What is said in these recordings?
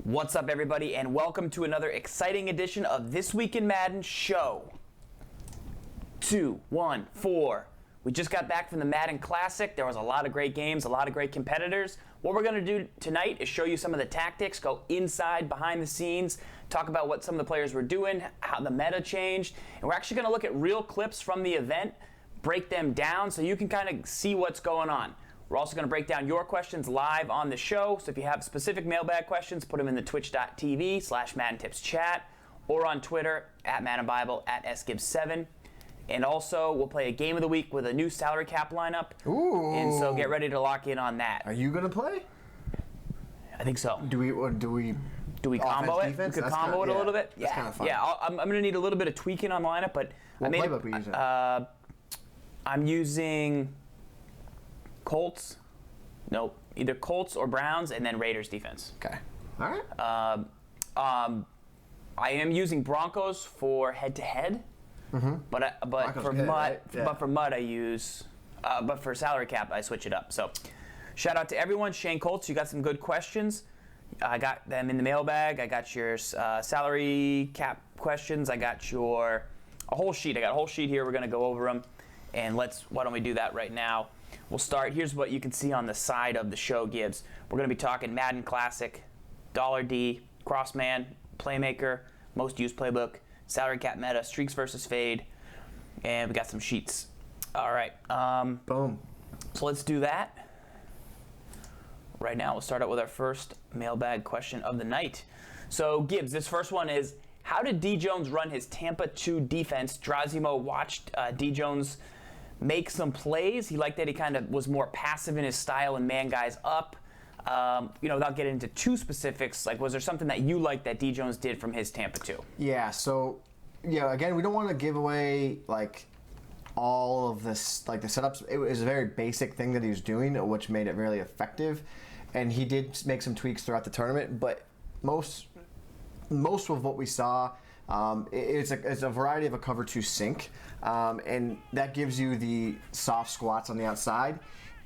What's up, everybody, and welcome to another exciting edition of This Week in Madden Show 214. We just got back from the Madden Classic. There was a lot of great games, a lot of great competitors. What we're going to do tonight is show you some of the tactics, go inside, behind the scenes, talk about what some of the players were doing, how the meta changed, and we're actually going to look at real clips from the event, break them down so you can kind of see what's going on. We're also going to break down your questions live on the show, so if you have specific mailbag questions, put them in the twitch.tv/MaddenTipsChat chat or on Twitter @MaddenBible @SGibbs7. And also, we'll play a game of the week with a new salary cap lineup. Ooh. And so get ready to lock in on that. Are you going to play? I think so. Do we combo it? Defense? We could combo it a little bit. That's kind of fun. Yeah, I'm going to need a little bit of tweaking on the lineup, but what playbook are you using? I'm using Colts. Nope. Either Colts or Browns, and then Raiders defense. Okay. All right. I am using Broncos for head-to-head. Mm-hmm. But for mud I use, but for salary cap I switch it up. So, shout out to everyone. Shane Colts, you got some good questions. I got them in the mailbag. I got your salary cap questions. I got a whole sheet. I got a whole sheet here. We're gonna go over them, and why don't we do that right now? We'll start. Here's what you can see on the side of the show, Gibbs. We're gonna be talking Madden Classic, $D, Crossman, Playmaker, Most Used Playbook, Salary Cap Meta, Streaks versus Fade, and we got some sheets. All right. Boom. So let's do that. Right now, we'll start out with our first mailbag question of the night. So, Gibbs, this first one is, how did DJones run his Tampa 2 defense? Drazimo watched DJones make some plays. He liked that he kind of was more passive in his style and man guys up. Without getting into too specifics, was there something that you liked that DJones did from his Tampa 2? Yeah, so, again, we don't want to give away, all of this, the setups. It was a very basic thing that he was doing, which made it really effective. And he did make some tweaks throughout the tournament, but most of what we saw, it's a variety of a cover 2 sync, and that gives you the soft squats on the outside.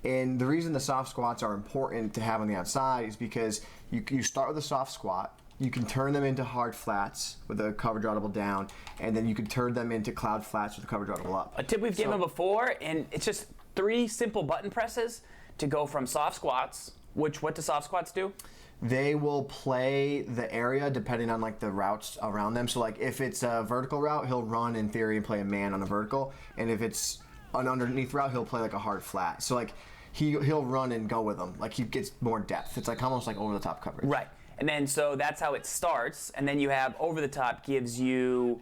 And the reason the soft squats are important to have on the outside is because you start with a soft squat, you can turn them into hard flats with a cover draw double down, and then you can turn them into cloud flats with a cover draw double up. A tip we've given before, and it's just 3 simple button presses to go from soft squats, what do soft squats do? They will play the area depending on the routes around them. So if it's a vertical route, he'll run in theory and play a man on a vertical, and if it's an underneath route, he'll play a hard flat. So he'll run and go with them. He gets more depth. It's almost over the top coverage. Right. And then so that's how it starts, and then you have over the top gives you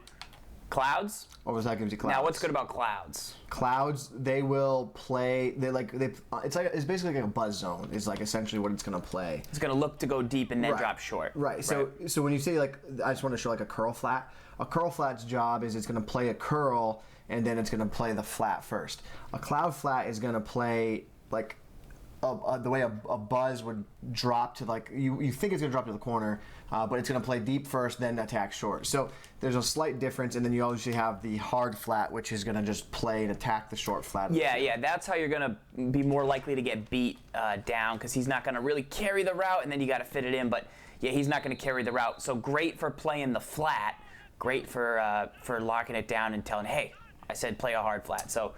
clouds. Over the top gives you clouds. Now what's good about clouds? Clouds, they will play. It's basically like a buzz zone. Is essentially what it's going to play. It's going to look to go deep and then drop short. Right. So when you say I just want to show a curl flat. A curl flat's job is it's going to play a curl and then it's going to play the flat first. A cloud flat is going to play the way a buzz would drop to you think it's going to drop to the corner, but it's going to play deep first, then attack short. So there's a slight difference, and then you obviously have the hard flat, which is going to just play and attack the short flat. Yeah, that's how you're going to be more likely to get beat down, because he's not going to really carry the route, and then you got to fit it in. But yeah, he's not going to carry the route. So great for playing the flat, great for locking it down and telling, hey, I said play a hard flat. So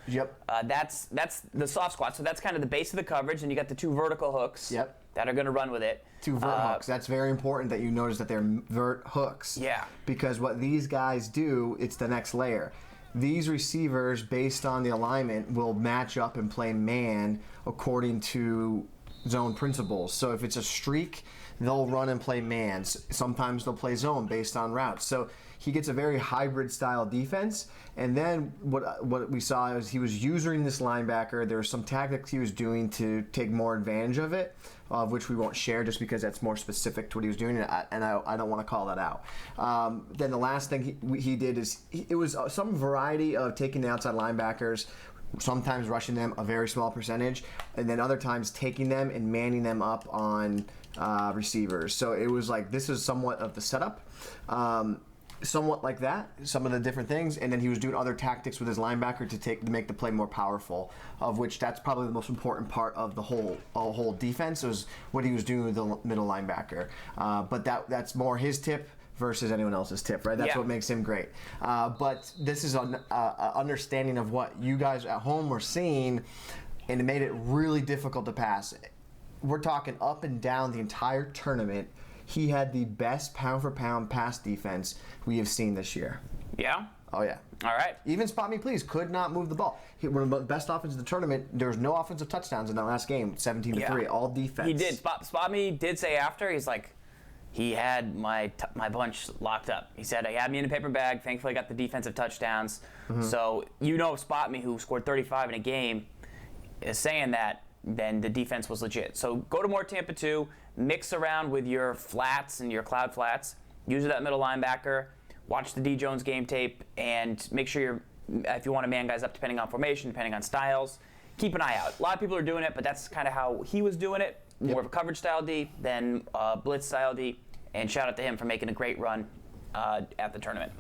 that's the soft squat. So that's kind of the base of the coverage, and you got the 2 vertical hooks that are going to run with it. 2 vert hooks. That's very important that you notice that they're vert hooks. Yeah. Because what these guys do, it's the next layer. These receivers, based on the alignment, will match up and play man according to zone principles. So if it's a streak, they'll run and play man. Sometimes they'll play zone based on routes. So he gets a very hybrid style defense. And then what we saw is he was using this linebacker. There were some tactics he was doing to take more advantage of it, of which we won't share just because that's more specific to what he was doing, and I don't want to call that out. Then the last thing he did is it was some variety of taking the outside linebackers, sometimes rushing them a very small percentage, and then other times taking them and manning them up on receivers. So it was this is somewhat of the setup. somewhat like that, some of the different things, and then he was doing other tactics with his linebacker to make the play more powerful, of which that's probably the most important part of the whole defense was what he was doing with the middle linebacker. But that's more his tip versus anyone else's tip, right? That's what makes him great. But this is an understanding of what you guys at home were seeing, and it made it really difficult to pass. We're talking up and down the entire tournament. He had the best pound-for-pound pass defense we have seen this year. Yeah? Oh, yeah. All right. Even SpotMePlz could not move the ball. One of the best offenses in the tournament. There was no offensive touchdowns in that last game, 17-3, all defense. He did. SpotMe did say after, he's like, he had my bunch locked up. He said, he had me in a paper bag. Thankfully, I got the defensive touchdowns. So, SpotMe, who scored 35 in a game, is saying that, then the defense was legit. So go to more Tampa 2, mix around with your flats and your cloud flats, use that middle linebacker, watch the DJones game tape, and make sure if you want to man guys up depending on formation, depending on styles, keep an eye out. A lot of people are doing it, but that's kind of how he was doing it. More of a coverage style D than blitz style D, and shout out to him for making a great run at the tournament.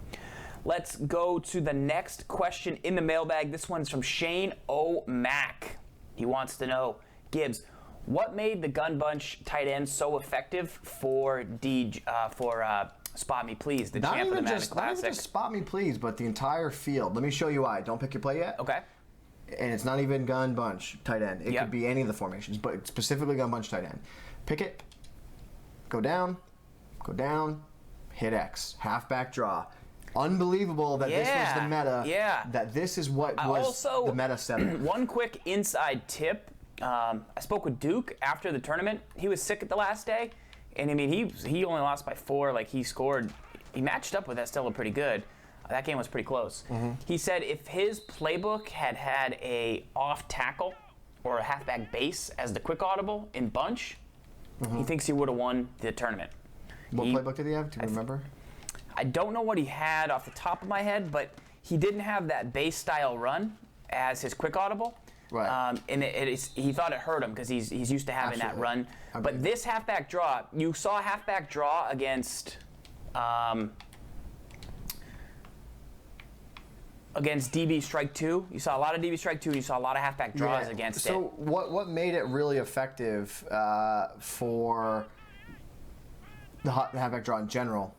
Let's go to the next question in the mailbag. This one's from Shane O'Mac. He wants to know, Gibbs, what made the gun bunch tight end so effective for SpotMePlz, the champ of the Madden Classic? Not even just SpotMePlz, but the entire field. Let me show you why. Don't pick your play yet. Okay. And it's not even gun bunch tight end. It could be any of the formations, but specifically gun bunch tight end. Pick it, go down, hit X, halfback draw. Unbelievable that this was the meta. Yeah. That this is what was the meta setup. One quick inside tip. I spoke with Duke after the tournament. He was sick at the last day, and I mean he only lost by 4. Like he matched up with Estella pretty good. That game was pretty close. He said if his playbook had a off tackle or a halfback base as the quick audible in bunch, he thinks he would have won the tournament. What playbook did he have? Do you remember? I don't know what he had off the top of my head, but he didn't have that base style run as his quick audible. Right. And he thought it hurt him because he's used to having that run. But this halfback draw, you saw a halfback draw against DB Strike 2. You saw a lot of DB Strike 2, and you saw a lot of halfback draws against it. So what made it really effective for the halfback draw in general?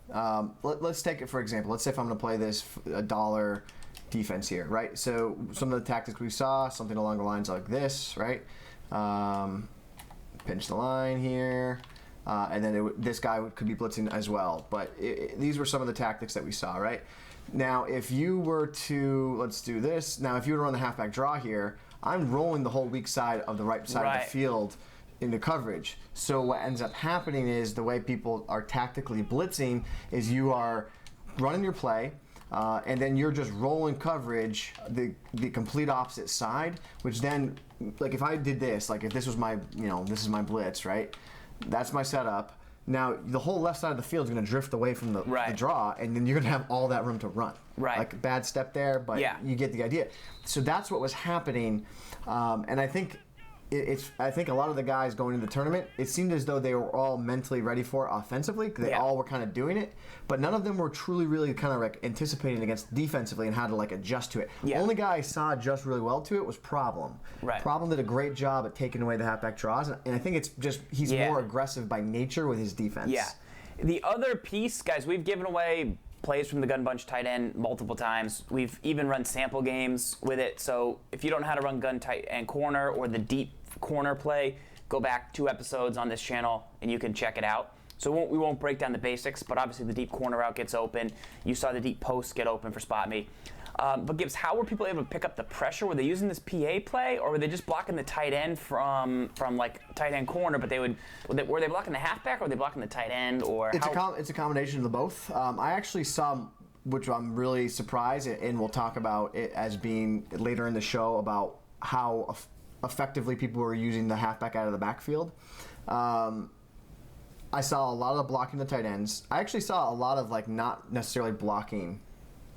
Let's take it for example. Let's say if I'm going to play this $1 defense here, right? So some of the tactics we saw, something along the lines like this, right? Pinch the line here, and then this guy could be blitzing as well. But these were some of the tactics that we saw, right? Now, if you were to, let's do this. Now, if you were to run the halfback draw here, I'm rolling the whole weak side of the right side of the field into coverage. So what ends up happening is the way people are tactically blitzing is you are running your play, and then you're just rolling coverage the complete opposite side, which then, like if I did this, like if this was my, this is my blitz, right? That's my setup. Now, the whole left side of the field is going to drift away from the draw, and then you're going to have all that room to run. Right. Like, bad step there, but you get the idea. So that's what was happening, and I think I think a lot of the guys going into the tournament, it seemed as though they were all mentally ready for it offensively. They all were kind of doing it, but none of them were truly, really kind of like anticipating against defensively and how to like adjust to it. The only guy I saw adjust really well to it was Problem. Right. Problem did a great job at taking away the halfback draws, and I think it's just he's more aggressive by nature with his defense. Yeah. The other piece, guys, we've given away plays from the gun bunch tight end multiple times. We've even run sample games with it. So if you don't know how to run gun tight end corner or the deep corner play, go back 2 episodes on this channel and you can check it out. So we won't break down the basics, but obviously the deep corner route gets open. You saw the deep post get open for SpotMe. But Gibbs, how were people able to pick up the pressure? Were they using this PA play, or were they just blocking the tight end from like tight end corner? But were they blocking the halfback, or were they blocking the tight end? Or it's a combination of the both. I actually saw, which I'm really surprised, and we'll talk about it as being later in the show about how effectively people were using the halfback out of the backfield. I saw a lot of blocking the tight ends. I actually saw a lot of like not necessarily blocking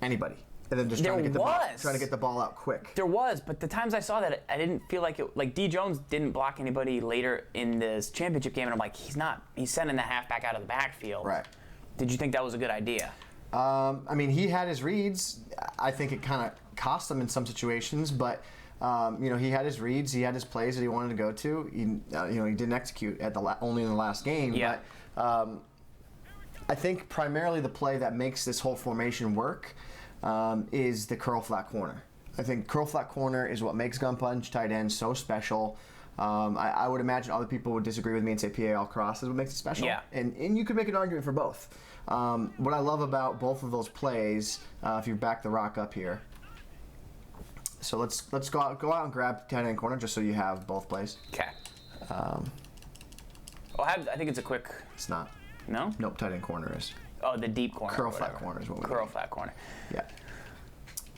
anybody. And then just trying to get the ball out quick. There was, but the times I saw that, I didn't feel like it. Like DJones didn't block anybody later in this championship game, and I'm like, he's sending the halfback out of the backfield. Right. Did you think that was a good idea? I mean, he had his reads. I think it kind of cost him in some situations, but he had his reads. He had his plays that he wanted to go to. He didn't execute at only in the last game. Yeah. But I think primarily the play that makes this whole formation work is the curl flat corner. I think curl flat corner is what makes gun punch tight end so special. I would imagine other people would disagree with me and say PAL cross is what makes it special. Yeah. And you could make an argument for both. What I love about both of those plays, if you back the rock up here. So let's go out and grab tight end corner just so you have both plays. Okay. I think it's a quick. It's not. No? Nope, tight end corner is. Oh, the deep corner. Curl flat corner is what we Curl flat corner. Yeah.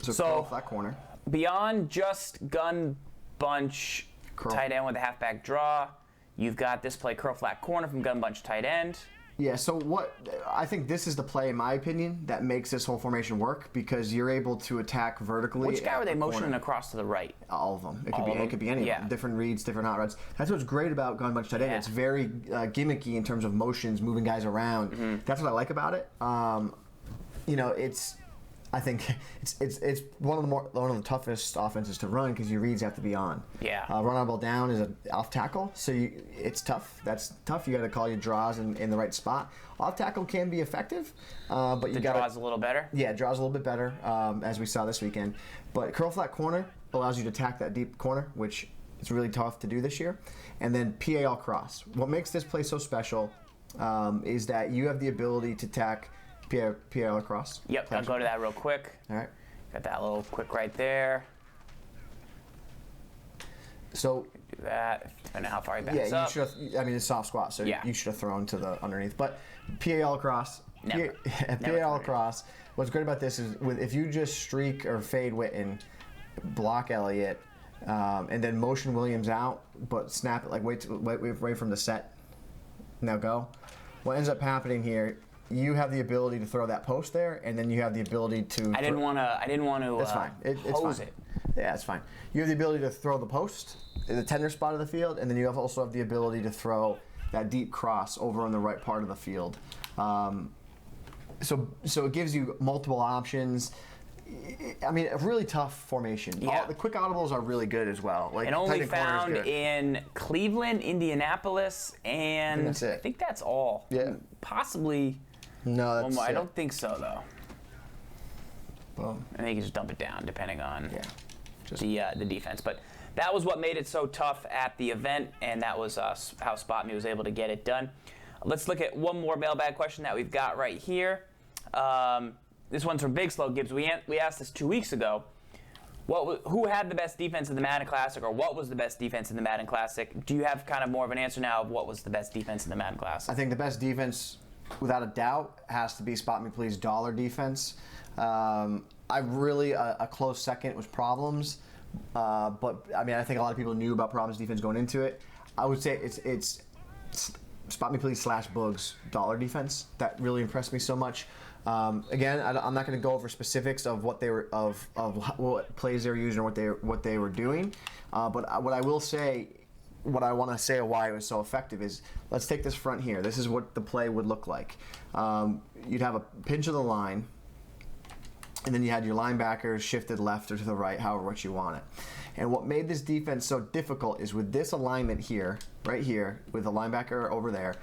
So curl flat corner. Beyond just gun bunch tight end with a halfback draw, you've got this play curl flat corner from gun bunch tight end. Yeah, so I think this is the play, in my opinion, that makes this whole formation work because you're able to attack vertically. Which guy were they motioning across to the right? All of them. It could be any of them. Different reads, different hot rods. That's what's great about gun bunch tight end. Yeah. It's very gimmicky in terms of motions, moving guys around. Mm-hmm. That's what I like about it. I think it's one of the toughest offenses to run because your reads have to be on. Yeah. Run on ball down is an off tackle, so it's tough. That's tough. You got to call your draws in the right spot. Off tackle can be effective, but you got draws a little better. Yeah, draws a little bit better as we saw this weekend. But curl flat corner allows you to attack that deep corner, which is really tough to do this year. And then PAL cross. What makes this play so special is that you have the ability to attack PAL across. Yep, I'll go to that real quick. All right. Got that little quick right there. So do that. I don't know how far he backs up. Yeah, you should have, I mean, it's soft squat, so you should have thrown to the underneath. But PAL across. Never. PAL across. What's great about this is if you just streak or fade Witten, block Elliott, and then motion Williams out, but snap it, like wait from the set. Now go. What ends up happening here? You have the ability to throw that post there, and then you have the ability to. I didn't want to. That's fine. It's hose fine. it. Yeah, it's fine. You have the ability to throw the post, the tender spot of the field, and then you also have the ability to throw that deep cross over on the right part of the field. So it gives you multiple options. I mean, a really tough formation. Yeah. The quick audibles are really good as well. Like and only found in Cleveland, Indianapolis, and that's it. I think that's all. Yeah. Possibly. No, that's I don't think so, though. Boom. I think you just dump it down, depending on the defense. But that was what made it so tough at the event, and that was how SpotMe was able to get it done. Let's look at one more mailbag question that we've got right here. This one's from Big Slow Gibbs. We asked this 2 weeks ago. Who had the best defense in the Madden Classic, or what was the best defense in the Madden Classic? Do you have kind of more of an answer now of what was the best defense in the Madden Classic? I think the best defense, without a doubt, has to be SpotMePlz dollar defense. I really a close second was Problems, but I mean I think a lot of people knew about Problems defense going into it. I would say it's SpotMePlz / Boogs dollar defense that really impressed me so much. Again, I'm not going to go over specifics of what they were of what plays they were using or what they were doing, but what I will say. What I want to say why it was so effective is, let's take this front here. This is what the play would look like. You'd have a pinch of the line, and then you had your linebackers shifted left or to the right, however what you want it. And what made this defense so difficult is with this alignment here, right here, with the linebacker over there,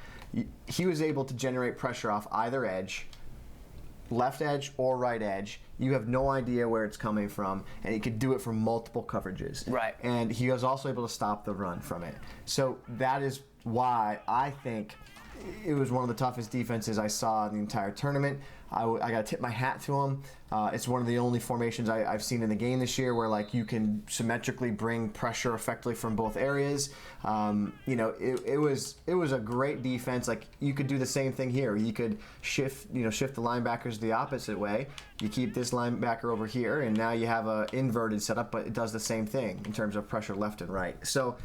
he was able to generate pressure off either edge, left edge or right edge. You have no idea where it's coming from, and he could do it from multiple coverages. Right. And he was also able to stop the run from it. So that is why I think it was one of the toughest defenses I saw in the entire tournament. I got to tip my hat to him. It's one of the only formations I've seen in the game this year where like you can symmetrically bring pressure effectively from both areas. It was a great defense. Like you could do the same thing here. You could shift the linebackers the opposite way. You keep this linebacker over here, and now you have a inverted setup, but it does the same thing in terms of pressure left and right. So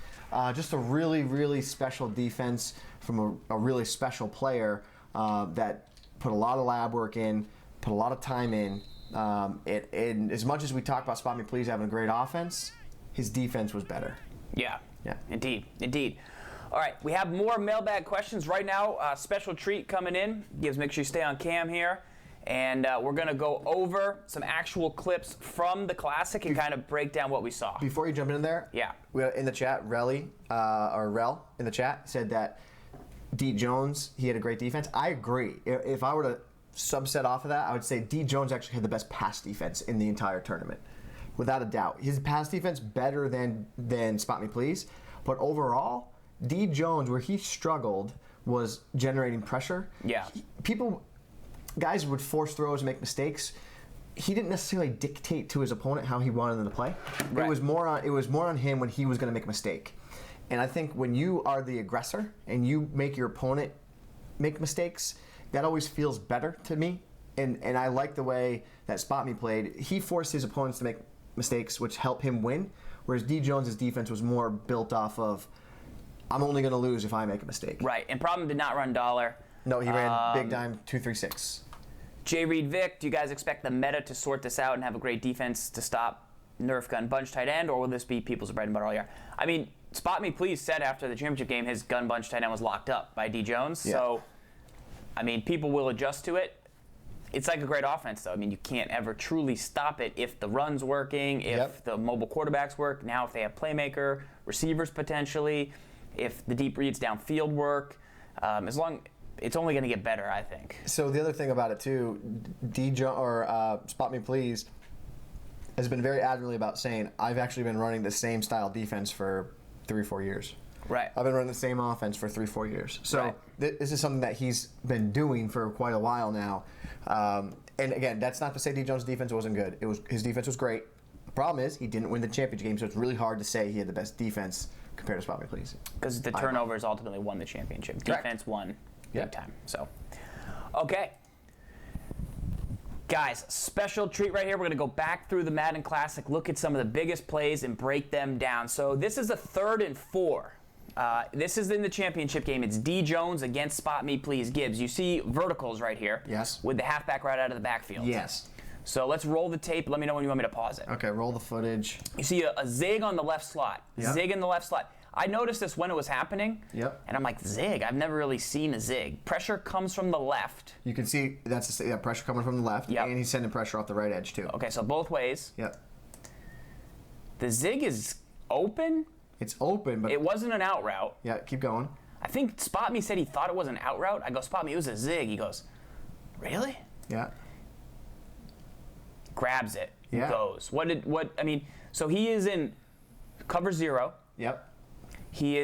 just a really, really special defense from a really special player that put a lot of lab work in, put a lot of time in. And as much as we talk about SpotMePlz having a great offense, his defense was better. Yeah. Indeed. All right, we have more mailbag questions right now. Special treat coming in. Gibbs, make sure you stay on cam here. And we're going to go over some actual clips from the Classic and kind of break down what we saw. Before you jump in there, Yeah. we in the chat, Rel in the chat said that DJones, he had a great defense. I agree. If I were to subset off of that, I would say DJones actually had the best pass defense in the entire tournament, without a doubt. His pass defense better than SpotMePlz, but overall, DJones, where he struggled, was generating pressure. Yeah. Guys would force throws and make mistakes. He didn't necessarily dictate to his opponent how he wanted them to play. Right. It was more on him when he was going to make a mistake. And I think when you are the aggressor and you make your opponent make mistakes, that always feels better to me. And I like the way that SpotMe played. He forced his opponents to make mistakes, which helped him win. Whereas DJones' defense was more built off of, I'm only going to lose if I make a mistake. Right, and Problem did not run dollar. No, he ran big dime 2-3-6. J. Reed Vic, do you guys expect the meta to sort this out and have a great defense to stop Nerf gun bunch tight end, or will this be people's bread and butter all year? I mean, SpotMePlz said after the championship game his gun bunch tight end was locked up by DJones. Yeah. So, I mean, people will adjust to it. It's like a great offense, though. I mean, you can't ever truly stop it if the run's working, if the mobile quarterbacks work. Now, if they have playmaker, receivers potentially, if the deep reads downfield work, it's only going to get better, I think. So the other thing about it too, SpotMePlz has been very adamantly about saying, I've actually been running the same style defense for 3 or 4 years. Right. I've been running the same offense for 3 or 4 years. So this is something that he's been doing for quite a while now. And again, that's not to say DJones' defense wasn't good. His defense was great. The problem is he didn't win the championship game, so it's really hard to say he had the best defense compared to SpotMePlz. Because the turnovers ultimately won the championship. Correct. Defense won big time. So, okay. Guys, special treat right here. We're going to go back through the Madden Classic, look at some of the biggest plays, and break them down. So this is a 3rd and 4. This is in the championship game. It's DJones against SpotMePlz Gibbs. You see verticals right here. Yes. With the halfback right out of the backfield. Yes. So let's roll the tape. Let me know when you want me to pause it. Okay, roll the footage. You see a zig on the left slot. Yep. Zig in the left slot. I noticed this when it was happening. Yep. And I'm like, zig? I've never really seen a zig. Pressure comes from the left. You can see that's the pressure coming from the left, and he's sending pressure off the right edge too. Okay, so both ways. Yep. The zig is open. It's open, but it wasn't an out route. Yeah, keep going. I think SpotMe said he thought it was an out route. I go, SpotMe, it was a zig. He goes, really? Yeah. Grabs it. Yeah. Goes. So he is in cover 0. Yep. He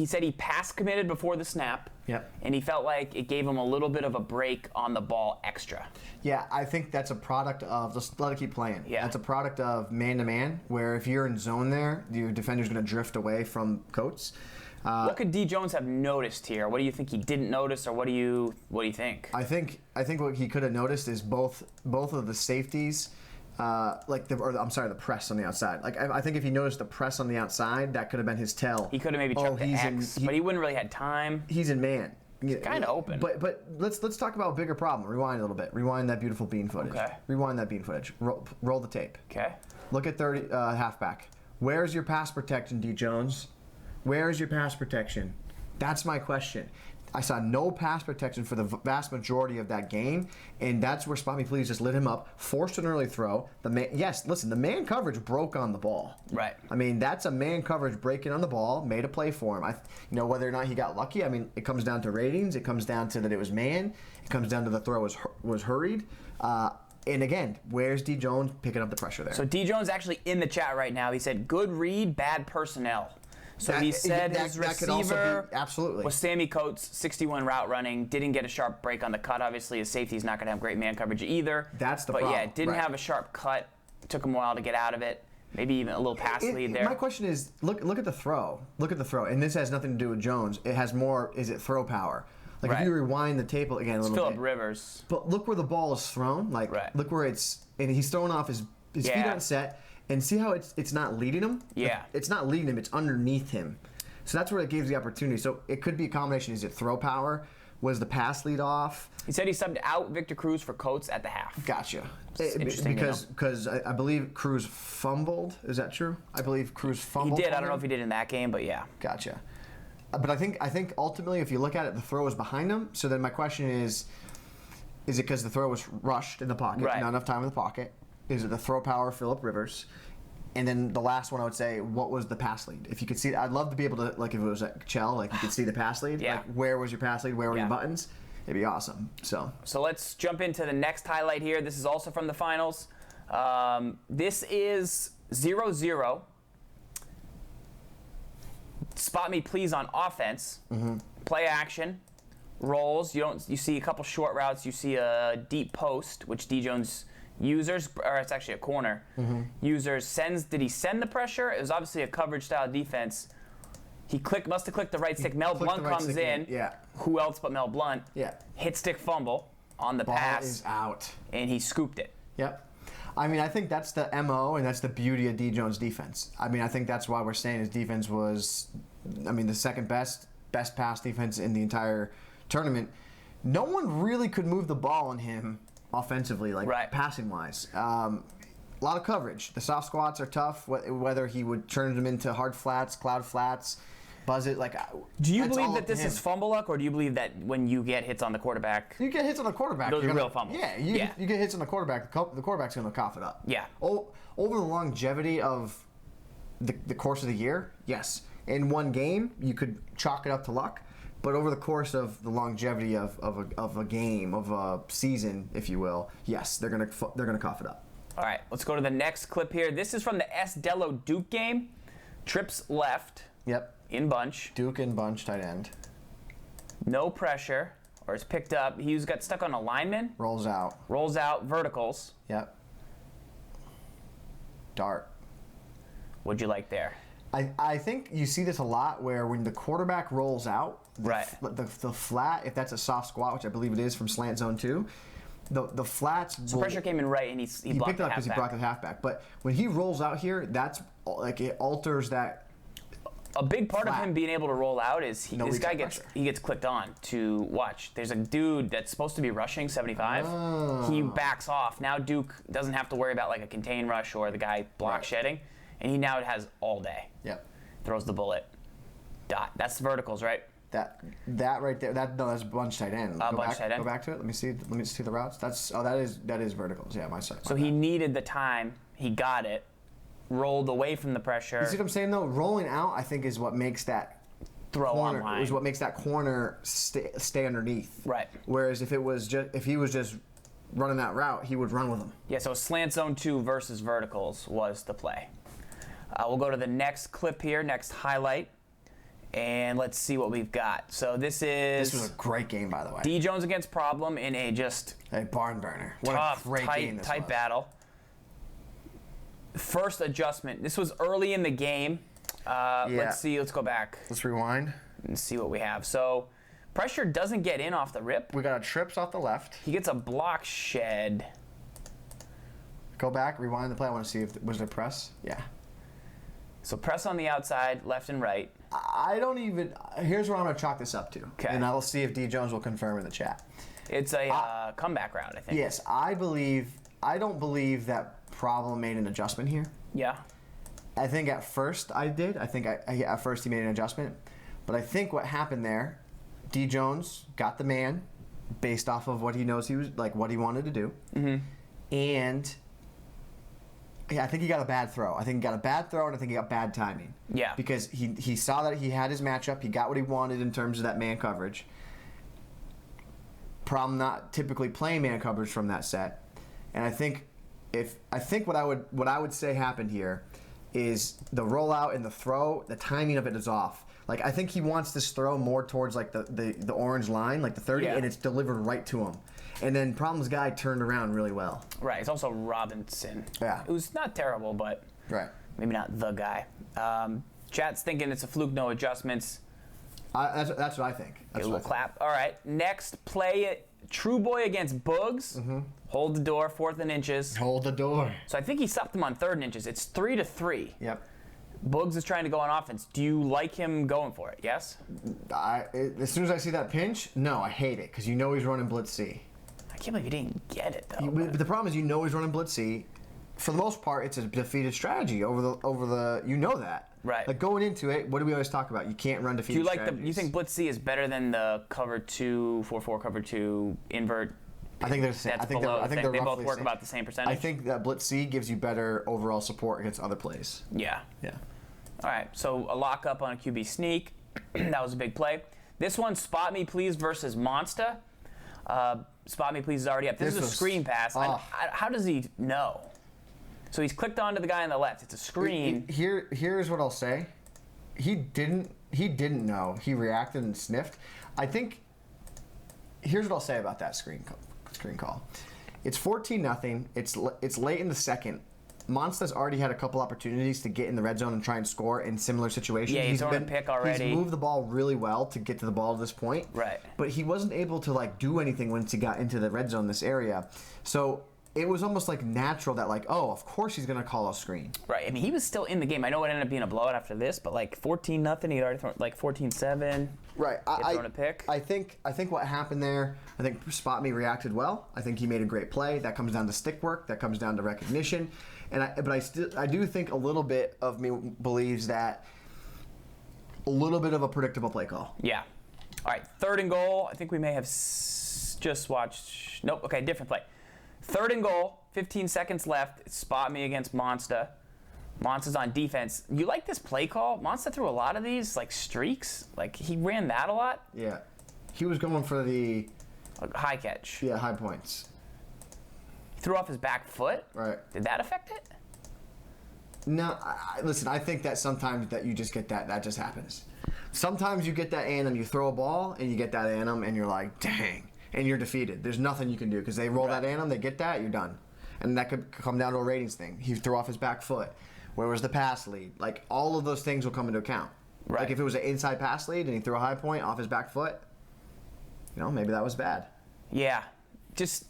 said he pass committed before the snap. Yep. And he felt like it gave him a little bit of a break on the ball extra. Yeah, I think that's a product of, just let it keep playing. Yeah. That's a product of man-to-man, where if you're in zone there, your defender's going to drift away from Coates. What could DJones have noticed here? What do you think he didn't notice, or what do you think? I think what he could have noticed is both of the safeties, the press on the outside. Like I think if he noticed the press on the outside, that could have been his tell. He could have maybe checked the X, but he wouldn't really had time. He's in man. It's kind of open. But let's talk about a bigger problem. Rewind a little bit. Rewind that beautiful bean footage. Okay. Rewind that bean footage. Roll the tape. Okay. Look at 30 halfback. Where's your pass protection, DJones? Where's your pass protection? That's my question. I saw no pass protection for the vast majority of that game, and that's where SpotMePlz just lit him up, forced an early throw. The man coverage broke on the ball. Right. I mean, that's a man coverage breaking on the ball, made a play for him. Whether or not he got lucky, I mean, it comes down to ratings. It comes down to that it was man. It comes down to the throw was hurried. And again, where's DJones picking up the pressure there? So DJones actually in the chat right now. He said, good read, bad personnel. So he said his receiver absolutely was Sammy Coates, 61 route running, didn't get a sharp break on the cut. Obviously, his safety's not going to have great man coverage either. That's the problem. But yeah, didn't have a sharp cut. Took him a while to get out of it. Maybe even a little pass lead there. My question is, look at the throw. Look at the throw. And this has nothing to do with Jones. It has more, is it throw power? Like if you rewind the tape again a little bit. Phillip Rivers. But look where the ball is thrown. Like look where and he's throwing off his feet on set. And see how it's not leading him? Yeah. It's not leading him, it's underneath him. So that's where it gives the opportunity. So it could be a combination. Is it throw power? Was the pass lead off? He said he subbed out Victor Cruz for Coates at the half. Gotcha. Interesting because I believe Cruz fumbled. Is that true? I believe Cruz fumbled. He did. I don't know if he did in that game, but yeah. Gotcha. But I think ultimately, if you look at it, the throw is behind him. So then my question is Is it because the throw was rushed in the pocket, Right. not enough time in the pocket? Is it the throw power of Phillip Rivers? And then the last one I would say, what was the pass lead? If you could see, I'd love to be able to, like if it was at Chell, like you could see the pass lead. Yeah. Like where was your pass lead? Where were your buttons? It'd be awesome. So let's jump into the next highlight here. This is also from the finals. This is 0-0. Spot me please on offense. Play action. Rolls. You see a couple short routes. You see a deep post, which DJones users, or it's actually a corner. Users sends. Did he send the pressure? It was obviously a coverage style defense. He must have clicked the right stick. Mel Blount comes in. Yeah. Who else but Mel Blount? Yeah. Hit stick fumble on the Ball pass. is out. And he scooped it. Yep. I mean, I think that's the MO, and that's the beauty of DJones' defense. I mean, I think that's why we're saying his defense was, the second best pass defense in the entire tournament. No one really could move the ball on him offensively, passing-wise. A lot of coverage. The soft squats are tough, whether he would turn them into hard flats, cloud flats, buzz it. Do you believe that this is fumble luck, or do you believe that when you get hits on the quarterback? You get hits on the quarterback. Those are real fumbles. Yeah, you get hits on the quarterback. The quarterback's going to cough it up. Yeah. Over the longevity of the course of the year, yes. In one game, you could chalk it up to luck. But over the course of the longevity of a game, of a season, if you will, yes, they're gonna cough it up. All right, let's go to the next clip here. This is from the S. Dello Duke game. Trips left. Yep. In bunch. Duke in bunch, tight end. No pressure, or it's picked up. He got stuck on a lineman. Rolls out. Rolls out, verticals. Yep. Dart. What'd you like there? I think you see this a lot where when the quarterback rolls out, the flat, if that's a soft squat, which I believe it is from slant zone 2, the flats. So pressure came in right, and he blocked picked it up because he blocked the halfback. But when he rolls out here, that's like it alters that. A big part of him being able to roll out is this guy gets clicked on to watch. There's a dude that's supposed to be rushing 75. Oh. He backs off. Now Duke doesn't have to worry about like a contain rush or the guy block shedding, and he now has all day. Yep. Throws the bullet. Dot. That's the verticals, right? That right there. That's bunch tight end. Tight end. Go back to it. Let me see the routes. That is verticals. Yeah, my side. So he needed the time. He got it. Rolled away from the pressure. You see what I'm saying though? Rolling out, I think, is what makes that throw corner, online. is what makes that corner stay underneath. Right. Whereas if he was just running that route, he would run with them. Yeah. So slant zone 2 versus verticals was the play. We'll go to the next clip here, next highlight, and let's see what we've got. So this was a great game, by the way. DJones against Problem in a barn burner. What tough, a great game this tight was. battle. First adjustment. This was early in the game. Let's see. Let's go back. Let's rewind and see what we have. So pressure doesn't get in off the rip. We got a trips off the left. He gets a block shed. Go back, rewind the play. I want to see if was there press. Yeah. So press on the outside, left and right. Here's where I'm going to chalk this up to. Okay. And I'll see if DJones will confirm in the chat. It's a comeback route, I think. Yes, I don't believe that Problem made an adjustment here. Yeah. I think at first I did. I think at first he made an adjustment. But I think what happened there, DJones got the man based off of what he knows what he wanted to do. Mm-hmm. And I think he got a bad throw. I think he got a bad throw, and I think he got bad timing. Yeah. Because he saw that he had his matchup. He got what he wanted in terms of that man coverage. Problem not typically playing man coverage from that set. And I think what I would say happened here is the rollout and the throw, the timing of it is off. Like I think he wants this throw more towards like the orange line, like the 30, and it's delivered right to him. And then Problem's guy turned around really well. Right. It's also Robinson. Yeah. It was not terrible, but maybe not the guy. Chat's thinking it's a fluke, no adjustments. That's what I think. Get a little clap. All right. Next play, True Boy against Boogs. Mm-hmm. Hold the door, 4th and inches. Hold the door. So I think he stopped him on 3rd and inches. It's 3-3. Yep. Boogs is trying to go on offense. Do you like him going for it? Yes? As soon as I see that pinch, no, I hate it because you know he's running blitz C. I can't believe you didn't get it though. But the problem is he's running blitz C. For the most part, it's a defeated strategy over the you know that. Right. Like going into it, what do we always talk about? You can't run defeated strategies. You think blitz C is better than the cover 2, 4-4 cover 2 invert I think they're the same. That's I think below. they're they both roughly work the same. about the same percentage. I think that Blitz C gives you better overall support against other plays. Yeah. Yeah. All right. So a lock up on a QB sneak. That was a big play. This one, SpotMePlz versus Monster. SpotMePlz is already up. This is a screen pass. How does he know? So he's clicked onto the guy on the left. It's a screen. Here's what I'll say. He didn't know. He reacted and sniffed. I think. Here's what I'll say about that screen call. It's 14-0. It's late in the second. Monster's already had a couple opportunities to get in the red zone and try and score in similar situations. Yeah, he's thrown a pick already. He's moved the ball really well to get to the ball at this point. Right. But he wasn't able to do anything once he got into the red zone this area. So it was almost natural that of course he's going to call a screen. Right. I mean, he was still in the game. I know it ended up being a blowout after this, but 14-0, he'd already thrown 14-7. Right. He'd thrown a pick. I think what happened there, I think SpotMe reacted well. I think he made a great play. That comes down to stick work. That comes down to recognition. But I do think a little bit of me believes that a little bit of a predictable play call. Yeah. All right, 3rd and goal. I think we may have just watched. Nope. Okay, different play. 3rd and goal. 15 seconds left. It's SpotMe against Monster. Monster's on defense. You like this play call? Monster threw a lot of these streaks. He ran that a lot. Yeah. He was going for the high catch. Yeah, high points. He threw off his back foot. Right. Did that affect it? No, listen, I think that sometimes that you just get that just happens. Sometimes you get that anim, you throw a ball, and you get that anim, and you're like, dang, and you're defeated. There's nothing you can do, because they roll that anim, they get that, you're done. And that could come down to a ratings thing. He threw off his back foot. Where was the pass lead? All of those things will come into account. Right. If it was an inside pass lead, and he threw a high point off his back foot, maybe that was bad. Yeah. Just,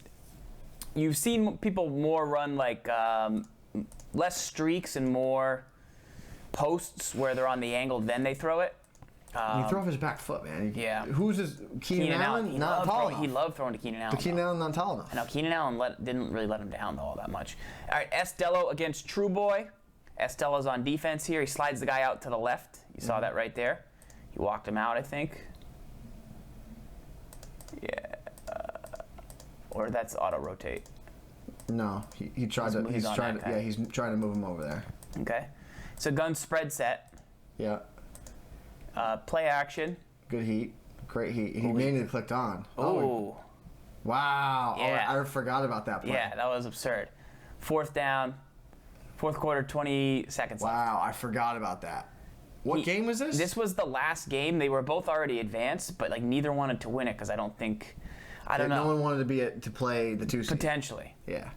you've seen people more run less streaks and more posts where they're on the angle, then they throw it. He threw off his back foot, man. Yeah. Who's his Keenan Allen? Not tall enough. He loved throwing to Keenan Allen. But Keenan Allen not tall enough. I know Keenan Allen didn't really let him down though all that much. All right, Estello against True Boy. Estella's on defense here. He slides the guy out to the left. You saw that right there. He walked him out, I think. Yeah. Or that's auto rotate. No, he tried to. He's trying to move him over there. Okay. It's a gun spread set. Yeah. Play action. Good heat. Great heat. He mainly clicked on. Oh. Wow. Yeah. Oh, I forgot about that play. Yeah, that was absurd. 4th down. 4th quarter, 20 seconds left. Wow, I forgot about that. What game was this? This was the last game. They were both already advanced, but neither wanted to win it because I don't know. No one wanted to play the 2 seed. Potentially. Yeah.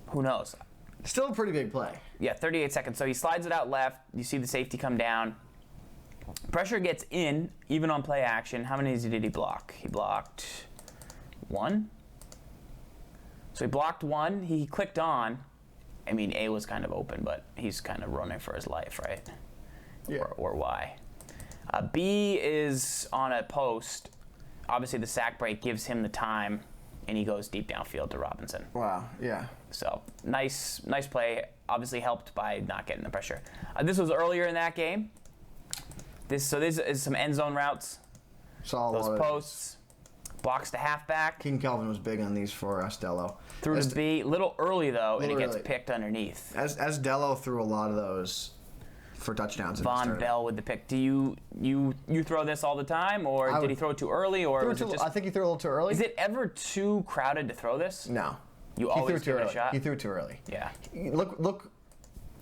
Who knows? Still a pretty big play. Yeah, 38 seconds. So he slides it out left. You see the safety come down. Pressure gets in, even on play action. How many did he block? He blocked 1. So he blocked 1. He clicked on. I mean, A was kind of open, but he's kind of running for his life, right? Yeah. Or Y. B is on a post. Obviously, the sack break gives him the time, and he goes deep downfield to Robinson. Wow, yeah. So, nice play. Obviously helped by not getting the pressure. This was earlier in that game. This is some end zone routes. Saw a lot Those of posts. Blocks to halfback. King Kelvin was big on these for Estello. Through to B. Little early, though, and it gets early. picked underneath. Dello threw a lot of those for touchdowns. Von Bell with the pick. Do you throw this all the time, or did he throw it too early, or was it just? I think he threw a little too early. Is it ever too crowded to throw this? No. You always give it a shot. He threw it too early. Yeah. Look.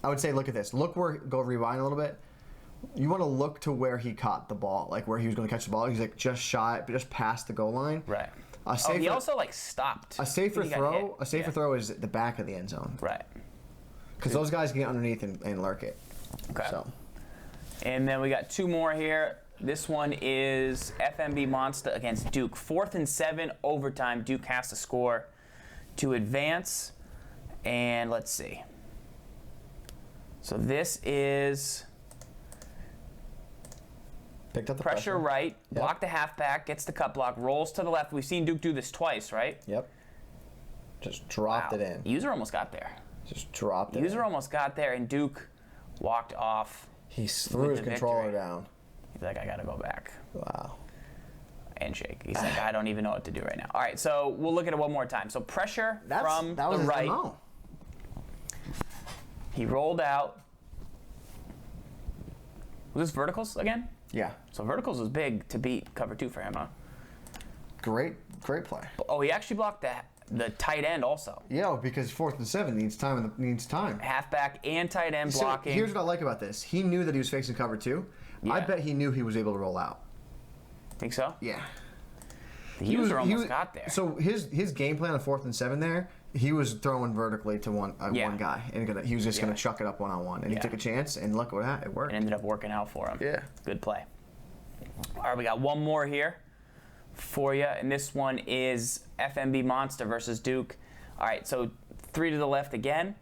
I would say look at this. Go rewind a little bit. You want to look to where he caught the ball, where he was going to catch the ball. He's just shy, just past the goal line. Right. He also stopped. A safer throw is at the back of the end zone. Right. Because those guys can get underneath and lurk it. Okay. So. And then we got 2 more here. This one is FMB Monster against Duke. 4th and 7, overtime. Duke has to score to advance. And let's see. So this is picked up the pressure right, block the halfback, gets the cut block, rolls to the left. We've seen Duke do this twice, right? Yep. Just dropped it in. User almost got there. Just dropped it. User almost got there, and Duke walked off. He threw his controller down. He's like, I gotta go back. Wow. Handshake. He's like, I don't even know what to do right now. All right, so we'll look at it one more time. So pressure from that was the right. MO. He rolled out. Was this verticals again? Yeah. So verticals was big to beat cover 2 for him, huh? Great play. Oh, he actually blocked the tight end also. Yeah, because 4th and 7 needs time. Halfback and tight end blocking. So here's what I like about this. He knew that he was facing cover 2. Yeah. I bet he knew he was able to roll out. Think so? Yeah. The user almost got there. So his game plan on 4th and 7 there, he was throwing vertically to one guy, and he was just going to chuck it up one-on-one, and he took a chance, and look what happened. It worked. It ended up working out for him. Yeah. Good play. All right, we got one more here for you, and this one is FMB Monster versus Duke. All right, so 3 to the left again.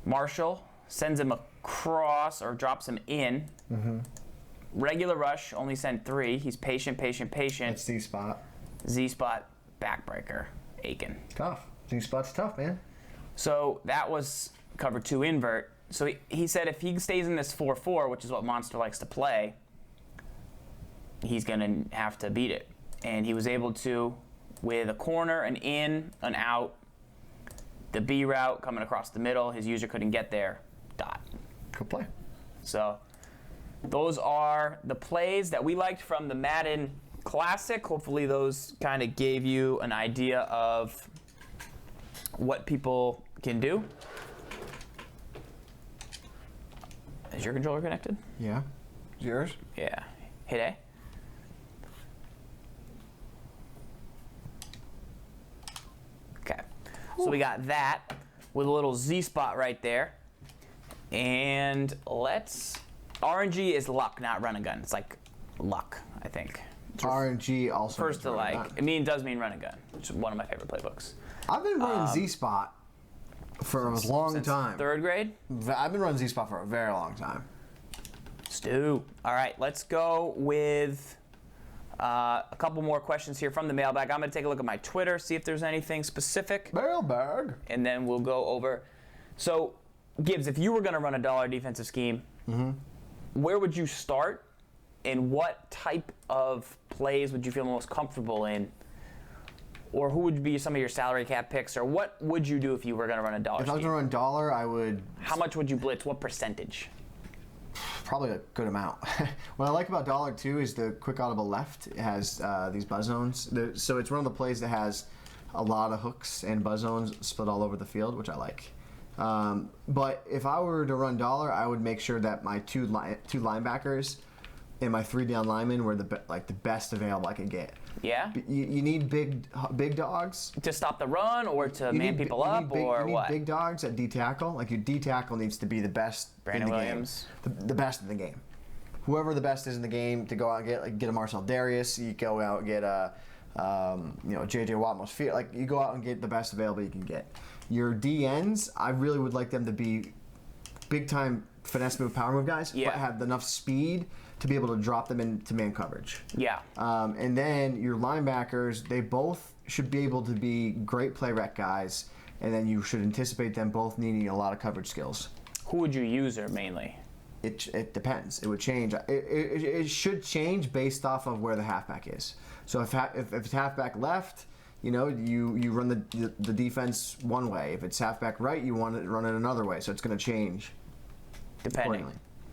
Marshall sends him across or drops him in. Mm-hmm. Regular rush, only sent 3. He's patient. That's Z-spot. Z-spot, backbreaker, Aiken. Tough. Z-spot's tough, man. So that was cover 2 invert. So he said if he stays in this 4-4, which is what Monster likes to play, he's going to have to beat it. And he was able to with a corner, an in, an out, the B route coming across the middle. His user couldn't get there. Dot. Good play. So those are the plays that we liked from the Madden Classic. Hopefully those kind of gave you an idea of what people can do. Is your controller connected? Yeah. Is yours? Yeah. Hit A. Okay. So we got that with a little Z spot right there. And RNG is luck, not run and gun. It's like luck, I think. RNG also. First to like, it does mean run and gun, which is one of my favorite playbooks. I've been running Z-spot for a long time. 3rd grade? I've been running Z-spot for a very long time. Stu. All right, let's go with a couple more questions here from the mailbag. I'm going to take a look at my Twitter, see if there's anything specific. Mailbag. And then we'll go over. So, Gibbs, if you were going to run a dollar defensive scheme, where would you start? And what type of plays would you feel most comfortable in? Or who would be some of your salary cap picks? Or what would you do if you were going to run a dollar scheme? If I was going to run dollar, I would... How much would you blitz? What percentage? Probably a good amount. What I like about dollar, too, is the quick audible left. It has these buzz zones. So it's one of the plays that has a lot of hooks and buzz zones split all over the field, which I like. But if I were to run dollar, I would make sure that my two linebackers and my 3 down linemen were the best available I could get. Yeah? You need big dogs. To stop the run or to man people up or what? You need big dogs at D tackle. Like your D tackle needs to be the best Brandon in the Williams. game. The best in the game. Whoever the best is in the game to go out and get a Marcel Darius. You go out and get a J.J. Watt most feel like you go out and get the best available you can get. Your DNs, I really would like them to be big time finesse move, power move guys, but have enough speed to be able to drop them into man coverage. Yeah. And then your linebackers, they both should be able to be great play rec guys, and then you should anticipate them both needing a lot of coverage skills. Who would you use mainly? It depends. It would change. It should change based off of where the halfback is. So if it's halfback left, you run the defense one way. If it's halfback right, you want to run it another way. So it's going to change. Depending.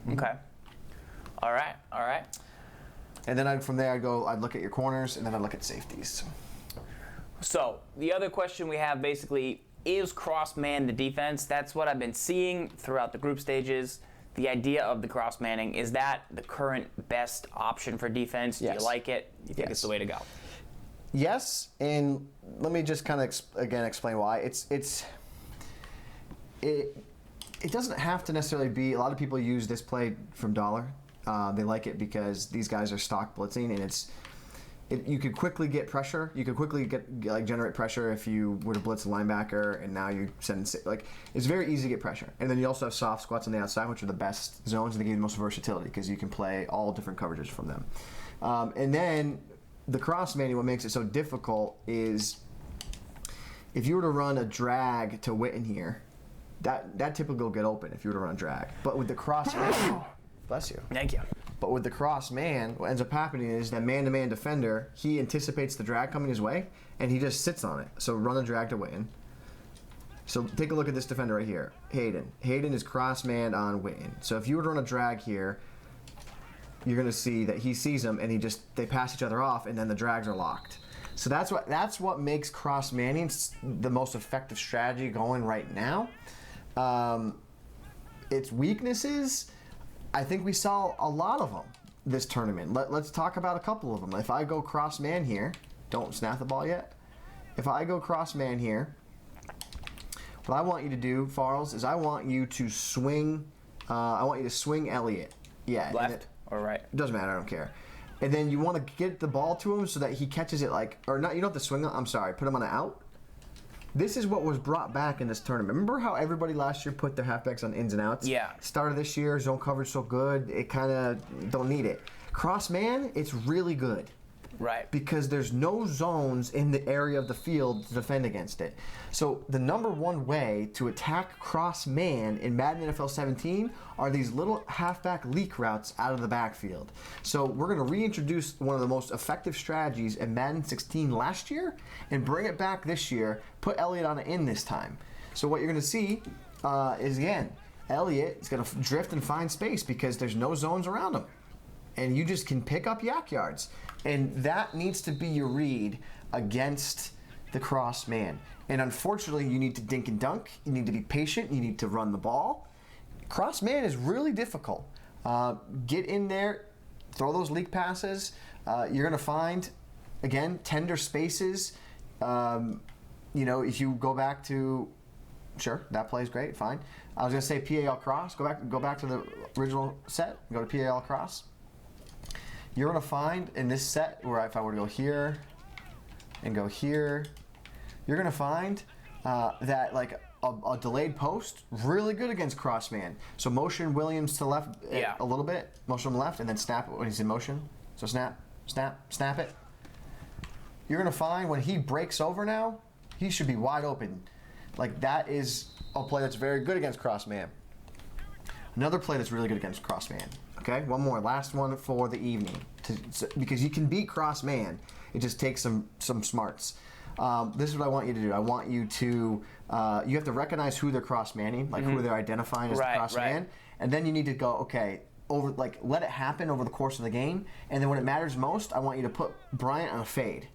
Okay. All right. And then from there, I'd look at your corners, and then I'd look at safeties. So the other question we have basically is cross-man the defense. That's what I've been seeing throughout the group stages. The idea of the cross-manning, is that the current best option for defense? Yes. Do you like it? You think it's the way to go? Yes, and let me just kind of again explain why. It doesn't have to necessarily be. A lot of people use this play from dollar. They like it because these guys are stock blitzing, and you could quickly get pressure. You could quickly generate pressure if you were to blitz a linebacker, and now you send it's very easy to get pressure. And then you also have soft squats on the outside, which are the best zones, and they give you the most versatility because you can play all different coverages from them. And then the cross manning, what makes it so difficult is if you were to run a drag to Witten here, that typically will get open if you were to run a drag. But with the cross manning, bless you. Thank you. But with the cross man, what ends up happening is that man-to-man defender, he anticipates the drag coming his way, and he just sits on it. So run a drag to win. So take a look at this defender right here, Hayden. Hayden is cross-manned on Witten. So if you were to run a drag here, you're going to see that he sees him, and they pass each other off, and then the drags are locked. So that's what makes cross-manning the most effective strategy going right now. Its weaknesses, I think we saw a lot of them this tournament. Let's talk about a couple of them. If I go cross-man here, don't snap the ball yet. If I go cross-man here, what I want you to do, Farls, is I want you to swing. I want you to swing Elliott. Yeah. Left or right? It doesn't matter. I don't care. And then you want to get the ball to him so that he catches it or not. You don't have to swing it. I'm sorry. Put him on an out. This is what was brought back in this tournament. Remember how everybody last year put their halfbacks on ins and outs? Yeah. Start of this year, zone coverage so good, it kind of don't need it. Cross man, it's really good. Right. Because there's no zones in the area of the field to defend against it. So the number one way to attack cross man in Madden NFL 17 are these little halfback leak routes out of the backfield. So we're going to reintroduce one of the most effective strategies in Madden 16 last year and bring it back this year, put Elliott on an in this time. So what you're going to see is, again, Elliott is going to drift and find space because there's no zones around him. And you just can pick up yak yards. And that needs to be your read against the cross man. And unfortunately, you need to dink and dunk. You need to be patient. You need to run the ball. Cross man is really difficult. Get in there, throw those leak passes. You're going to find, again, tender spaces. If you go back to, sure, that play is great, fine. I was going to say PAL cross. Go back to the original set. Go to PAL cross. You're going to find in this set, where if I were to go here and go here, you're going to find that like a delayed post, really good against crossman. So motion Williams to left a little bit, motion him left, and then snap it when he's in motion. So snap, snap, snap it. You're going to find when he breaks over now, he should be wide open. Like that is a play that's very good against crossman. Another play that's really good against crossman. Okay, one more, last one for the evening, because you can beat cross man. It just takes some smarts. This is what I want you to do. I want you to you have to recognize who they're cross manning, like who they're identifying as the cross man, and then you need to go let it happen over the course of the game, and then when it matters most, I want you to put Bryant on a fade.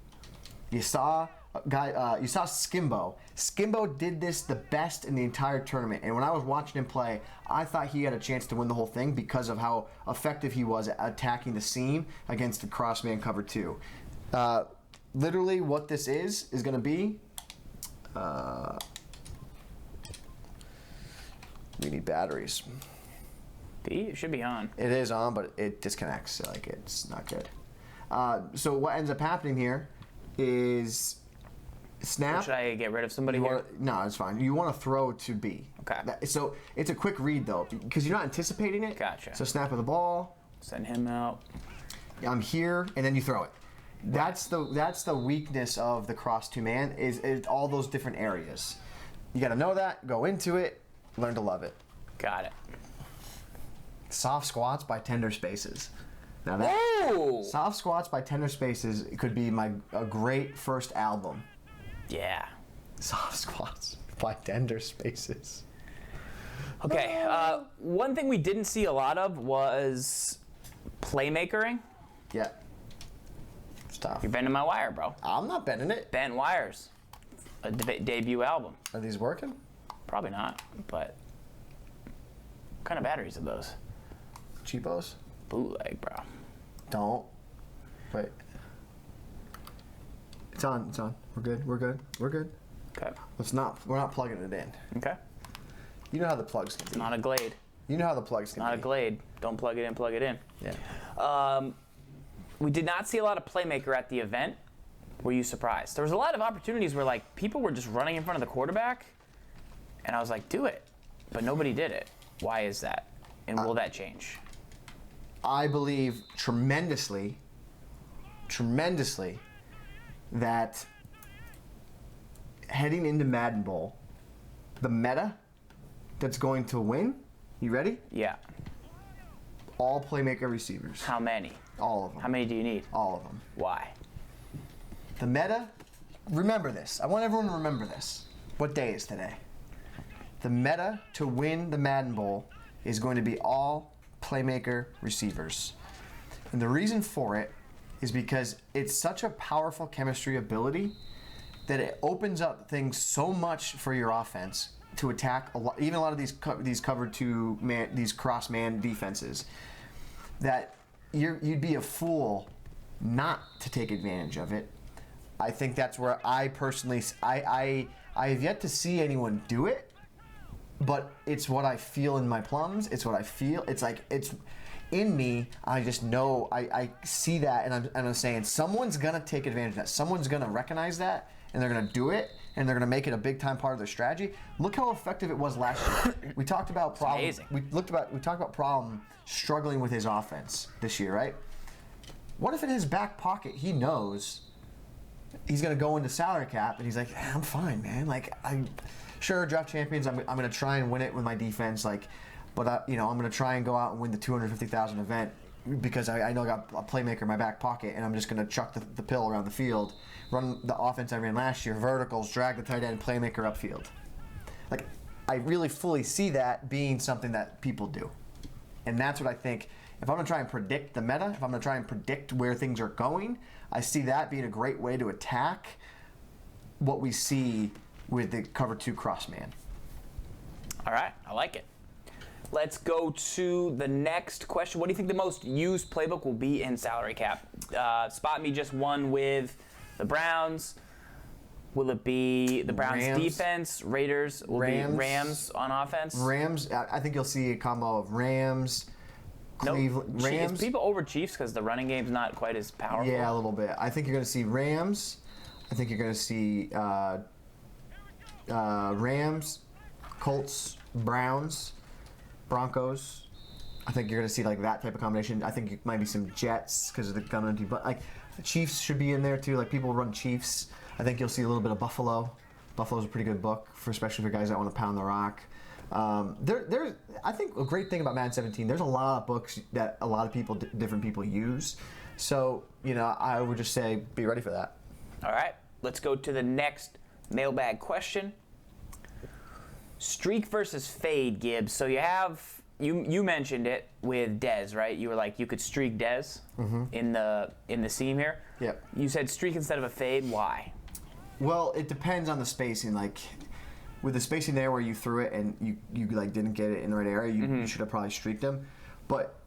You saw Skimbo. Skimbo did this the best in the entire tournament, and when I was watching him play, I thought he had a chance to win the whole thing because of how effective he was at attacking the seam against the crossman cover 2. Literally, what this is going to be. We need batteries. It should be on. It is on, but it disconnects. Like it's not good. So what ends up happening here is snap. Or should I get rid of somebody here? No, it's fine. You want to throw to B. Okay. So it's a quick read though, because you're not anticipating it. Gotcha. So snap of the ball. Send him out. I'm here, and then you throw it. That's the weakness of the cross two man is all those different areas. You got to know that. Go into it. Learn to love it. Got it. Soft squats by tender spaces. Now that soft squats by tender spaces could be a great first album. Yeah. Soft squats by tender spaces. Okay. One thing we didn't see a lot of was playmakering. Yeah. It's tough. You're bending my wire, bro. I'm not bending it. Bent Wires. A debut album. Are these working? Probably not, but what kind of batteries are those? Cheapos? Bootleg, bro. Don't. Wait. It's on. It's on. We're good. We're good. We're good. Okay. We're not plugging it in. Okay. You know how the plugs can be. It's not a Glade. You know how the plugs can be. Not a Glade. Don't plug it in, plug it in. Yeah. We did not see a lot of playmaker at the event. Were you surprised? There was a lot of opportunities where like people were just running in front of the quarterback, and I was like, do it. But nobody did it. Why is that? And will that change? I believe tremendously that heading into Madden Bowl, the meta that's going to win, you ready? Yeah. All playmaker receivers. How many? All of them. How many do you need? All of them. Why? The meta, remember this. I want everyone to remember this. What day is today? The meta to win the Madden Bowl is going to be all playmaker receivers. And the reason for it is because it's such a powerful chemistry ability that it opens up things so much for your offense to attack even a lot of these cover two man, these cross man defenses, that you'd be a fool not to take advantage of it. I think that's where I personally I have yet to see anyone do it, but it's what I feel in my plums. It's what I feel. It's like it's in me. I just know I see that, and I'm saying someone's gonna take advantage of that. Someone's gonna recognize that, and they're gonna do it, and they're gonna make it a big time part of their strategy. Look how effective it was last year. We talked about problem. We talked about problem struggling with his offense this year, right? What if in his back pocket he knows he's gonna go into salary cap, and he's like, I'm fine, man. Like, I'm sure draft champions. I'm gonna try and win it with my defense. Like, but I'm gonna try and go out and win the $250,000 event because I know I got a playmaker in my back pocket, and I'm just gonna chuck the pill around the field, run the offense I ran last year, verticals, drag the tight end, playmaker upfield. Like, I really fully see that being something that people do, and that's what I think. If I'm gonna try and predict the meta, if I'm gonna try and predict where things are going, I see that being a great way to attack what we see with the cover two cross man. All right, I like it. Let's go to the next question. What do you think the most used playbook will be in salary cap? Spot Me just won with the Browns. Will it be the Browns defense? Raiders? Will it be Rams on offense? Rams. I think you'll see a combo of Rams. Cleveland, Rams. People over Chiefs because the running game's not quite as powerful. Yeah, a little bit. I think you're going to see Rams. I think you're going to see Rams, Colts, Browns, Broncos. I think you're going to see like that type of combination. I think it might be some Jets because of the coming into, but like the Chiefs should be in there too. Like people run Chiefs. I think you'll see a little bit of Buffalo. Buffalo's a pretty good book especially for guys that want to pound the rock. There's I think a great thing about Madden 17. There's a lot of books that a lot of people, different people use. So I would just say be ready for that. All right, let's go to the next mailbag question. Streak versus fade, Gibbs. So you mentioned it with Dez, right? You were like you could streak Dez in the seam here. Yep. You said streak instead of a fade. Why? Well, it depends on the spacing. Like with the spacing there where you threw it and you like didn't get it in the right area, you should have probably streaked him. But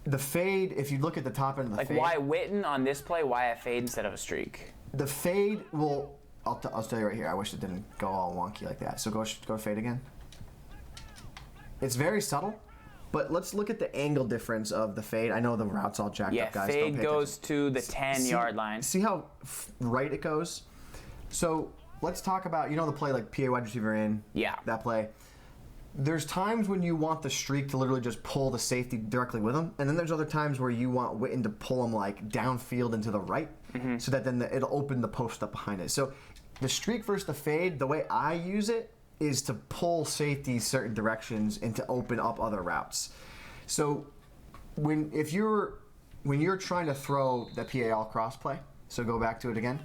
the fade, if you look at the top end of the fade, why Witten on this play? Why a fade instead of a streak? The fade will. I'll tell you right here. I wish it didn't go all wonky like that. So go fade again. It's very subtle, but let's look at the angle difference of the fade. I know the route's all jacked up, guys. Yeah, fade goes to the 10-yard line. See how right it goes? So let's talk about, the play like PA wide receiver in. Yeah. That play. There's times when you want the streak to literally just pull the safety directly with him, and then there's other times where you want Witten to pull him like downfield and to the right, so that then it'll open the post up behind it. So the streak versus the fade, the way I use it is to pull safeties certain directions and to open up other routes. So when you're trying to throw the PAL cross play, so go back to it again.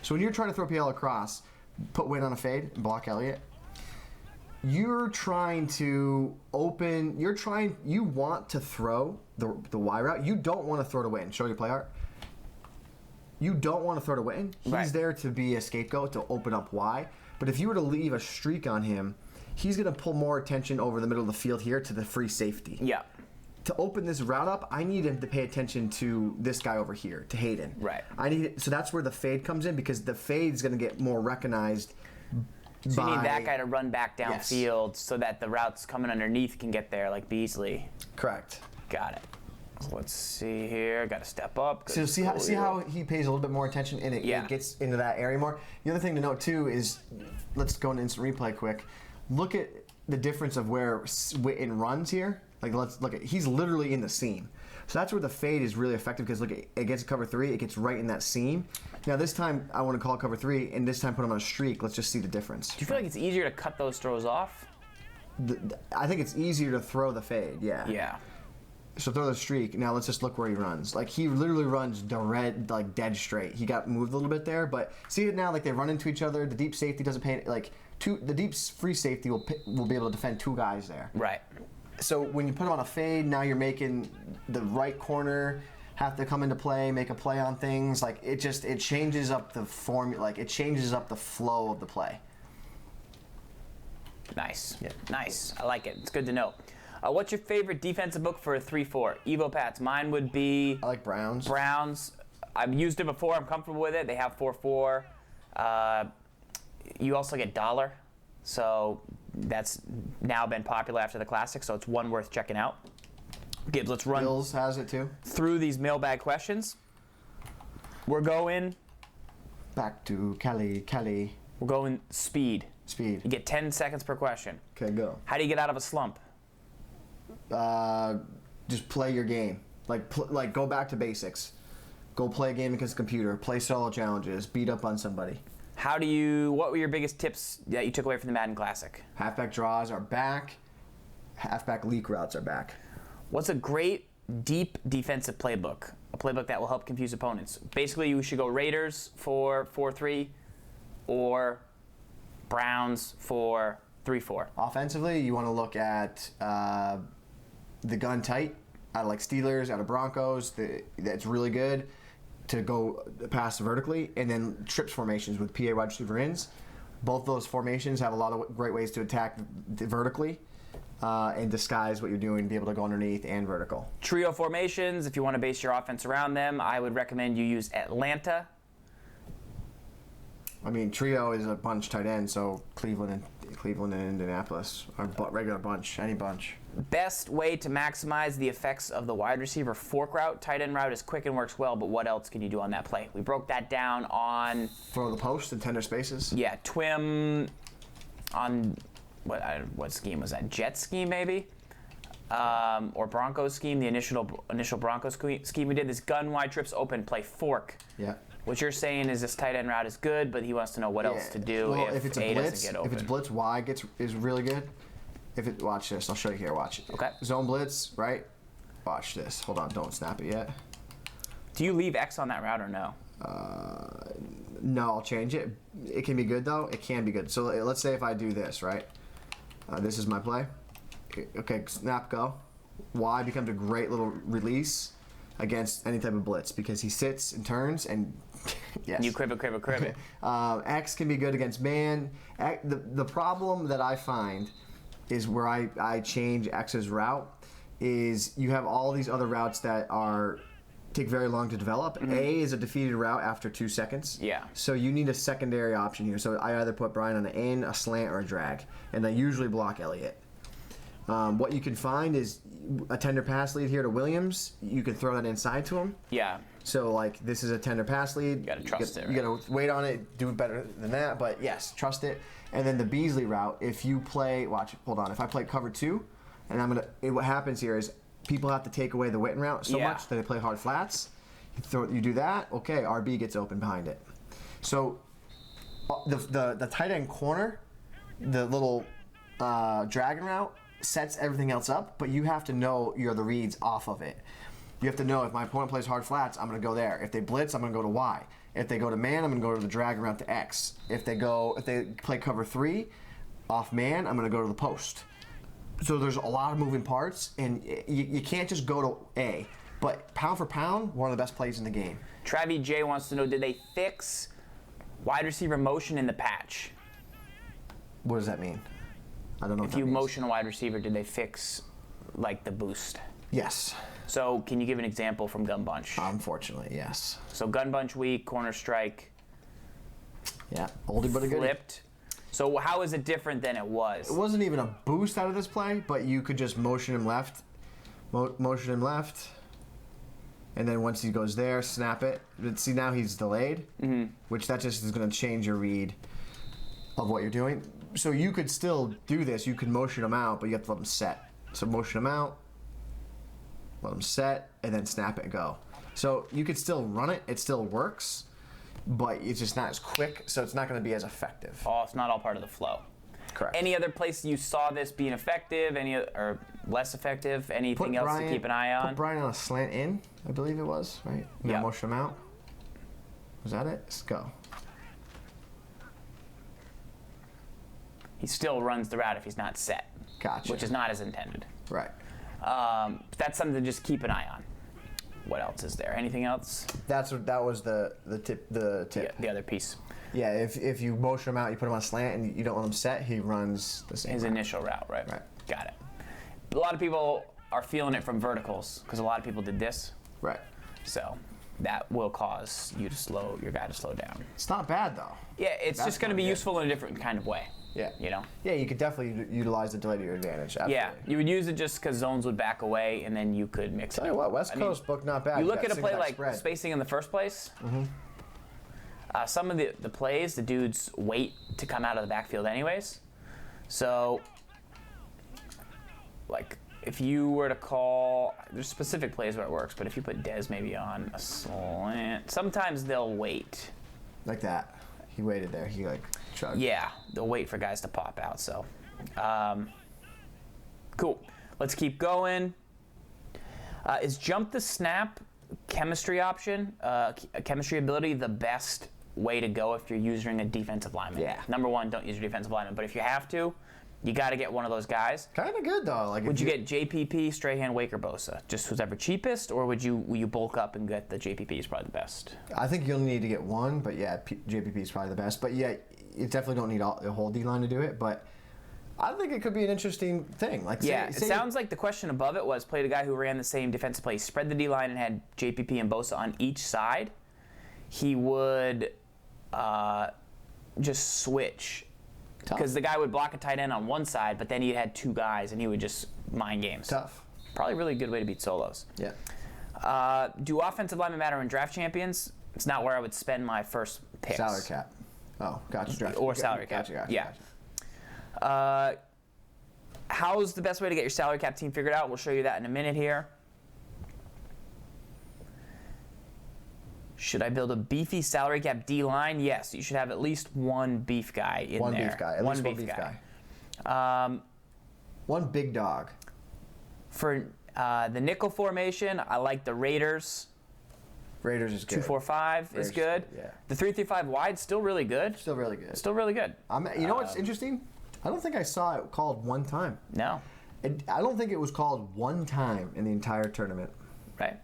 So when you're trying to throw PAL across, put Witten on a fade and block Elliott. You're trying to open. You want to throw the Y route. You don't want to throw to Witten. Show your play art. You don't want to throw to Witten. He's there to be a scapegoat to open up Y. But if you were to leave a streak on him, he's going to pull more attention over the middle of the field here to the free safety. Yeah. To open this route up, I need him to pay attention to this guy over here, to Hayden. Right. So that's where the fade comes in, because the fade's going to get more recognized. So you need that guy to run back downfield so that the routes coming underneath can get there, like Beasley. Correct. Got it. So let's see here. Got to step up. So see how he pays a little bit more attention and it gets into that area more. The other thing to note too is, let's go into instant replay quick. Look at the difference of where Witten runs here. Like let's look at, he's literally in the seam. So that's where the fade is really effective, because look, it gets cover 3, it gets right in that seam. Now this time I want to call cover 3, and this time put him on a streak. Let's just see the difference. Do you feel like it's easier to cut those throws off? I think it's easier to throw the fade, yeah. Yeah. So throw the streak. Now let's just look where he runs. Like he literally runs dead straight. He got moved a little bit there, but see it now. Like they run into each other. The deep safety doesn't pay. The deep free safety will be able to defend 2 guys there. Right. So when you put him on a fade, now you're making the right corner have to come into play, make a play on things. Like it changes up the formula. Like it changes up the flow of the play. Nice. Yeah. Nice. I like it. It's good to know. What's your favorite defensive book for a 3-4? Evo Pats. Mine would be... I like Browns. Browns. I've used it before. I'm comfortable with it. They have 4-4. You also get dollar. So that's now been popular after the Classic, so it's one worth checking out. Gibbs, let's run Bills has it too. Through these mailbag questions. We're going... Back to Kelly. We're going speed. Speed. You get 10 seconds per question. Okay, go. How do you get out of a slump? Just play your game. Like go back to basics. Go play a game against the computer. Play solo challenges. Beat up on somebody. What were your biggest tips that you took away from the Madden Classic? Halfback draws are back. Halfback leak routes are back. What's a great deep defensive playbook? A playbook that will help confuse opponents. Basically, you should go Raiders for 4-3 or Browns for 3-4. Offensively, you want to look at the gun tight out of like Steelers, out of Broncos. That's really good to go pass vertically, and then trips formations with PA wide receiver ins. Both those formations have a lot of great ways to attack vertically and disguise what you're doing, be able to go underneath and vertical. Trio formations, if you want to base your offense around them, I would recommend you use Atlanta. I mean, trio is a bunch tight end, so Cleveland and Indianapolis are regular bunch, any bunch. Best way to maximize the effects of the wide receiver fork route. Tight end route is quick and works well, but what else can you do on that play? We broke that down on... Throw the post in tender spaces? Yeah, TWIM on... What scheme was that? Jet scheme, maybe? Or Broncos scheme, the initial Broncos scheme we did. This gun wide trips open, play fork. Yeah. What you're saying is this tight end route is good, but he wants to know what else to do if it's A a blitz, doesn't get open. if it's blitz, Y is really good. Watch this. I'll show you here. Watch it. Okay. Zone blitz, right? Watch this. Hold on. Don't snap it yet. Do you leave X on that route or no? No, I'll change it. It can be good though. It can be good. So let's say if I do this, right? This is my play. Okay, snap, go. Y becomes a great little release against any type of blitz because he sits and turns and yes. You crib it. X can be good against man. The problem that I find is where I change X's route is you have all these other routes that take very long to develop. Mm-hmm. A is a defeated route after 2 seconds. Yeah. So you need a secondary option here. So I either put Brian on an in, a slant, or a drag, and I usually block Elliott. What you can find is a tender pass lead here to Williams. You can throw that inside to him. Yeah. So like this is a tender pass lead. You gotta trust it. Right? You gotta wait on it, do it better than that. But yes, trust it. And then the Beasley route. If you play, hold on. If I play cover 2, and what happens here is people have to take away the Witten route so much that they play hard flats. You do that. Okay, RB gets open behind it. So the tight end corner, the little dragon route, sets everything else up, but you have to know the reads off of it. You have to know if my opponent plays hard flats, I'm going to go there. If they blitz, I'm going to go to Y. If they go to man, I'm going to go to the dragon route to X. If they play cover 3 off man, I'm going to go to the post. So there's a lot of moving parts, and you can't just go to A. But pound for pound, one of the best plays in the game. Travi J wants to know, did they fix wide receiver motion in the patch? What does that mean? I don't know. If you motion a wide receiver, did they fix like the boost? Yes. So can you give an example from Gun Bunch? Unfortunately, yes. So Gun Bunch weak, corner strike. Yeah, oldie but a goodie. Flipped. So how is it different than it was? It wasn't even a boost out of this play, but you could just motion him left, and then once he goes there, snap it. But see, now he's delayed, which that just is going to change your read of what you're doing. So you could still do this. You could motion him out, but you have to let him set. So motion him out, let him set, and then snap it and go. So you could still run it. It still works, but it's just not as quick, so it's not going to be as effective. Oh, it's not all part of the flow. Correct. Any other place you saw this being effective? less effective? Anything else to keep an eye on? Put Brian on a slant in, I believe it was, right? Yeah. Motion him out. Was that it? Let's go. He still runs the route if he's not set. Gotcha. Which is not as intended. Right. That's something to just keep an eye on. What else is there? Anything else? That was the tip. The other piece. Yeah, if you motion him out, you put him on a slant, and you don't let him set, he runs the same His route. initial route, right? Right. Got it. A lot of people are feeling it from verticals because a lot of people did this. Right. So that will cause your guy to slow down. It's not bad though. Yeah, it's just going to be good. useful in a different kind of way. Yeah. You know? Yeah, you could definitely utilize the delay to your advantage. Absolutely. Yeah, you would use it just because zones would back away, and then you could mix it. Tell you what, West Coast book not bad. You look got at a play single back like spread. spacing in the first place. Mm-hmm. Some of the plays, the dudes wait to come out of the backfield anyways. So, like, if you were to call, there's specific plays where it works, but if you put Dez maybe on a slant, sometimes they'll wait. Like that. He waited there. He like chugged. Yeah, they'll wait for guys to pop out. So, cool. Let's keep going. Is jump the snap chemistry option, chemistry ability, the best way to go if you're using a defensive lineman? Yeah. Number one, don't use your defensive lineman, but if you have to, you got to get one of those guys. Kind of good though. Like, Would you get JPP, Strahan, Waker, Bosa? Just who's ever cheapest, or will you bulk up and get the JPP is probably the best? I think you'll need to get one, but yeah, JPP is probably the best. But yeah, you definitely don't need the whole D line to do it. But I think it could be an interesting thing. Like, it sounds like the question above it was played a guy who ran the same defensive play, spread the D line and had JPP and Bosa on each side. He would just switch. Because the guy would block a tight end on one side, but then he had two guys, and he would just mind games. Tough. Probably a really good way to beat solos. Yeah. Do offensive linemen matter in draft champions? It's not where I would spend my first picks. Salary cap. Oh, gotcha. Draft. Or salary cap. Gotcha. Yeah. How's the best way to get your salary cap team figured out? We'll show you that in a minute here. Should I build a beefy salary cap D-line? Yes, you should have at least one beef guy in there. One beef guy. At least one beef guy. One big dog. For the nickel formation, I like the Raiders. Raiders is good. 2-4-5 is good. Yeah. The 3-3-5 wide, still really good. Still really good. Still really good. You know what's interesting? I don't think I saw it called one time. No. I don't think it was called one time in the entire tournament. Right.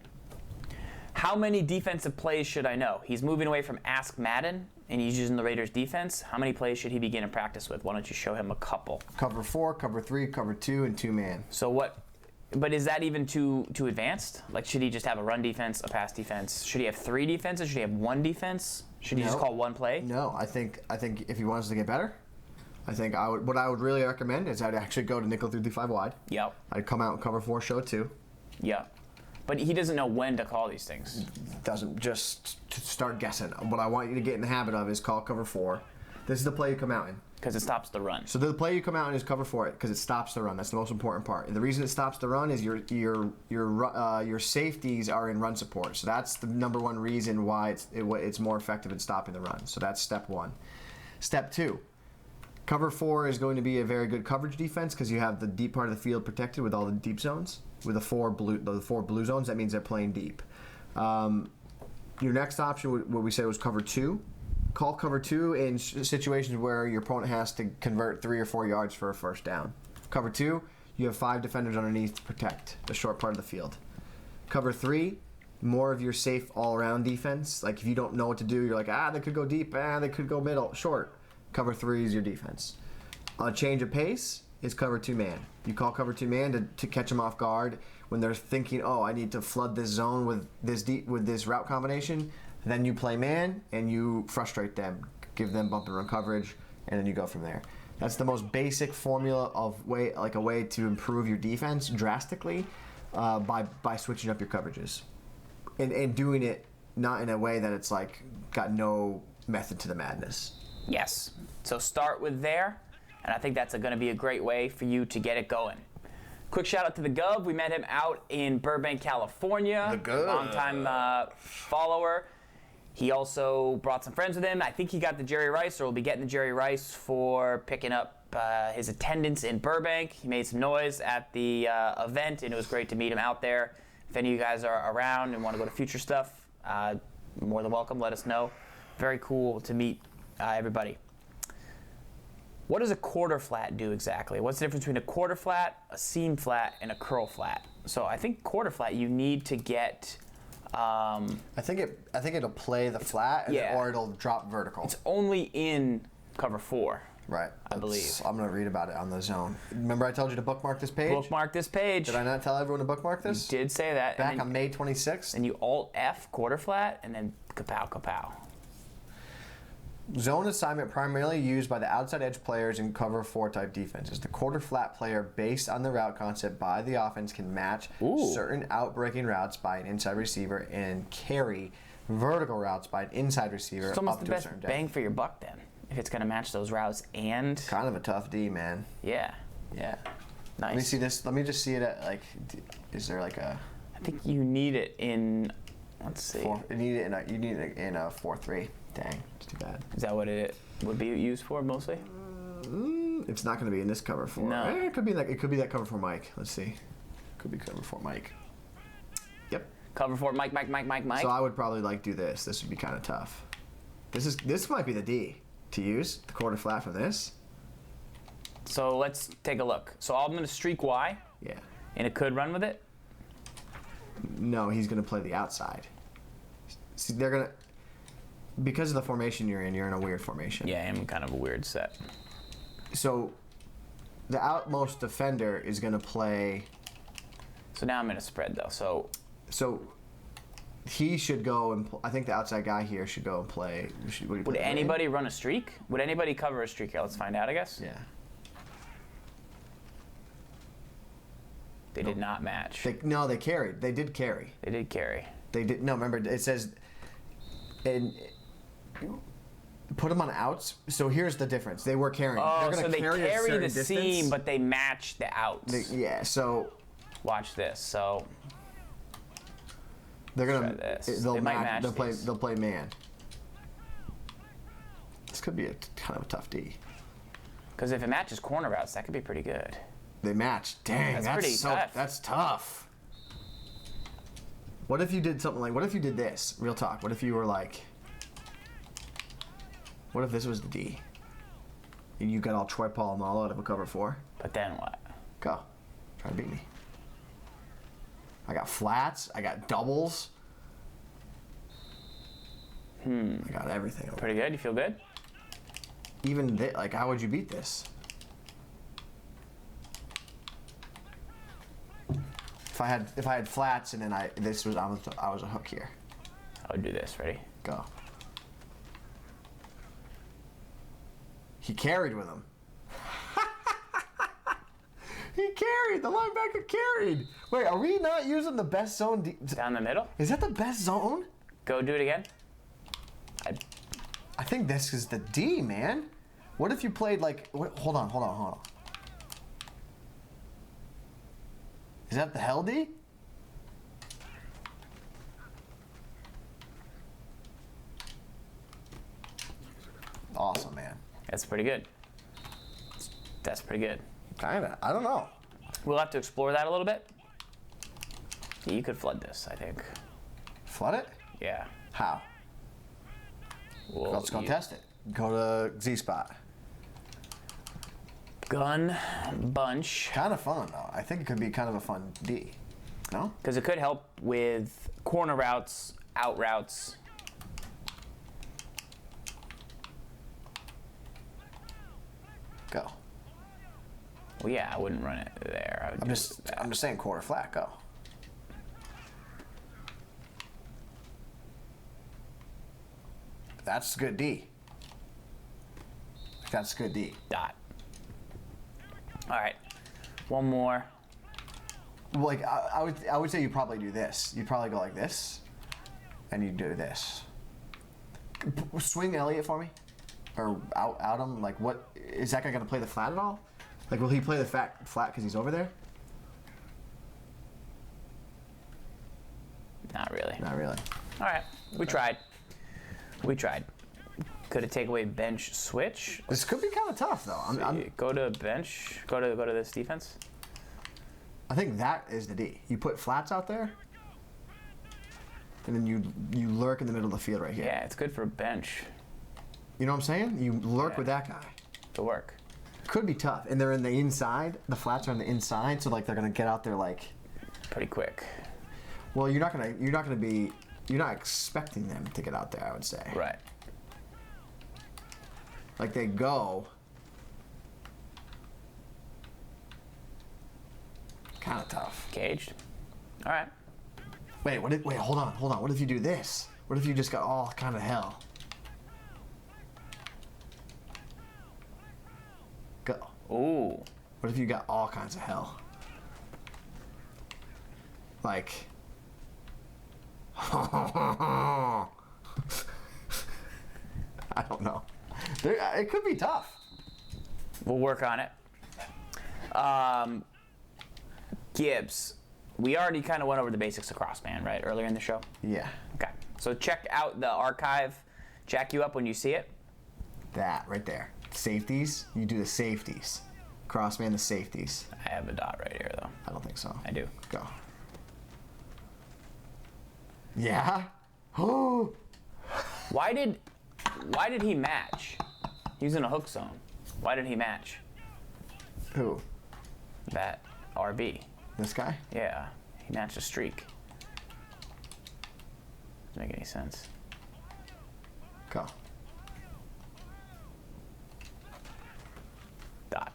How many defensive plays should I know? He's moving away from Ask Madden, and he's using the Raiders defense. How many plays should he begin in practice with? Why don't you show him a couple? Cover 4, cover 3, cover 2, and 2-man. So what? But is that even too advanced? Like, should he just have a run defense, a pass defense? Should he have 3 defenses? Should he have 1 defense? Should he just call one play? No, I think if he wants to get better, I think what I would really recommend is I'd actually go to nickel 3-5 wide. Yep. I'd come out and cover 4, show 2. Yeah. But he doesn't know when to call these things. Doesn't just to start guessing. What I want you to get in the habit of is call cover 4. This is the play you come out in. Because it stops the run. So the play you come out in is cover 4 because it stops the run. That's the most important part. And the reason it stops the run is your safeties are in run support. So that's the number one reason why it's more effective in stopping the run. So that's step 1. Step 2. Cover 4 is going to be a very good coverage defense because you have the deep part of the field protected with all the deep zones. With the four blue zones, that means they're playing deep. Your next option, what we said, was cover 2. Call cover 2 in situations where your opponent has to convert 3 or 4 yards for a first down. Cover 2, you have 5 defenders underneath to protect the short part of the field. Cover 3, more of your safe all-around defense. Like if you don't know what to do, you're like, they could go deep, they could go middle, short. Cover 3 is your defense. A change of pace is cover 2-man. You call cover 2-man to catch them off guard when they're thinking, I need to flood this zone with this route combination. Then you play man and you frustrate them, give them bump and run coverage, and then you go from there. That's the most basic formula of a way to improve your defense drastically by switching up your coverages and doing it not in a way that it's like got no method to the madness. Yes. So start with there. And I think that's going to be a great way for you to get it going. Quick shout out to the Gov. We met him out in Burbank, California. The Gov. Long-time follower. He also brought some friends with him. I think he got the Jerry Rice, or will be getting the Jerry Rice for picking up his attendance in Burbank. He made some noise at the event, and it was great to meet him out there. If any of you guys are around and want to go to future stuff, more than welcome. Let us know. Very cool to meet everybody. What does a quarter flat do exactly? What's the difference between a quarter flat, a seam flat, and a curl flat? So I think quarter flat, you need to get. I think it'll play the flat, or it'll drop vertical. It's only in cover 4. Right. I believe. I'm going to read about it on the zone. Remember I told you to bookmark this page? Bookmark this page. Did I not tell everyone to bookmark this? You did say that. Back on May 26th. And you Alt F quarter flat, and then kapow kapow. Zone assignment primarily used by the outside edge players in cover 4 type defenses. The quarter flat player, based on the route concept by the offense, can match certain outbreaking routes by an inside receiver and carry vertical routes by an inside receiver. It's almost up the to a best certain bang for your buck then, if it's going to match those routes and. Kind of a tough D, man. Yeah. Yeah. Nice. Let me see this. Let me just see it at is there like a. I think you need it in. Let's see. You need it in a 4-3. Dang, it's too bad. Is that what it would be used for mostly? It's not going to be in this cover 4. No. It could be that cover 4 Mike. Let's see. Could be cover 4 Mike. Yep. Cover 4 Mike. So I would probably do this. This would be kind of tough. This might be the D to use, the quarter flat from this. So let's take a look. So I'm going to streak Y. Yeah. And it could run with it? No, he's going to play the outside. See, they're going to. Because of the formation you're in a weird formation. Yeah, I'm kind of a weird set. So the outmost defender is going to play. So now I'm in a spread, though. So he should go and. I think the outside guy here should go and play. Would anybody run a streak? Would anybody cover a streak here? Let's find out, I guess. Yeah. They did not match. They carried. They did carry. They did carry. They did. No, remember, it says. And put them on outs. So here's the difference. They were carrying. Oh, They're so they carry the distance. seam, but they match the outs. Yeah. So watch this. So they're gonna. They might match. They'll play man. This could be a kind of a tough D. Because if it matches corner routes, that could be pretty good. They match. Dang, that's pretty tough. That's tough. What if you did something like? What if you did this? Real talk. What if you were like? What if this was the D? And you got all Troy Polamalu out of a cover 4? But then what? Go. Try to beat me. I got flats. I got doubles. I got everything. Pretty good. You feel good? Even how would you beat this? If I had flats and then I was a hook here. I would do this. Ready? Go. He carried with him. He carried. The linebacker carried. Wait, are we not using the best zone? Down the middle? Is that the best zone? Go do it again. I think this is the D, man. What if you played hold on. Is that the hell D? Awesome, man. That's pretty good. That's pretty good. Kinda. I don't know. We'll have to explore that a little bit. Yeah, you could flood this, I think. Flood it? Yeah. How? Well, Let's go test it. Go to Z-Spot. Gun bunch. Kind of fun, though. I think it could be kind of a fun D. No? Because it could help with corner routes, out routes. Go. Well, yeah, I wouldn't run it there. I'm just saying quarter flat. Go. That's good D. That's good D. Dot. All right. One more. Like I would say you probably do this. You'd probably go like this, and you do this. Swing Elliott for me, or out him. Like what is that guy gonna play the flat at all? Like will he play the flat because he's over there? Not really. Not really. All right. We tried. We tried. Could it take away bench switch? This could be kind of tough, though. Go to bench. Go to this defense. I think that is the D. You put flats out there, and then you lurk in the middle of the field right here. Yeah, it's good for bench. You know what I'm saying? You lurk with that guy. To work. Could be tough, and they're in the inside. The flats are on the inside, so like they're gonna get out there like pretty quick. Well, you're not expecting them to get out there, I would say. Right. Like they go. Kind of tough. Caged. All right. Wait, hold on. What if you do this? What if you just got all kind of hell? Go. Ooh. What if you got all kinds of hell? Like. I don't know. It could be tough. We'll work on it. Gibbs, we already kind of went over the basics of crossman, right, earlier in the show? Yeah. Okay. So check out the archive. Jack you up when you see it. That right there. Safeties. You do the safeties. Crossman the safeties. I have a dot right here, though. I don't think so. I do. Go. Yeah. Oh. Why did he match? He was in a hook zone. Why did he match? Who? That RB. This guy? Yeah, he matched a streak. Doesn't make any sense. Go. Dot.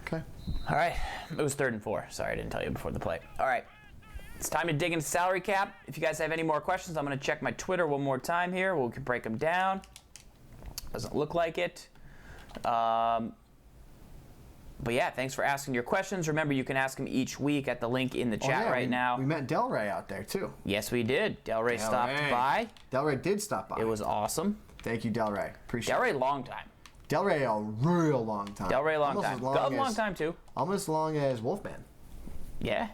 Okay. All right. It was 3rd and 4. Sorry, I didn't tell you before the play. All right. It's time to dig into salary cap. If you guys have any more questions, I'm going to check my Twitter one more time here. We can break them down. Doesn't look like it. But yeah, thanks for asking your questions. Remember, you can ask them each week at the link in the chat now. We met Delray out there, too. Yes, we did. Delray stopped by. Delray did stop by. It was awesome. Thank you, Delray. Appreciate it. Delray, long time. Delray, a real long time. Delray, long Almost time. as long Gov, as- long time, too. Almost as long as Wolfman. Yeah.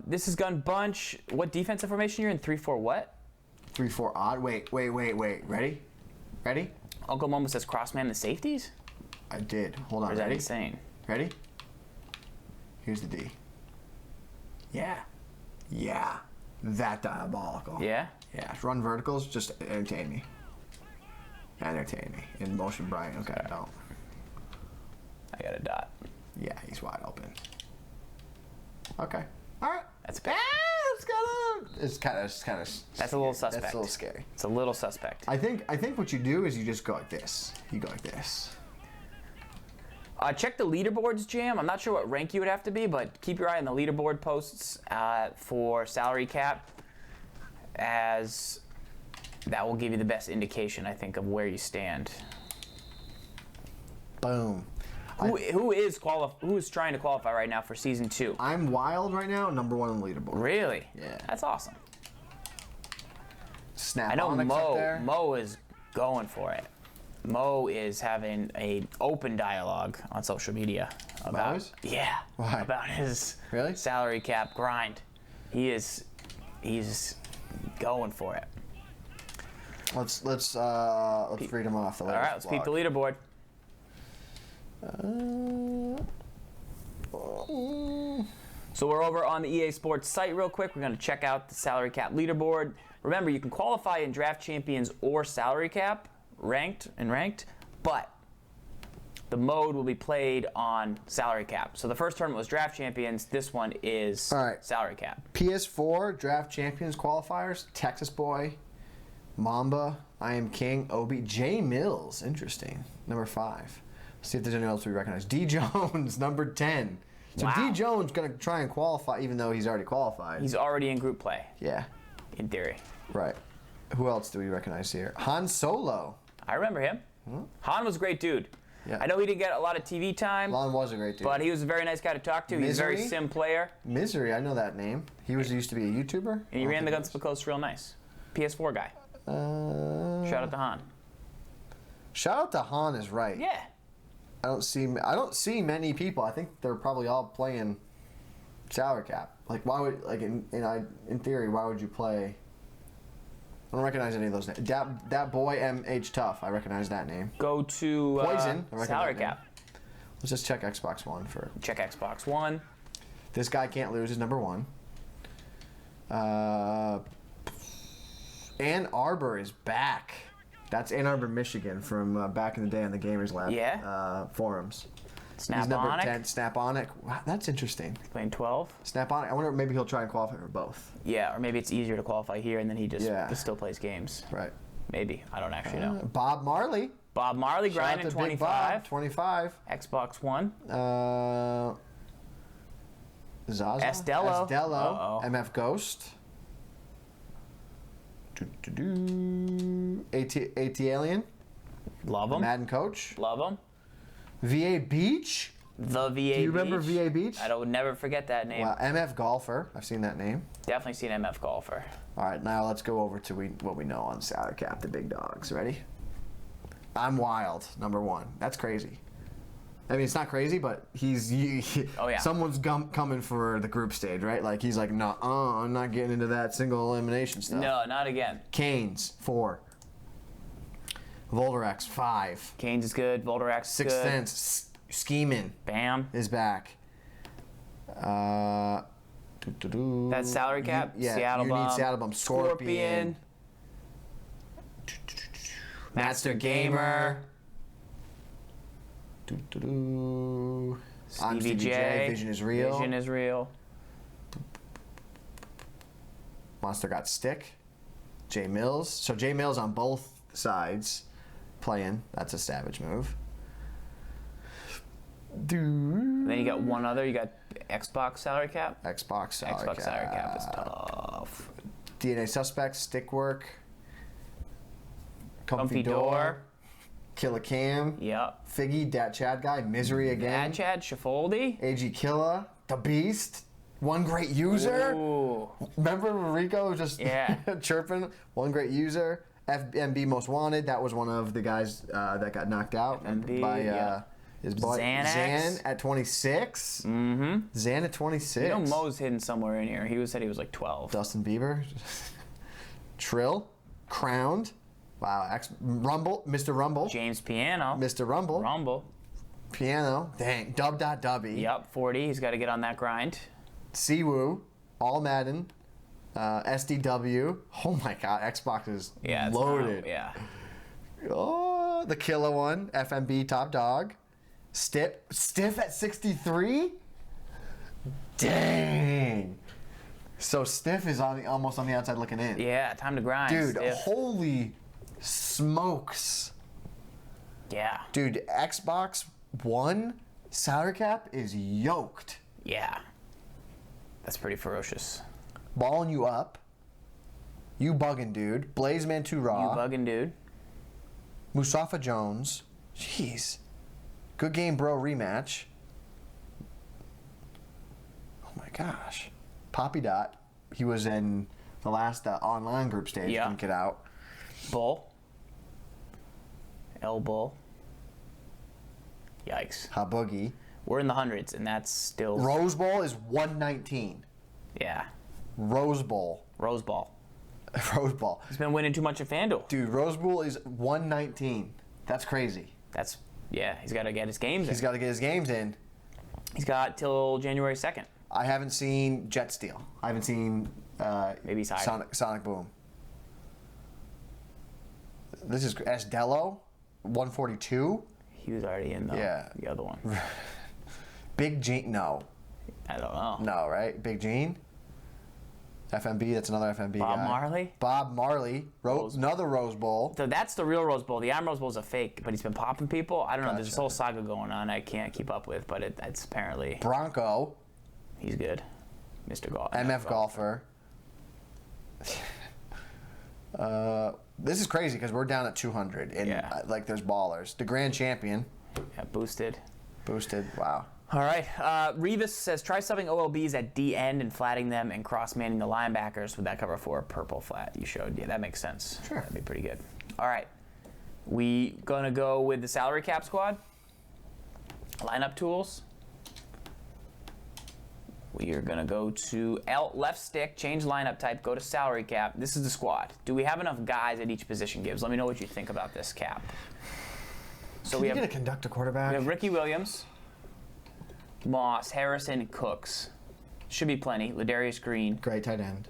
This is Gun Bunch. What defensive formation you're in? 3-4 what? 3-4 odd. Wait. Ready? Uncle Momo says crossman the safeties? I did. Hold on. Or is that Ready? insane? Ready? Here's the D. Yeah. That diabolical. Yeah? Yeah. Run verticals, just entertain me. In motion, Brian. Okay, don't. I got a dot. Yeah, he's wide open. Okay. All right. That's bad. It's kind of. That's a little suspect. That's a little scary. It's a little suspect. I think what you do is you just go like this. You go like this. Check the leaderboards, Jam. I'm not sure what rank you would have to be, but keep your eye on the leaderboard posts for salary cap, as that will give you the best indication, I think, of where you stand. Boom. Who is trying to qualify right now for season 2? I'm wild right now, number 1 on the leaderboard. Really? Yeah. That's awesome. Snap I know Onyx up Mo. there. Mo is going for it. Mo is having an open dialogue on social media about Why? about his Really? salary cap grind. He's going for it. Let's read him off the All right, let's peep the leaderboard. So we're over on the EA Sports site real quick. We're going to check out the salary cap leaderboard. Remember, you can qualify in Draft Champions or salary cap, ranked, but the mode will be played on salary cap. So the first tournament was Draft Champions. This one is salary cap. PS4 Draft Champions qualifiers. Texas Boy, Mamba, I Am King, Obi, J Mills. Interesting. Number 5. See if there's anyone else we recognize. DJones, number 10. So Wow. DJones going to try and qualify, even though he's already qualified. He's already in group play, Yeah, in theory. right. Who else do we recognize here? Han Solo. I remember him. Han was a great dude. Yeah. I know he didn't get a lot of TV time, Lon was a great dude. but he was a very nice guy to talk to. He's a very Misery? sim player, Misery, I know that name. He used to be a YouTuber. and he ran the Guns to the Coast real nice. PS4 guy. Shout out to Han. Shout out to Han is right. Yeah. I don't see many people. I think they're probably all playing salary cap. Like why would in theory why would you play I don't recognize any of those names. Dat boy M.H. Tough. I recognize that name. Go to Poison. I recognize salary that name. cap. Let's just check Xbox One for. Check Xbox One. This guy can't lose is number 1. Ann Arbor is back. That's Ann Arbor, Michigan, from back in the day on the Gamers Lab forums. He's number 10. Snap-Onic. Wow, that's interesting. Playing 12. Snap-Onic. I wonder if maybe he'll try and qualify for both. Yeah, or maybe it's easier to qualify here, and then he just still plays games. Right. Maybe. I don't actually know. Bob Marley. Bob Marley grinding 25. 25. Xbox One. Zaza. Esdello. MF Ghost. AT Alien. Love him. Madden Coach. Love him. VA Beach. The VA Beach. Do you remember VA Beach? I would never forget that name. Wow. MF Golfer. I've seen that name. Definitely seen MF Golfer. All right, now let's go over to what we know on salary cap, the big dogs. Ready? I'm Wild, number 1. That's crazy. I mean, it's not crazy, but someone's coming for the group stage, right? Like, he's like, no, I'm not getting into that single elimination stuff. No, not again. Canes, 4. Volderex, 5. Canes is good. Volderex is Sixth good. Sense, Scheming Bam. is back. That's salary cap. Seattle Bomb. Seattle Bomb. Scorpion. Master Gamer. I'm Stevie J. Vision is real. Vision is real. Monster got stick. J Mills. So J Mills on both sides playing. That's a savage move. Then you got one other. You got Xbox salary cap. Xbox salary cap is tough. DNA Suspect. Stick Work. Comfy Door. Killa Cam. Yep. Figgy, Dat Chad Guy, Misery again. Dat Chad, Shaffoldi. AG Killa, The Beast, One Great User. Ooh. Remember Rico just chirping? One Great User. FMB Most Wanted, that was one of the guys that got knocked out by his boy Zan at 26. Mm-hmm. Zan at 26. You know Mo's hidden somewhere in here. He said he was like 12. Dustin Bieber. Trill. Crowned. Wow, Rumble, Mr. Rumble. James Piano. Mr. Rumble. Rumble. Piano. Dang. Dub.Dubby. Yep, 40. He's got to get on that grind. Siwoo. All Madden. SDW. Oh my God, Xbox is loaded. Oh, the killer one. FMB Top Dog. Stiff at 63? Dang. So Stiff is almost on the outside looking in. Yeah, time to grind. Dude, Stiff. Holy smokes. Yeah. Dude, Xbox One salary cap is yoked. Yeah. That's pretty ferocious. Balling you up. You bugging, dude. Blazeman 2 Raw. You bugging, dude. Mustafa Jones. Jeez. Good Game Bro rematch. Oh my gosh. Poppy Dot. He was in the last online group stage. Yeah. Didn't get out. Bull. L Bull. Yikes. Ha Boogie. We're in the hundreds, and that's still... Rose Bowl is 119. Yeah. Rose Bowl. Rose Ball. Rose Bowl. He's been winning too much at FanDuel. Dude, Rose Bowl is 119. That's crazy. He's got to get his games in. He's got to get his games in. He's got till January 2nd. I haven't seen Jet Steel. I haven't seen maybe Sonic Boom. This is Esdello, 142. He was already in the other one. Big Gene, no. I don't know. No, right? Big Gene? FMB, that's another FMB Bob guy. Marley? Bob Marley, another Rose Bowl. So that's the real Rose Bowl. The Am Rose Bowl is a fake, but he's been popping people. I don't know. There's this whole saga going on I can't keep up with, but it's apparently... Bronco. He's good. Mr. Golf. MF Golfer. This is crazy because we're down at 200 and like there's ballers. The Grand Champion. Yeah, boosted. Wow. All right. Revis says try subbing OLBs at D end and flatting them and cross manning the linebackers with that cover 4 purple flat you showed. Yeah, that makes sense. Sure. That'd be pretty good. All right. We gonna go with the salary cap squad. Lineup tools. We are going to go to left stick, change lineup type, go to salary cap. This is the squad. Do we have enough guys at each position, Gibbs? Let me know what you think about this cap. So Can you get a conductor quarterback? We have Ricky Williams, Moss, Harrison, Cooks. Should be plenty. Ladarius Green. Great tight end.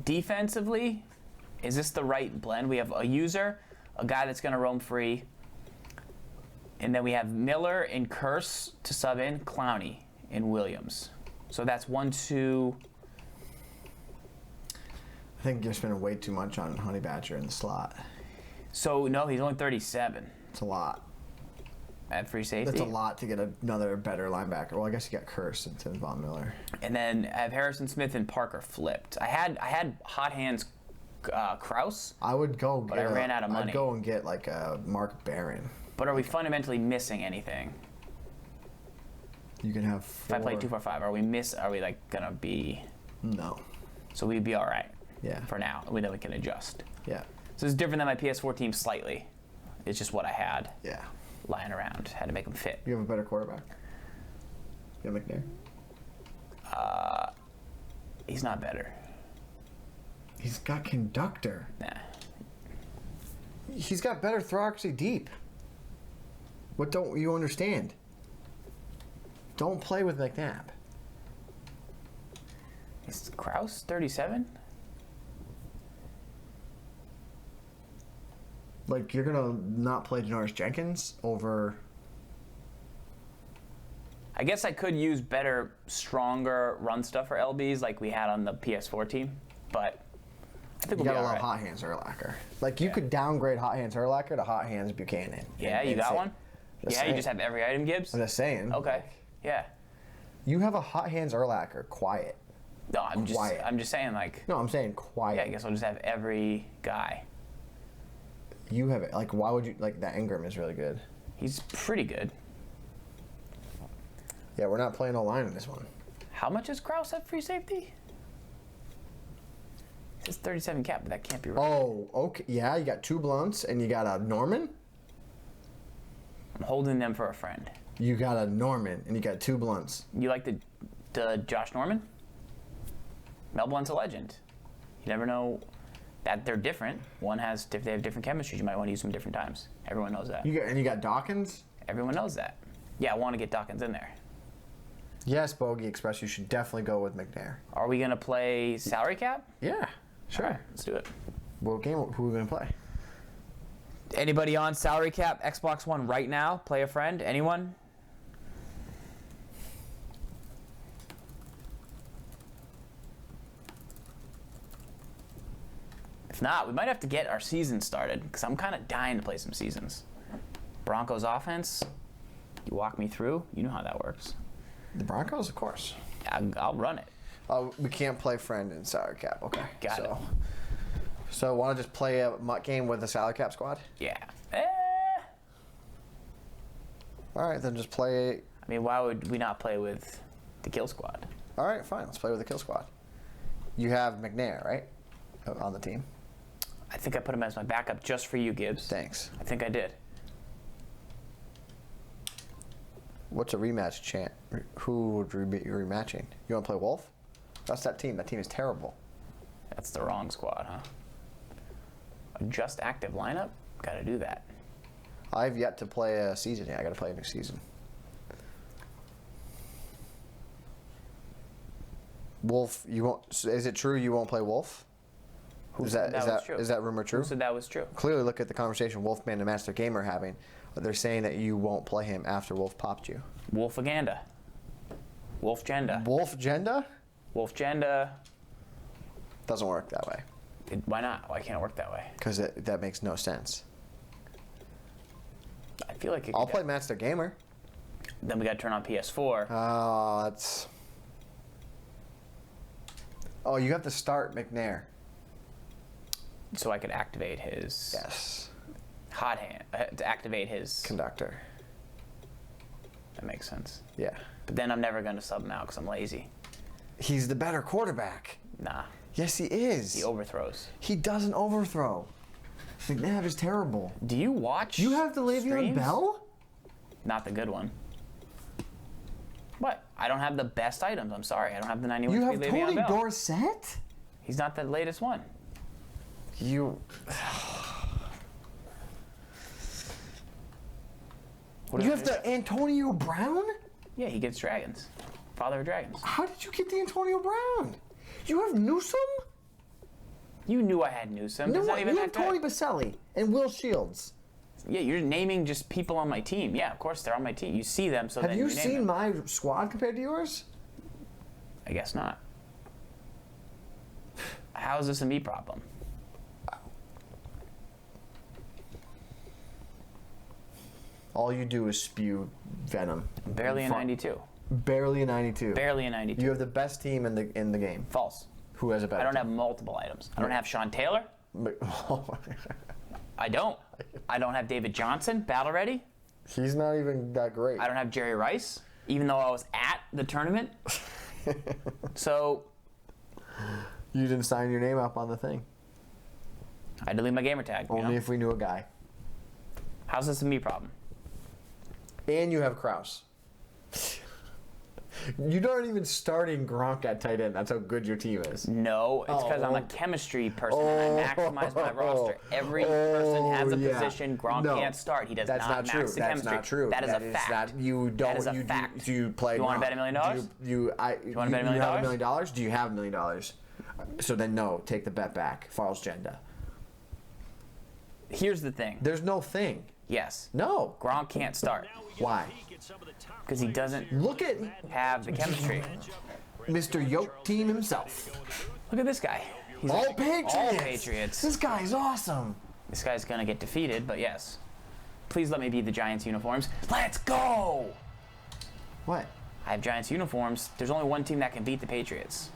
Defensively, is this the right blend? We have a user, a guy that's going to roam free, and then we have Miller and Curse to sub in, Clowney and Williams. So that's 1, 2. I think you're spending way too much on Honey Badger in the slot. So no, he's only 37 It's a lot. at free safety. That's a lot to get another better linebacker. Well, I guess you got Curse and Von Miller. And then I have Harrison Smith and Parker flipped. I had hot hands Kraus, I would go but I ran out of money. I'd go and get like a Mark Barron. But are we fundamentally missing anything? You can have If I play 2-4-5, are we like gonna be? No. So we'd be all right. Yeah. For now, then we can adjust. Yeah. So it's different than my PS4 team slightly. It's just what I had Yeah. lying around. Had to make them fit. You have a better quarterback. You have McNair. He's not better. He's got conductor. Nah. He's got better throw accuracy deep. What don't you understand? Don't play with McNabb. Is Kraus 37? Like, you're gonna not play Janoris Jenkins over. I guess I could use better, stronger run stuff for LBs like we had on the PS4 team, but I think You we'll be gotta all love right. Hot Hands Urlacher. Like, you Yeah. could downgrade Hot Hands Urlacher to Hot Hands Buchanan. Yeah, you and got say- one? Just Yeah, you saying. just have every item, Gibbs? I'm just saying. Okay, yeah. You have a Hot Hands Urlacher, quiet. No, I'm Quiet. just saying like, No, I'm saying quiet. yeah, I guess I'll just have every guy. You have it. Like, why would you? Like, that Ingram is really good. He's pretty good. Yeah, we're not playing O-line in this one. How much is Kraus at free safety? It says 37 cap, but that can't be right. Oh, okay. Yeah, you got 2 blunts and you got a Norman. I'm holding them for a friend. You got a Norman and you got 2 blunts. You like the Josh Norman? Mel Blunt's a legend. You never know that they're different. They have different chemistries. You might want to use them different times. Everyone knows that. You got Dawkins. Everyone knows that. Yeah, I want to get Dawkins in there. Yes, Bogey Express. You should definitely go with McNair. Are we gonna play salary cap? Yeah, sure. All right, let's do it. What game? Who are we gonna play? Anybody on salary cap? Xbox One right now? Play a friend? Anyone? If not, we might have to get our season started because I'm kind of dying to play some seasons. Broncos offense. You walk me through. You know how that works. The Broncos, of course. I'll run it. We can't play friend in salary cap. Okay. Got it. So want to just play a mutt game with the salary cap squad? Yeah. All right, then just play. I mean, why would we not play with the kill squad? All right, fine. Let's play with the kill squad. You have McNair, right, on the team. I think I put him as my backup just for you, Gibbs. Thanks. I think I did. What's a rematch chant? Who would you be rematching? You want to play Wolf? That's that team. That team is terrible. That's the wrong squad, huh? Adjust active lineup? Gotta do that. I've yet to play a season yet. I got to play a new season. Wolf, you won't. Is it true you won't play Wolf? Is that rumor true? Who said that was true? Clearly, look at the conversation Wolfman and Master Gamer are having. They're saying that you won't play him after Wolf popped you. Wolfaganda. Wolfgenda. Wolf Genda? Wolfgenda. Doesn't work that way. Why not? Why can't it work that way? Because that makes no sense. I feel like it I'll play Master Gamer. Then we gotta turn on PS4. Oh, that's. Oh, you have to start McNair. So I could activate his Yes. hot hand. To activate his. Conductor. That makes sense. Yeah. But then I'm never gonna sub him out because I'm lazy. He's the better quarterback. Nah. Yes, he is. He overthrows. He doesn't overthrow. McNabb is terrible. Do you watch? You have the Le'Veon streams? Bell? Not the good one. I don't have the best items. I'm sorry. I don't have the 91 You speed have Le'Veon Tony Bell. Dorsett? He's not the latest one. You. What You is have it? the Antonio Brown? Yeah, he gets dragons. Father of dragons. How did you get the Antonio Brown? You have Newsom? You knew I had Newsom. No, It's not even you have that good. Tony Baselli and Will Shields. Yeah, you're naming just people on my team. Yeah, of course they're on my team. You see them, so Have then you name seen them. my squad compared to yours? I guess not. How is this a me problem? All you do is spew venom. Barely a 92. Barely a 92. Barely a 92. You have the best team in the game. False. Who has a better I don't team? have multiple items. I don't have Sean Taylor. Oh my God. I don't. I don't have David Johnson, battle ready. He's not even that great. I don't have Jerry Rice, even though I was at the tournament. So You didn't sign your name up on the thing. I had to leave my gamer tag. You Only know? if we knew a guy. How's this a me problem? And you have Kraus. You aren't even starting Gronk at tight end. That's how good your team is. No, it's because I'm a chemistry person and I maximize my roster. Every person has a position. Gronk can't start. He does That's not not max true. the That's chemistry. not true. That is a fact. That you don't. That is a you fact. Do you play? You wanna Gronk? bet $1 million? You wanna bet $1 million? You have $1 million? Do you have $1 million? So then no, take the bet back. Farls Genda. Here's the thing. There's no thing. Yes. No. Gronk can't start Why? because he doesn't Look at have the chemistry. Mr. Yoke Team himself. Look at this guy. He's All Patriots. All Patriots. This guy's awesome. This guy's gonna get defeated, but yes. Please let me be the Giants uniforms. Let's go! What? I have Giants uniforms. There's only one team that can beat the Patriots.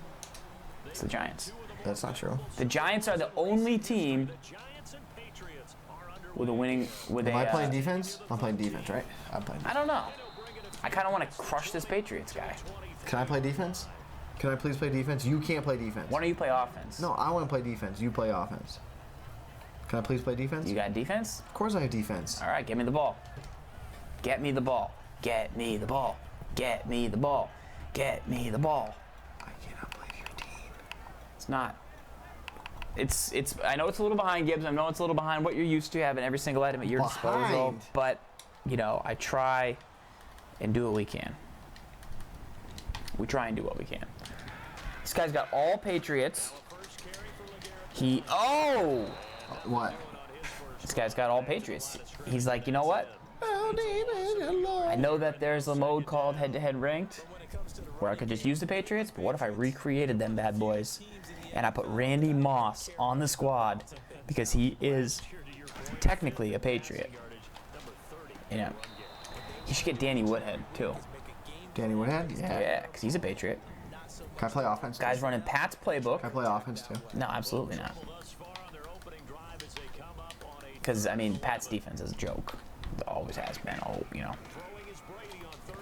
It's the Giants. That's not true. The Giants are the only team with a winning. With Am a. I playing defense? I'm playing defense, right? I'm playing. I don't know. I kind of want to crush this Patriots guy. Can I play defense? Can I please play defense? You can't play defense. Why don't you play offense? No, I want to play defense. You play offense. Can I please play defense? You got defense? Of course I have defense. All right, give me the ball. Get me the ball. Get me the ball. Get me the ball. Get me the ball. I cannot play your team. It's not. It's. I know it's a little behind, Gibbs. I know it's a little behind what you're used to having every single item at your disposal. Behind? But, you know, I try and do what we can. We try and do what we can. This guy's got all Patriots. Oh! What? This guy's got all Patriots. He's like, you know what? I know that there's a mode called head-to-head ranked where I could just use the Patriots, but what if I recreated them bad boys and I put Randy Moss on the squad because he is technically a Patriot. You know, he should get Danny Woodhead too. Danny Woodhead? Yeah. Yeah, because he's a Patriot. Can I play offense? Guy's running Pat's playbook. Can I play offense too? No, absolutely not. Because, I mean, Pat's defense is a joke. It always has been. Oh, you know.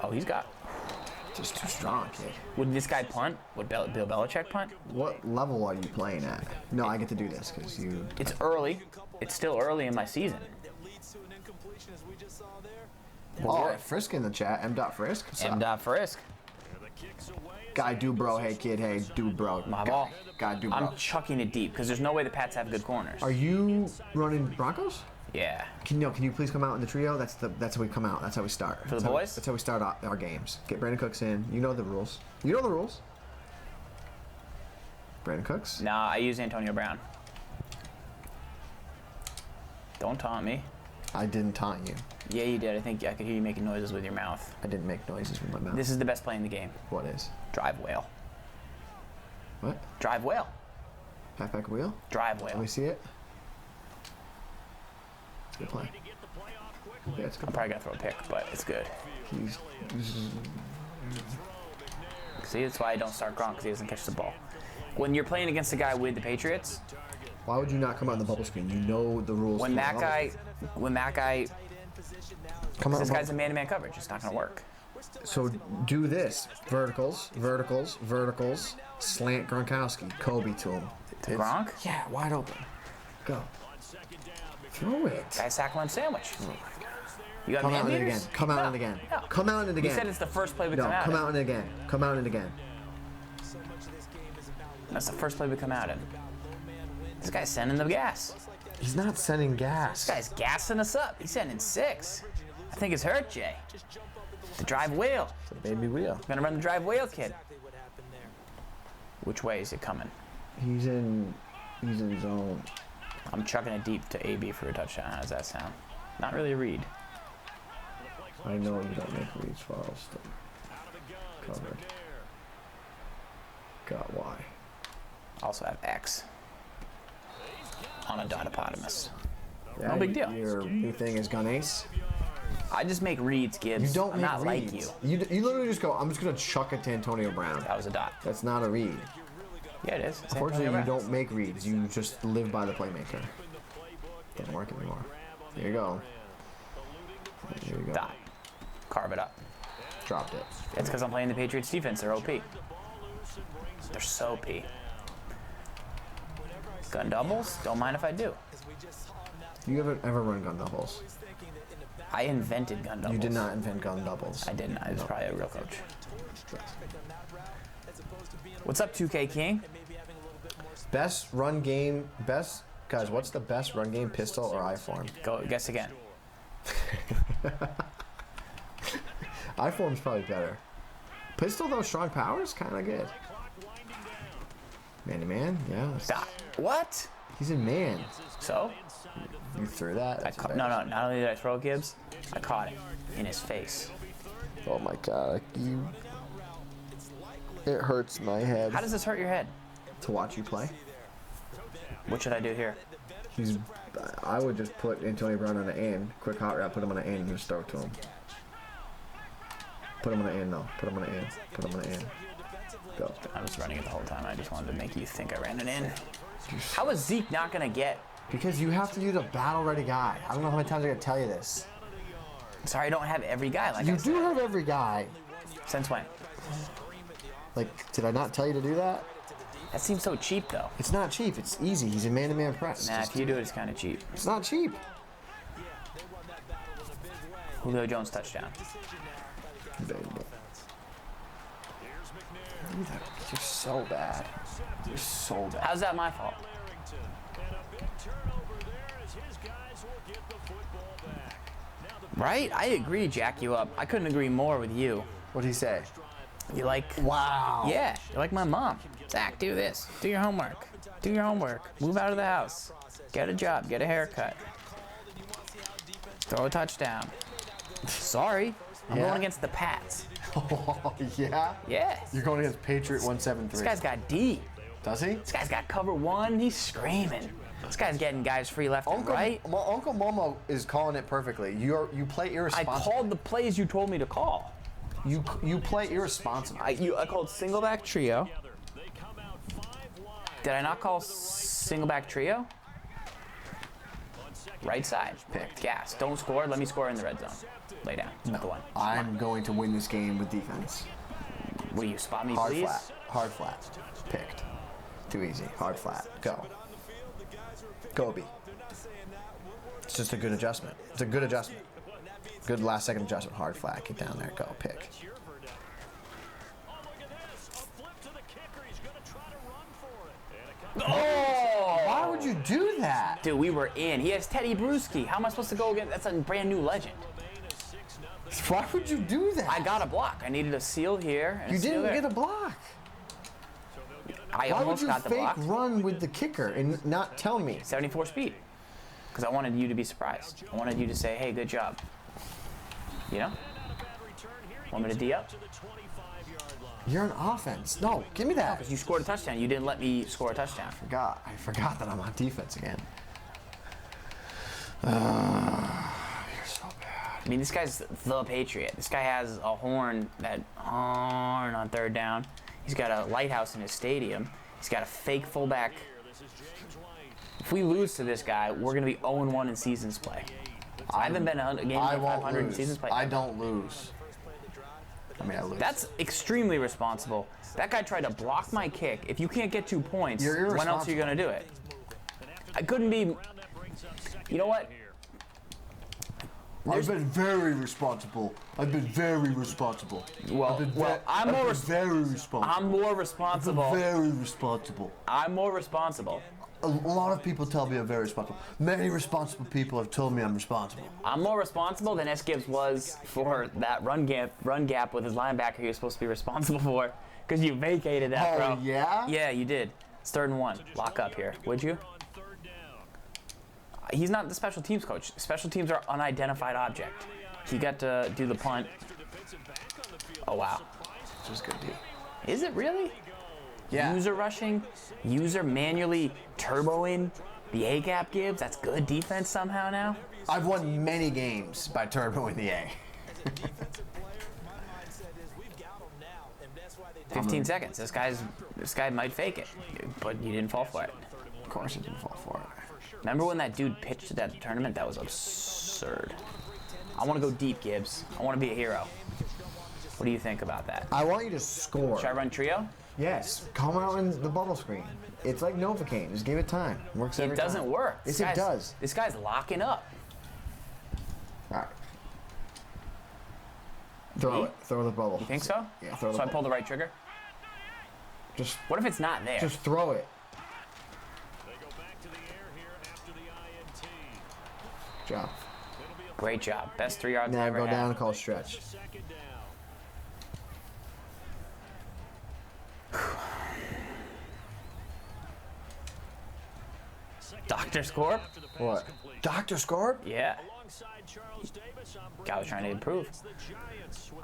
Oh, he's got. Just too strong, kid. Would this guy punt? Would Bill Belichick punt? What level are you playing at? No, I get to do this because you. It's early. It's still early in my season. Oh, Frisk in the chat. M.Frisk. What's up? Frisk. Guy do bro. Hey kid. Hey do bro. My ball. Guy do bro. I'm chucking it deep because there's no way the Pats have good corners. Are you running Broncos? Yeah. Can you please come out in the trio? That's how we come out. That's how we start. For the boys? That's how we start our games. Get Brandon Cooks in. You know the rules. You know the rules. Brandon Cooks. Nah, I use Antonio Brown. Don't taunt me. I didn't taunt you. Yeah, you did. I think I could hear you making noises with your mouth. I didn't make noises with my mouth. This is the best play in the game. What is? Drive whale. What? Drive whale. Halfback wheel? Drive Let me whale. see it. Good play. Yeah, it's good. I'm probably gonna throw a pick, but it's good. He's See, that's why I don't start Gronk because he doesn't catch the ball. When you're playing against a guy with the Patriots, Why would you not come out in the bubble screen? You know the rules. when that guy, come out. this guy's in man-to-man coverage, it's not gonna work. So do this: verticals, verticals, verticals. Slant Gronkowski, Kobe to him. To Gronk? Yeah, wide open. Go. Throw it. Guy sack lunch sandwich. You got Come out man in it beaters? again. Come out in it again. No. Come out in it again. You said it's the first play we No, come out come in. out in it again. Come out in it again. That's the first play we come out in. This guy's sending the gas. He's not sending gas. This guy's gassing us up. He's sending 6. I think it's hurt, Jay. The drive wheel. It's a baby wheel. Gonna run the drive wheel, kid. Which way is it coming? He's in zone. I'm chucking it deep to AB for a touchdown. How does that sound? Not really a read. I know you don't make reads, Farls. Covered. Got Y. Also have X on a dotopotamus. Yeah, No big deal. Your new thing is gun ace. I just make reads, Gibbs. You don't I'm make not reads. like you. You literally just go, I'm just going to chuck it to Antonio Brown. That was a dot. That's not a read. Yeah, it is. It's Unfortunately, Antonio you Brown. don't make reads. You just live by the playmaker. Doesn't work anymore. Here you go. Here you go. Dot. Carve it up. Dropped it. It's because I'm playing the Patriots defense. They're OP. They're so OP. Gun doubles? Don't mind if I do. You haven't ever run gun doubles. I invented gun doubles. You did not invent gun doubles. I didn't. I was probably a real coach. What's up, 2K King? Best run game, guys, what's the best run game, pistol or I-form? Go guess again. I-form's probably better. Pistol, though, strong powers, kind of good. Man-to-man, yeah. Stop. What? He's in man. So? You threw that? I That's no, embarrassing. not only did I throw Gibbs, I caught it in his face. Oh my god, it hurts my head. How does this hurt your head? To watch you play? What should I do here? I would just put Antonio Brown on the end, quick hot route, put him on the end, and just throw it to him. Put him on the end, though. Put him on the end. Put him on the end. Go. I was running it the whole time. I just wanted to make you think I ran it in. How is Zeke not gonna get? Because you have to do the battle-ready guy. I don't know how many times I gotta tell you this. Sorry, I don't have every guy like You I do said. have every guy. Since when? Like, did I not tell you to do that? That seems so cheap, though. It's not cheap. It's easy. He's a man-to-man press. Nah, if you do it, it's kind of cheap. It's not cheap. Julio Jones touchdown. You're so bad. You're so bad. How's that my fault? Right? I agree, jack you up. I couldn't agree more with you. What'd he say? You like, Wow. yeah, you're like my mom. Zach, do this. Do your homework. Do your homework. Move out of the house. Get a job. Get a haircut. Throw a touchdown. Sorry. I'm Yeah? going against the Pats. Oh, yeah? Yeah. You're going against Patriot 173. This guy's got D. Does he? This guy's got cover 1. He's screaming. This guy's getting guys free left and right. Uncle Momo is calling it perfectly. You play I irresponsible. called the plays you told me to call. You play irresponsible. I called single back trio. Did I not call single back trio? Right side. Picked. Gas. Don't score. Let me score in the red zone. Lay down. At the one. I'm going to win this game with defense. Will you spot me, Hard please? flat. Hard flat. Picked. Too easy. Hard flat. Go. Gobi. It's just a good adjustment. It's a good adjustment. Good last second adjustment. Hard flat. Get down there. Go. Pick. Oh! Why would you do that? Dude, we were in. He has Teddy Bruschi. How am I supposed to go against? That's a brand new legend. Why would you do that? I got a block. I needed a seal here. And You a seal didn't there. get a block. I Why would almost you got the fake block. run with the kicker and not tell me? 74 speed. Because I wanted you to be surprised. I wanted you to say, hey, good job. You know? Want me to D up? You're on offense. No, give me that. Because you scored a touchdown. You didn't let me score a touchdown. I forgot that I'm on defense again. You're so bad. I mean, this guy's the Patriot. This guy has a horn on third down. He's got a lighthouse in his stadium. He's got a fake fullback. If we lose to this guy, we're going to be 0-1 in seasons play. I haven't been a game I of won't 500 in lose. seasons play. I don't lose. I mean, I lose. That's extremely responsible. That guy tried to block my kick. If you can't get 2 points, You're when else are you going to do it? I couldn't be... You know what? I've been very responsible. I've been very responsible. I'm more responsible. Very responsible. I'm more responsible. A lot of people tell me I'm very responsible. Many responsible people have told me I'm responsible. I'm more responsible than S. Gibbs was for that run gap with his linebacker he was supposed to be responsible for, because you vacated that, bro. Oh, yeah? Yeah, you did. It's 3rd and 1. Lock up here, would you? He's not the special teams coach. Special teams are unidentified object. He got to do the punt. Oh, wow. This was good, dude. Is it really? Yeah. User rushing, user manually turboing the A-gap Gibbs. That's good defense somehow now. I've won many games by turboing the A. 15 seconds. This guy might fake it, but you didn't fall for it. Of course, I didn't fall for it. Remember when that dude pitched at that tournament? That was absurd. I want to go deep, Gibbs. I want to be a hero. What do you think about that? I want you to score. Should I run trio? Yes. Come out in the bubble screen. It's like Novocaine. Just give it time. Works every time. It doesn't work. Yes, it does. This guy's locking up. All right. Throw it. Throw the bubble. You think so? Yeah, throw the So I bubble. pull the right trigger? Just. What if it's not there? Just throw it. Job. Great job. Best 3 yards Now I ever go had. down and call stretch. Dr. Scorp? What? Dr. Scorp? Yeah. Guy was trying to improve.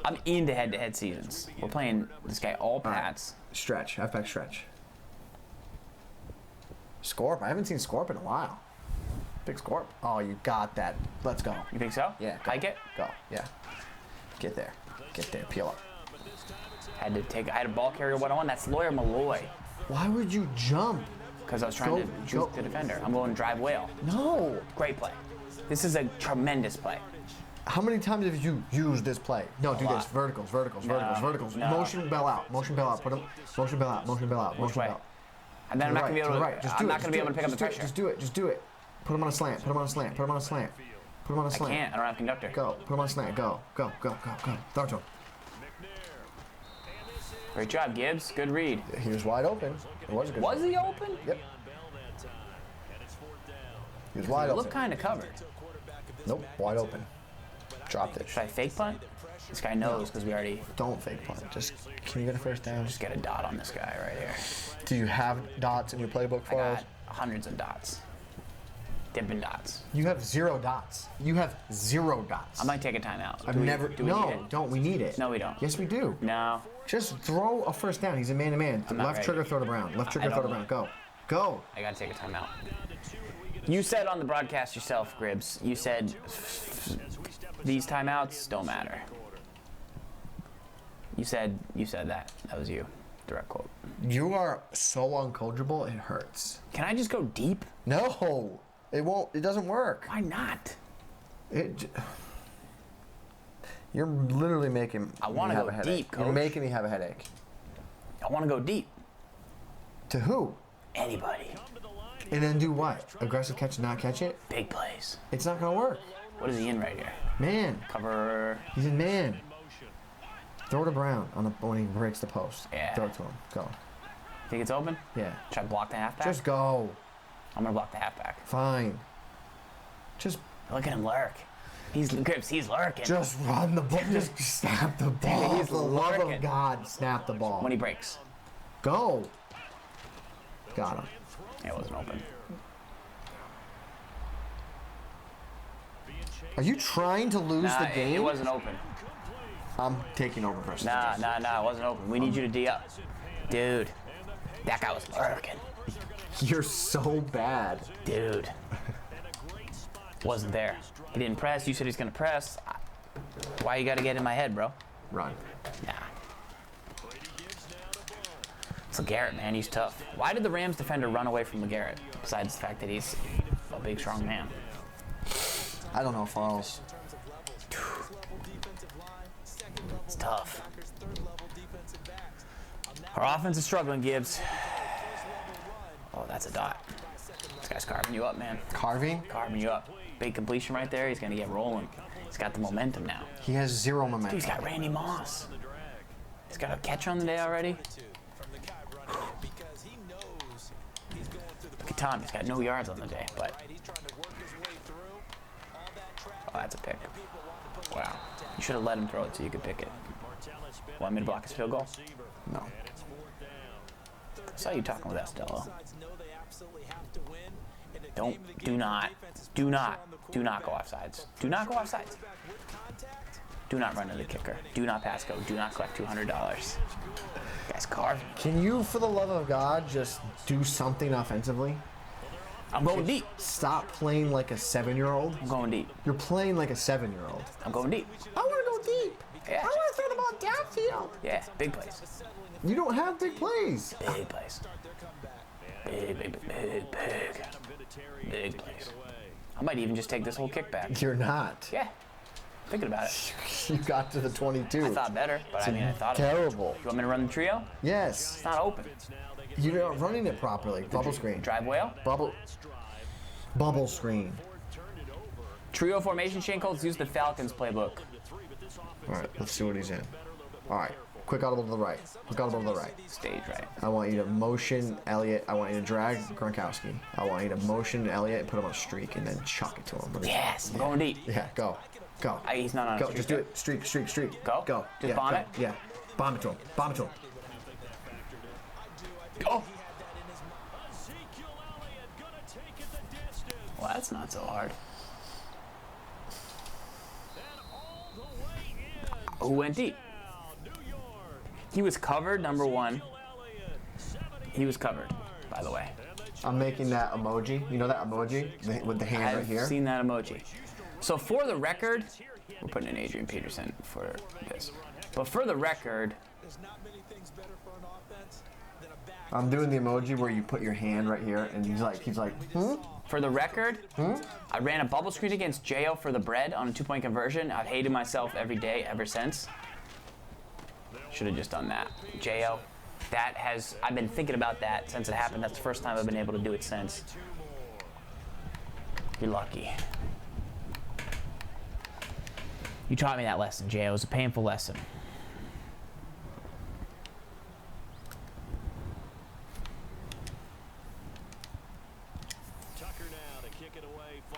I'm into head-to-head seasons. We're playing this guy all Pats. Stretch. Halfback stretch. Scorp? I haven't seen Scorp in a while. Big Scorp. Oh, you got that. Let's go. You think so? Yeah. Go. Hike it? Go. Yeah. Get there. Get there. Peel up. I had a ball carrier one-on-one. That's Lawyer Malloy. Why would you jump? Because I was trying to juke the defender. I'm going drive whale. No. Great play. This is a tremendous play. How many times have you used this play? No, do lot. this. Verticals, verticals, verticals, verticals. No. Motion bell out. Motion bell out. Put him. Motion bell out. Motion bell out. Which Motion way? bell. And then I'm not going to be able to. I'm not going to be able to pick up the pressure. Just do it. Just do it. Put him on a slant. Put him on a slant. Put him on a slant. Put him on a I slant. can't. I don't have conductor. Go. Put him on a slant. Go. Go. Go. Go. Go. Throw it to him. Great job, Gibbs. Good read. He was wide open. It was a good. Was he open? Yep. He was wide He open. looked kind of covered. Nope. Wide open. Dropped it. Should I fake punt? This guy knows because we already Don't fake punt. Just can you get a first down? just get a dot on this guy right here. Do you have dots in your playbook I for us? got hundreds of dots. Dipping dots. You have 0 dots. You have 0 dots. I might take a timeout. I've Do we- never. do we no, need it? don't. We need it. No, we don't. Yes, we do. No. Just throw a first down. He's a man-to-man. I'm not Left ready. trigger, throw to Brown. Left trigger, throw to Brown. Go. Go. I gotta take a timeout. You said on the broadcast yourself, Gribbs, you said these timeouts don't matter. You said that. That was you. Direct quote. You are so uncoachable, it hurts. Can I just go deep? No, it won't. It doesn't work. Why not? You're literally making. I wanna me have go a headache. deep, You're coach. making me have a headache. I want to go deep. To who? Anybody. And then do what? Aggressive catch and not catch it? Big plays. It's not gonna work. What is he in right here? Man, Cover. he's in man. Throw to Brown when he breaks the post. Yeah. Throw it to him. Go. Think it's open? Yeah. Should I block the halfback? Just go. I'm gonna block the halfback. Fine. Just Look at him lurk. He's Gribbs. He's lurking. run the ball. Just snap the ball. He's For the love lurking. of God, snap the ball. When he breaks. Go. Got him. It wasn't open. Are you trying to lose Nah, the game? it wasn't open. I'm taking over first. Nah, it wasn't open. We need you to D up. Dude, that guy was lurking. You're so bad. Dude. Wasn't there. He didn't press. You said he's going to press. Why you got to get in my head, bro? Run. Nah. It's LeGarrette, man. He's tough. Why did the Rams defender run away from LeGarrette? Besides the fact that he's a big, strong man. I don't know, Farls. It's tough. Our offense is struggling, Gibbs. Oh, that's a dot. This guy's carving you up, man. Carving? Carving you up. Big completion right there. He's going to get rolling. He's got the momentum now. He has zero Dude, momentum. he's got Randy Moss. He's got a catch on the day already. Look at Tom, he's got no yards on the day, but... Oh, that's a pick. Wow. You should have let him throw it so you could pick it. Want me to block his field goal? No. I saw you talking with Estello. Do not go offsides. Do not go offsides. Do not run to the kicker. Do not pass go. Do not collect $200. Guys, carve. Can you, for the love of God, just do something offensively? I'm going deep. Stop playing like a 7-year-old. I'm going deep. You're playing like a 7-year-old. I'm going deep. I want to go deep. Yeah. I want to throw the ball downfield. Yeah, big plays. You don't have big plays. Big plays. Big plays. I might even just take this whole kickback. You're not. Yeah. Thinking about it. You got to the 22. I thought better, but I mean, I thought terrible. You want me to run the trio? Yes. It's not open. You're not running it properly. Bubble screen. Drive whale? Bubble screen. Trio formation, Shane Colts use the Falcons playbook. All right, let's see what he's in. All right, quick audible to the right. Quick audible to the right. Stage right. I want you to motion Elliott. I want you to drag Gronkowski. I want you to motion Elliott and put him on a streak and then chuck it to him. Yes, I'm going deep. Yeah, go. He's not on a Go, streak just do yet. it. Streak. Go? Go. Just yeah, bomb go. it? Yeah. Bomb it to him. Oh! Well, that's not so hard. Who went deep? He was covered, number one. He was covered, by the way. I'm making that emoji. You know that emoji with the hand right here? I've seen that emoji. So for the record, we're putting in Adrian Peterson for this. But for the record, I'm doing the emoji where you put your hand right here, and he's like, For the record, I ran a bubble screen against Jo for the bread on a 2-point conversion. I've hated myself every day ever since. Should have just done that. Jo, I've been thinking about that since it happened. That's the first time I've been able to do it since. You're lucky. You taught me that lesson, Jo. It was a painful lesson.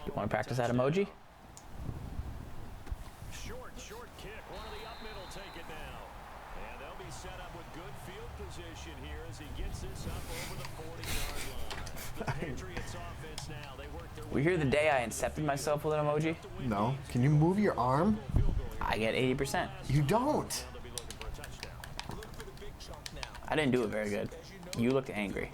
You want to practice that emoji? Short kick. One of the up middle take it now. And they'll be set up with good field position here as he gets this up over the 40-yard line. The Patriots offense now. They work their way. We hear the day I incepted myself with an emoji? No. Can you move your arm? I get 80%. You don't. I didn't do it very good. You looked angry.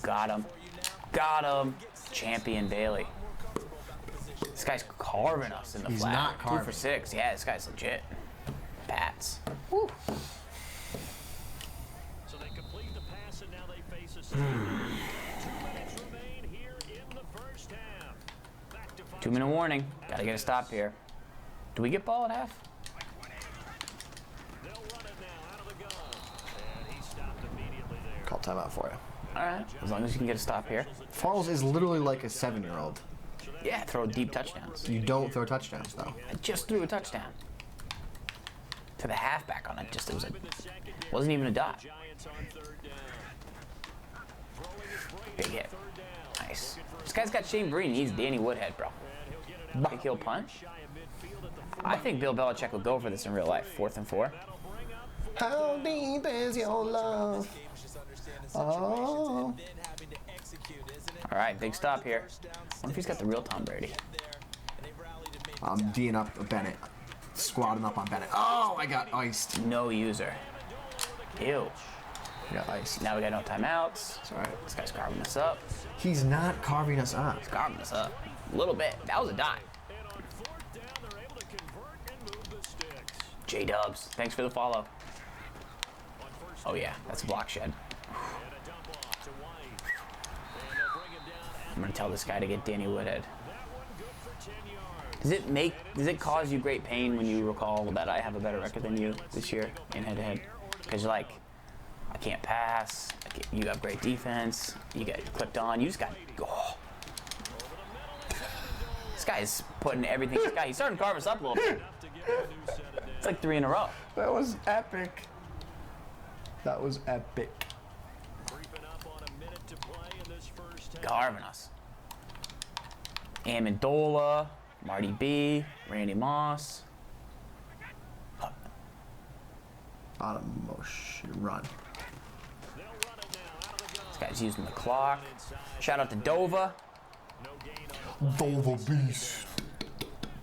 Got him. Got him. Champion Bailey. This guy's carving us in the He's flat. not carving. 2 for 6. Yeah, this guy's legit. Pats. Woo. So they complete the pass and now they face a 2 minutes remain here in the first half. Back to 2-minute warning. Gotta get a stop here. Do we get ball at half? They'll run it now out of the gun. And he stopped immediately there. Call timeout for you. All right. As long as you can get a stop here. Farls is literally like a 7-year-old. Yeah, throw deep touchdowns. You don't throw touchdowns though. I just threw a touchdown. To the halfback on it. Wasn't even a dot. Giants on 3rd down. Throwing his Big hit. Nice. This guy's got Shane Vereen. He's Danny Woodhead, bro. Big heel punch. I think Bill Belichick will go for this in real life. 4th and 4. How deep is your love? Oh. All right, big stop here. What if he's got the real Tom Brady? I'm D'ing up Bennett. Squatting up on Bennett. Oh, I got iced. No user. Ew. I got iced. Now we got no timeouts. It's all right. This guy's carving us up. He's not carving us up. He's carving us up. A little bit. That was a dot. And on 4th down, they're able to convert and move the sticks. J-Dubs. Thanks for the follow. On 1st Oh, yeah. That's a block shed. and a dump off to White. And they'll bring him down. I'm going to tell this guy to get Danny Woodhead. That one good for 10 yards. Does it cause you great pain when you recall that I have a better record than you this year in head-to-head? Because you're like, I can't pass. You have great defense. You get clipped on. You just got, guy's putting everything. He's starting to carve us up a little bit. It's like 3 in a row. That was epic. That was epic. Carving us. Amendola, Marty B, Randy Moss. Out of motion. Run. This guy's using the clock. Shout out to Dova. Dova Beast.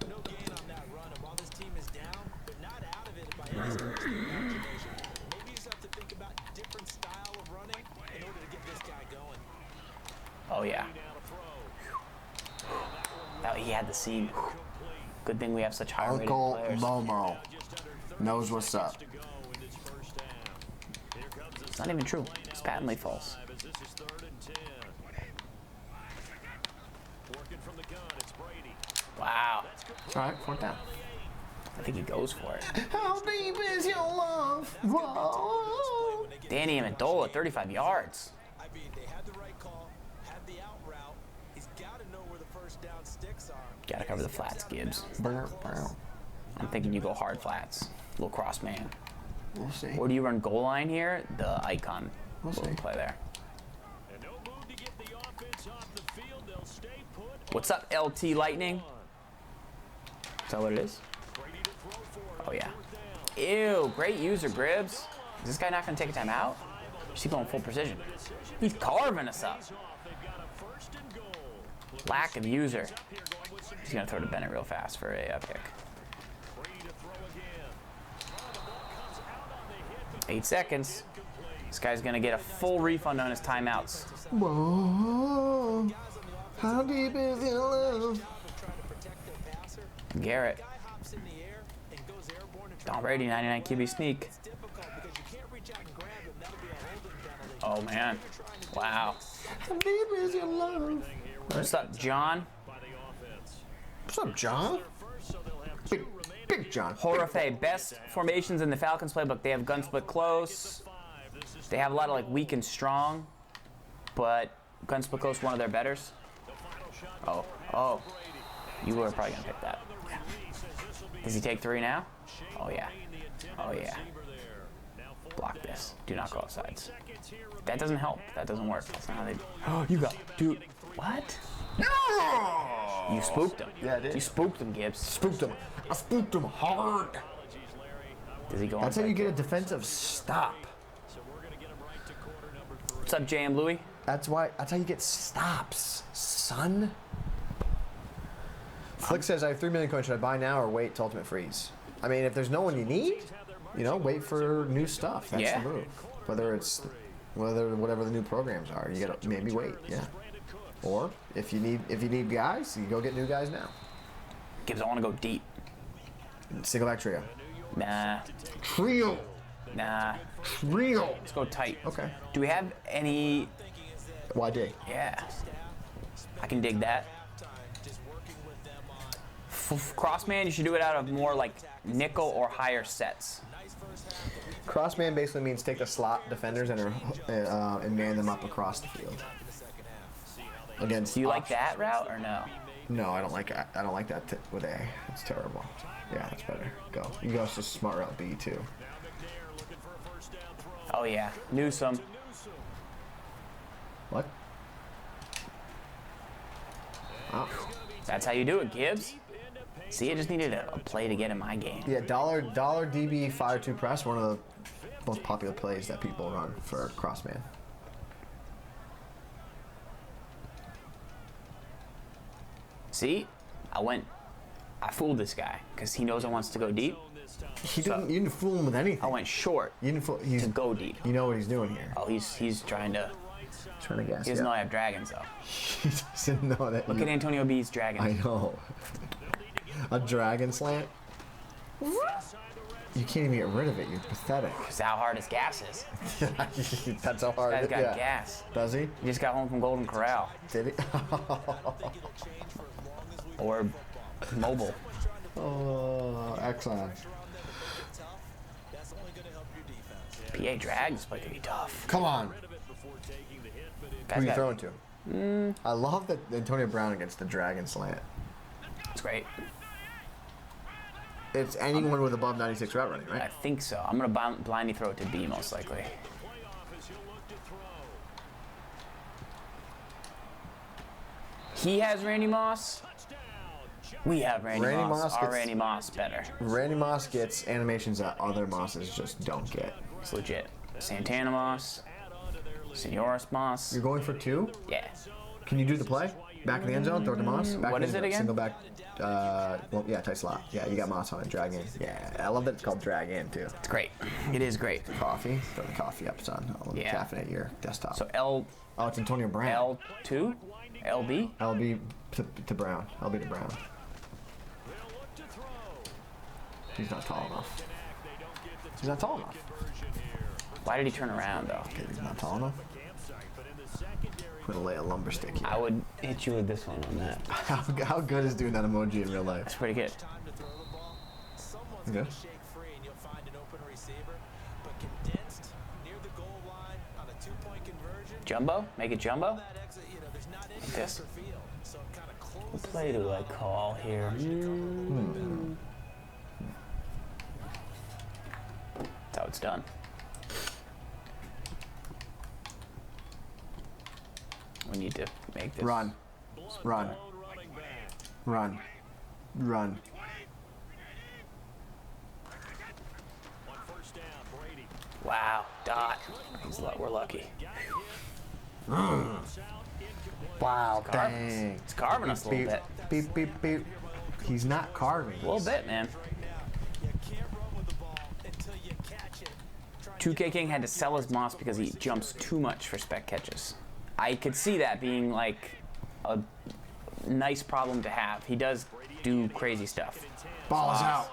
No gain on that run, and while this team is down, they're not out of it by any stretch of the imagination. Maybe you just have to think about a different style of running in order to get this guy going. Oh yeah. Now he had the seam. Good thing we have such high rated Uncle players. Momo knows what's up. It's not even true. It's patently false. Wow. All right, 4th down. I think he goes for it. How deep is your love? Whoa. Danny Amendola, 35 yards. I mean, they had the right call, had the out route. He's got to know where the first down sticks are. Gotta cover the flats, Gibbs. Bow, bow. I'm thinking you go hard flats. Little cross man. We'll see. Or do you run goal line here? The icon. We'll Little see. play there. And no move to get the offense off the field. They'll stay put. What's up, LT Lightning? Is that what it is? Brady to throw for it. Oh, yeah. Ew, great user, Gribbs. Is this guy not going to take a timeout? Or is he going full precision? He's carving us up. They've got a first and goal. Lack of user. He's going to throw to Bennett real fast for a pick. Brady to throw again. The ball comes out on the hit, but 8 seconds. This guy's going to get a full refund on his timeouts. Whoa. How deep is your love? Trying to protect their passer. Garrett. Guy hops in the air and goes airborne and Tom Brady, 99 QB sneak. it's difficult because you can't reach out and grab him. That'll be a holding penalty. Oh, man. Wow. How deep is your love? What's up, John? by the offense. What's up, John? First, so they'll have Big, big John. Horafe, best formations in the Falcons playbook. They have gun split close. They have a lot of like weak and strong, but gun split close, one of their betters. Oh. You were probably gonna pick that. Yeah. Does he take 3 now? Oh yeah. Oh yeah. Block this. Do not go offsides. That doesn't help. That doesn't work. That's not how they. Oh, you got. Dude. What? No! You spooked him. Yeah, I did. You spooked him, Gibbs. Spooked him. I spooked him hard. Does he go That's how onside? you get a defensive stop. What's up, JM Louie? That's how you get stops, son. Flick says, I have 3 million coins. Should I buy now or wait till Ultimate Freeze? I mean, if there's no one you need, wait for new stuff. That's Yeah. the move. Whatever the new programs are, you gotta maybe wait. Yeah. Or if you need guys, you go get new guys now. Gibbs, I want to go deep. Single back trio. Nah. Trio. Let's go tight. Okay. Do we have any? YD. Yeah. I can dig that. Crossman, you should do it out of more like nickel or higher sets. Crossman basically means take the slot defenders and man them up across the field. Against. Do you like that route or no? No, I don't like that. I don't like that with A. It's terrible. Yeah, that's better. Go. You go to smart route B too. Oh yeah, Newsome. What? Oh. That's how you do it, Gibbs. See, I just needed a play to get in my game. Yeah, dollar DB fire to press, one of the most popular plays that people run for Crossman. See, I fooled this guy because he knows I wants to go deep. You didn't fool him with anything. I went short You didn't fool. He's to go deep. You know what he's doing here. Oh, he's trying to. Trying to guess. He doesn't know I have dragons though. He doesn't know that. Look at Antonio B's dragons. I know. A dragon slant. You can't even get rid of it. You're pathetic. That's how hard his gas is. That's how hard. This guy's got yeah. gas. Does he? He just got home from Golden Corral Did he? or mobile. Oh, excellent. PA drags play to be tough. Come on. Guys Who are you got- throwing to? I love that Antonio Brown against the dragon slant. great. It's anyone with above 96 route running, I right? think so. I'm going to blindly throw it to B most likely. Playoff as he'll look to throw. He has Randy Moss. Touchdown. We have Randy Randy Moss. Moss Our gets- Randy Moss better. Randy Moss gets animations that other Mosses just don't get. It's legit. Santana Moss. Senoras Moss. You're going for 2? Yeah. Can you do the play? Back in the end zone, throw it to Moss. Back What in is the it again? Single back. Well, yeah, tight slot. Yeah, you got Moss on it. Drag in. Yeah, I love that it's called drag in too. It's great. It is great. Coffee. Throw the coffee up, son. I'll Yeah. caffeinate your desktop. So Oh, it's Antonio Brown. L2? LB? LB to Brown. LB to Brown. They'll look to throw. He's not tall enough. They don't get the He's not tall enough. conversion here. Why did he turn around though? Okay, he's not tall enough. Campsite, but in the secondary, Gonna lay a lumber stick here. I would hit you with this one on that. How good is doing that emoji in real life? That's pretty good. Time to throw the ball. Someone's Okay. going to shake free and you'll find an open receiver. But condensed near the goal line on a 2-point conversion. Jumbo? Make it jumbo? That exit, there's not any This. extra field. So it kind of closes What play do I call here? That's how it's done. We need to make this. Run. Run. lone running back. Run. Run. On first down, Brady. Wow. Dot. We're lucky. Wow, Carving us. dang. It's carving us a little bit. Beep, beep, beep. He's not carving. A little bit, man. You can't run with the ball until you catch it. 2K King had to sell his Moss because he jumps too much for spec catches. I could see that being like a nice problem to have. He does do crazy stuff. Ball is out.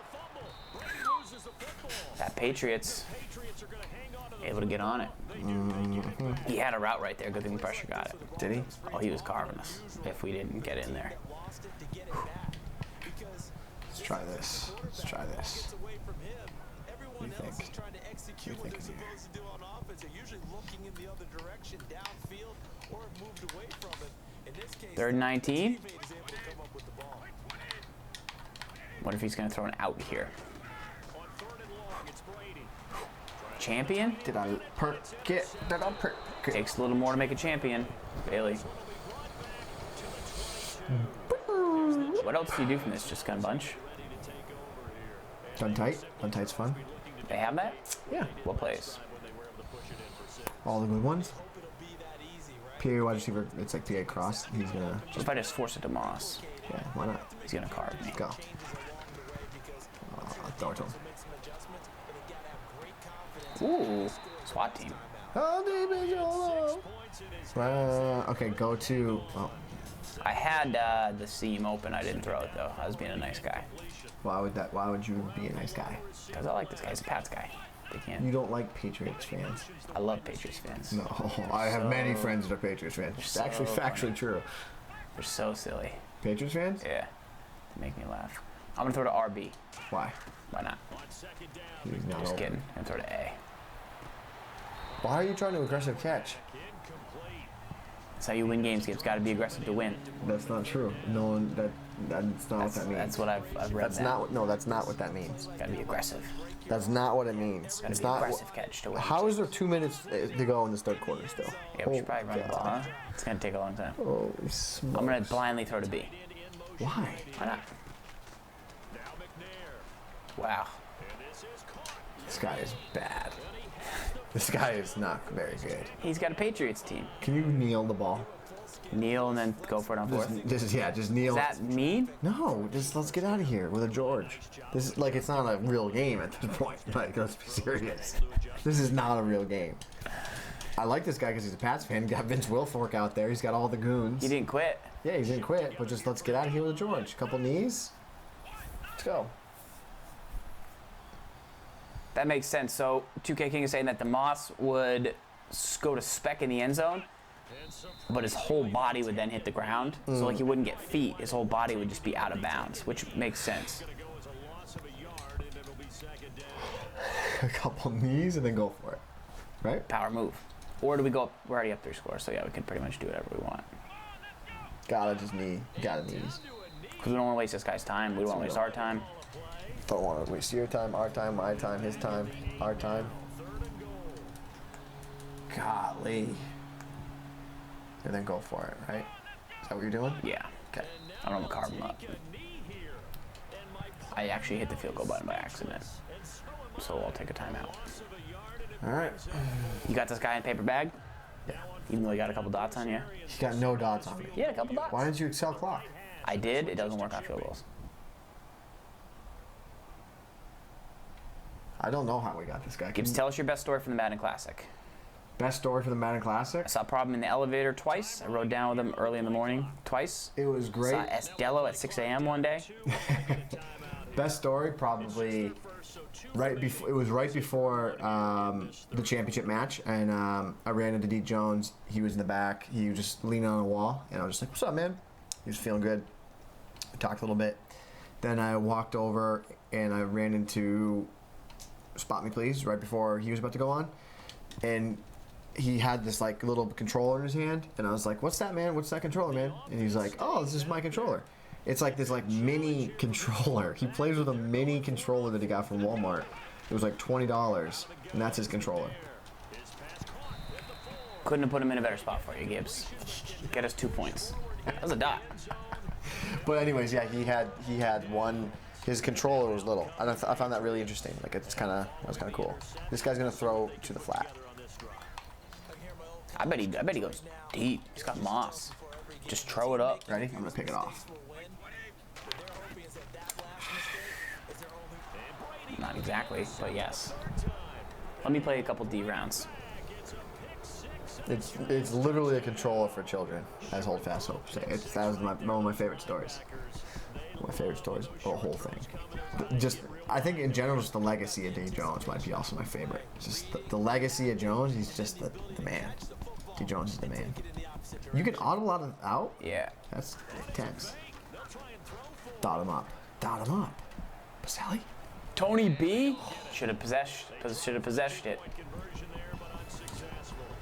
Loses the football. That Patriots Patriots are going to hang on to the able to get on it. He had a route right there. Good thing the pressure got it. Did he? Oh, he was carving us if we didn't get in there. Lost it to get it back. Because Let's try this. Let's try this. gets away from him. Everyone What do you else think? is trying to execute What what do you they're think in here? supposed to do on offense. They're usually looking in the other direction, downfield, or have moved away from it. In this case, Third and 19. teammate is able to come up with the ball. What if he's going to throw an out here? on third and long. It's Brady. Champion? Did I perk it? Did I perk it? Takes a little more to make a champion. Bailey. What else do you do from this? Just gun bunch? Done tight. Done tight's fun. They have that? Yeah. What plays? All the good ones. Hope it'll be that easy, right? PA wide receiver. It's like PA cross. He's gonna. What if I just force it to Moss? Yeah. Why not? He's going to carve me. Go. Changes along the way because Throw it to him. to make some adjustments, but they gotta have great confidence. Ooh. SWAT team. Oh, David, okay, go to. Oh, I had the seam open. I didn't throw it though. I was being a nice guy. why would that? Why would you be a nice guy? Because I like this guy. He's a Pats guy. They You can't. don't like Patriots fans. I love Patriots fans. No, I have many friends that are Patriots fans. It's actually so factually funny. true. They're so silly. Patriots fans? Yeah. They make me laugh. I'm going to throw to RB. Why? Why not? He's not Just open. kidding. I'm going to throw to A. Why are you trying to aggressive catch? That's how you win games. Games got to be aggressive to win. That's not true. No one. That's not what that means. That's what I've read. That's not. No, that's not what that means. Got to be aggressive. That's not what it means. Got to It's be not. aggressive catch to win. How is there 2 minutes to go in this third quarter still? Yeah, we should probably run the ball, God. huh? It's going to take a long time. Holy I'm smokes. going to blindly throw to B. Why? Why not? Wow. This guy is bad. This guy is not very good. He's got a Patriots team. Can you kneel the ball? Kneel and then go for it on fourth. Just kneel. Is that mean? No, just let's get out of here with a George. This is like it's not a real game at this point. Like let's be serious. This is not a real game. I like this guy because he's a Pats fan. Got Vince Wilfork out there. He's got all the goons. He didn't quit. Yeah, he didn't quit. But just let's get out of here with a George. Couple knees. Let's go. That makes sense. So 2K King is saying that the Moss would go to spec in the end zone, but his whole body would then hit the ground. So like he wouldn't get feet. His whole body would just be out of bounds, which makes sense. A couple knees and then go for it. Right? Power move. Or do we go up? We're already up 3 scores, so yeah, we can pretty much do whatever we want. Gotta just knee. Gotta knees. Because we don't want to waste this guy's time. We don't want to waste our time. Don't want to waste your time, our time, my time, his time, our time. Golly. And then go for it, right? Is that what you're doing? Yeah. Okay. I don't want to carve him up. I actually hit the field goal button by accident. So I'll take a timeout. All right. You got this guy in paper bag? Yeah. Even though he got a couple dots on you? He's got no dots on me. He had a couple dots. Why didn't you excel clock? I did. It doesn't work on field goals. I don't know how we got this guy. Gibbs, tell us your best story from the Madden Classic. Best story for the Madden Classic? I saw a problem in the elevator twice. I rode down with him early in the morning twice. It was great. Saw Dello at 6 a.m. one day. Best story probably right before. It was right before the championship match, and I ran into DJones. He was in the back. He was just leaning on a wall, and I was just like, "What's up, man?" He was feeling good. We talked a little bit. Then I walked over and I ran into SpotMePlz right before he was about to go on, and he had this like little controller in his hand, and I was like, "What's that, man? What's that controller, man?" And he's like, "Oh, this is my controller." It's like this like mini controller. He plays with a mini controller that he got from Walmart. It was like $20, and that's his controller. Couldn't have put him in a better spot for you, Gibbs. Get us 2 points. That was a dot. But anyways, yeah, he had one. His controller was little. I found that really interesting. Like that was kind of cool. This guy's gonna throw to the flat. I bet he goes deep. He's got moss. Just throw it up. Ready? I'm gonna pick it off. Not exactly, but yes. Let me play a couple D rounds. It's literally a controller for children, as Hold Fast Hope say. That was one of my favorite stories. My favorite stories, the whole thing. Just, I think in general, just the legacy of DJones might be also my favorite. Just the legacy of Jones. He's just the man. DJones is the man. You can auto lot of out. Yeah. That's intense. Dot him up. Dot him up. Pacelli? Tony B should have possessed it.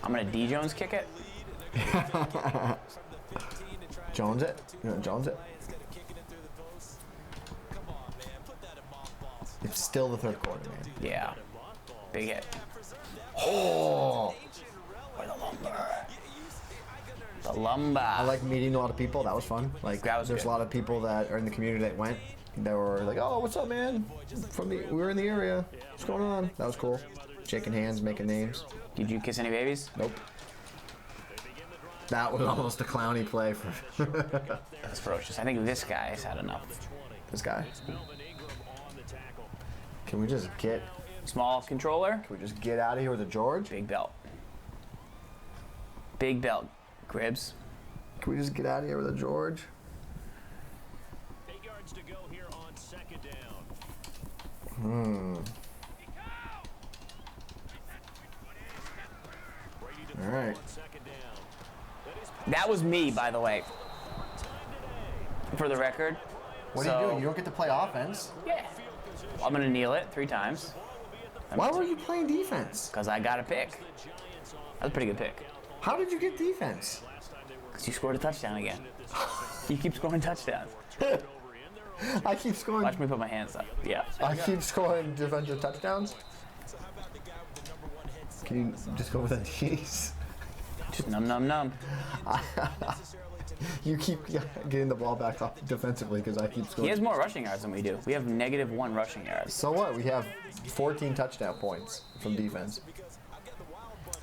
I'm gonna DJones kick it. Jones it? You want Jones it? It's still the third quarter, man. Yeah. Big hit. Oh! For the lumber. The lumber. I like meeting a lot of people. That was fun. Like, That was there's good. a lot of people that are in the community that went. That were like, "Oh, what's up, man? We were in the area. What's going on?" That was cool. Shaking hands, making names. Did you kiss any babies? Nope. That was almost a clowny play for That's ferocious. I think this guy's had enough. this guy. Can we just get? Small controller. Can we just get out of here with a George? Big belt. Big belt. Gribbs. Can we just get out of here with a George? 8 yards to go here on second down. All right. That was me, by the way. For the record. What are you doing? You don't get to play offense. Yeah. I'm gonna kneel it 3 times. Why were you playing defense? Because I got a pick. That was a pretty good pick. How did you get defense? Because you scored a touchdown again. You keep scoring touchdowns. I keep scoring. Watch me put my hands up. Yeah. I keep scoring defensive touchdowns. Can you just go with that D's? Just num. You keep getting the ball back up defensively because I keep scoring. He has more rushing yards than we do. We have -1 rushing yards. So what? We have 14 touchdown points from defense.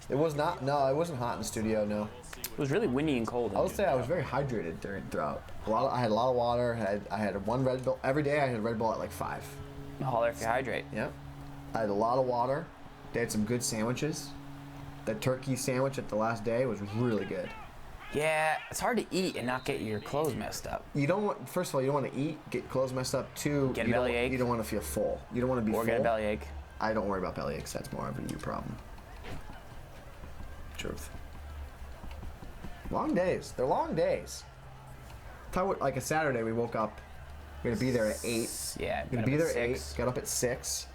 It was not. No, it wasn't hot in the studio. No. It was really windy and cold. I would say I was very hydrated throughout. I had a lot of water. I had one Red Bull every day. I had a Red Bull at like 5. Holler if you hydrate. Yep. I had a lot of water. They had some good sandwiches. That turkey sandwich at the last day was really good. Yeah, it's hard to eat and not get your clothes messed up. You don't want. First of all, you don't want to eat, get clothes messed up. 2, Get a you don't, bellyache. You don't want to feel full. You don't want to be Or full. get a bellyache. I don't worry about bellyaches. That's more of a you problem. Truth. Long days. They're long days. Like a Saturday, we woke up. We're gonna be there at 8. Yeah, We're gonna be there at 8. Got up at 6.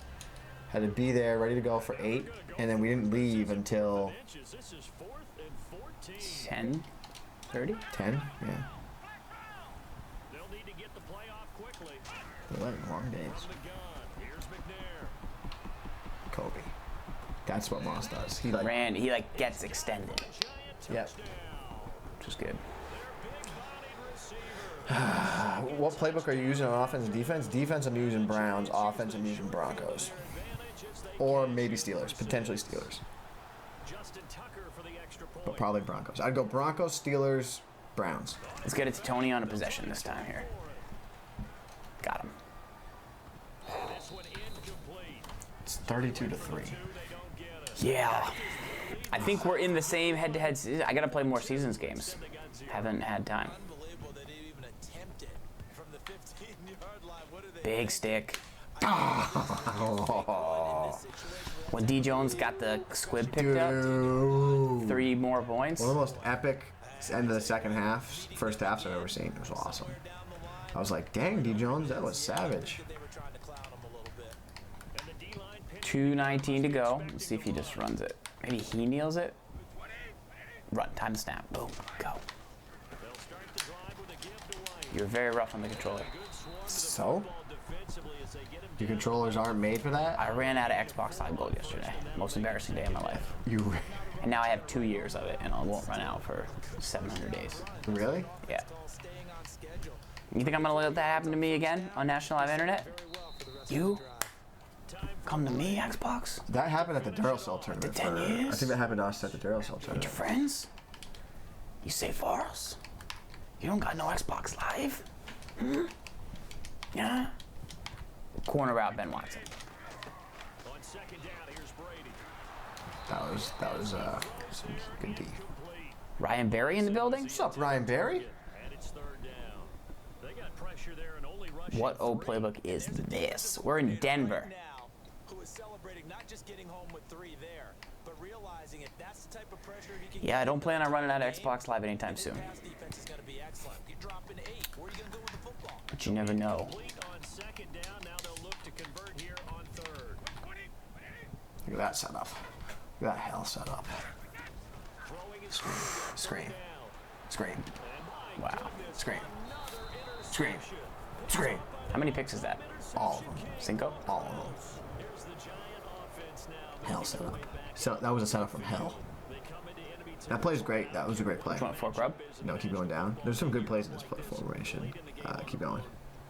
Had to be there, ready to go for 8, and then we didn't leave until This is 4th and 14. 10:30. 10. Yeah. They'll need to get the play quickly. Long days. From the gun, here's McNair. Kobe. That's what Moss does. He He gets extended, Yep. which is good. What playbook are you using on offense and defense? Defense, I'm using Browns. Offense, I'm using Broncos. Or maybe Steelers. Potentially Steelers. Justin Tucker for the extra point. But probably Broncos. I'd go Broncos, Steelers, Browns. Let's get it to Tony on a possession this time here. Got him. This one incomplete. It's 32-3. Yeah. I think we're in the same head-to-head season. I got to play more seasons games. Haven't had time. Unbelievable they didn't even attempt it from the 15-yard line. What are they? Big stick. Oh. When DJones got the squib picked up, Dude. 3 more points. One of the most epic end of the second half, first halves I've ever seen. It was awesome. I was like, dang, DJones, that was savage. They were trying to clown him a little bit. 2:19 to go. Let's see if he just runs it. Maybe he kneels it. Run. Time to snap. Boom. Go. You're very rough on the controller. So? Your controllers aren't made for that? I ran out of Xbox Live Gold yesterday. Most embarrassing day of my life. You And now I have 2 years of it, and I won't run out for 700 days. really? Yeah. Staying on schedule. You think I'm gonna let that happen to me again on national live internet? You? Come to me, Xbox? That happened at the Duracell tournament. 10 I years? think that happened to us at the Duracell With tournament. your friends? You ZFarls? You don't got no Xbox Live? Yeah? Corner route, Ben Watson. On second down, here's Brady. That was some good D. Ryan Berry in the building? What's up, Ryan Berry? And it's third down. They got pressure there and only rushing What old playbook is this? We're in Denver. Now, who is celebrating not just getting home with 3 there, but realizing if that's the type of pressure he can Yeah, I get don't in plan on the running out of game, Xbox Live anytime his soon. pass defense is going to be excellent. You're dropping 8. Where are you going to go with the football? But you never know. complete on second down. Now they'll look to convert here on third. Look at that setup. Look at that hell setup. Throwing his Scream. Scream. Wow. Scream. Scream. Scream. How many picks is that? All of them. Cinco? All of them. Here's the Giant offense now. Hell setup. So that was a setup from hell. They come into enemy That play's great. That was a great play. You want 4 grub? No, keep going down. There's some good plays in this play formation. Keep going.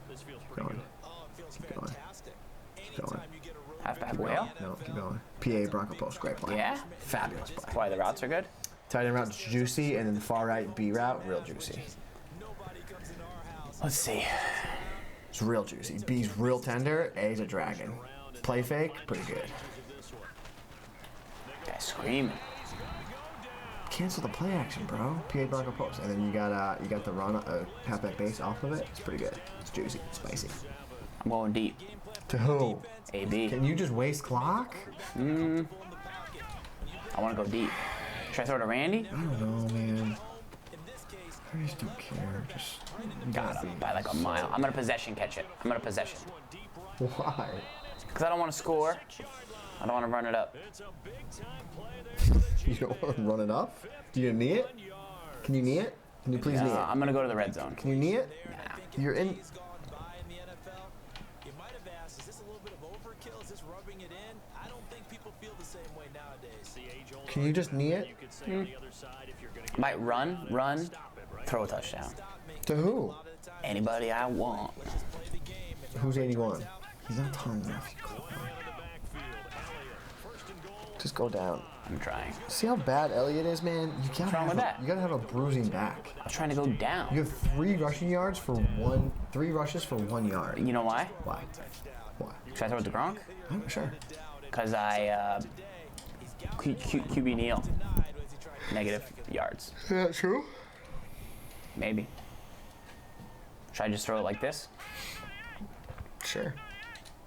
This feels Keep pretty going. Oh, it feels Keep going. fantastic. Keep going. Anytime you get a road Halfback whale? No, keep going. PA Bronco Post. Great play. Yeah? Fabulous play. Why, the routes are good? Tight end route's juicy, and then the far right B route, real juicy. nobody comes into our house. Let's see. It's real juicy. B's real tender. A's a dragon. Play fake, pretty good. Guy's screaming. Cancel the play action, bro. PA Bronco Post, and then you got the run halfback base off of it. It's pretty good. It's juicy, it's spicy. I'm going deep. To who? AB. Can you just waste clock? I want to go deep. Should I throw it to Randy? I don't know, man. I just don't care. Just Got him by like a mile. I'm going to possession catch it. I'm going to possession. why? Because I don't want to score. I don't want to run it up. It's a big time play there for the You don't want to run it up? Do you knee it? Can you knee it? Can you please knee it? I'm going to go to the red zone. Can you knee it? Nah. You're in. He's gone by in the NFL. You might have asked, is this a little bit of overkill? Is this rubbing it in? I don't think people feel the same way nowadays. Can you just knee it? you could say on the other side if you're going to get Might run, throw a touchdown. To who? Anybody I want. Who's 81? He's not tall enough. Just go down. I'm trying. See how bad Elliott is, man? What's wrong with that? You gotta have a bruising back. I was trying to go down. You have 3 rushing yards for 3 rushes for 1 yard. You know why? Why? Why? Should I throw it to Gronk? Oh, sure. Because I QB Neal. Negative yards. Is that true? Maybe. Should I just throw it like this? Sure.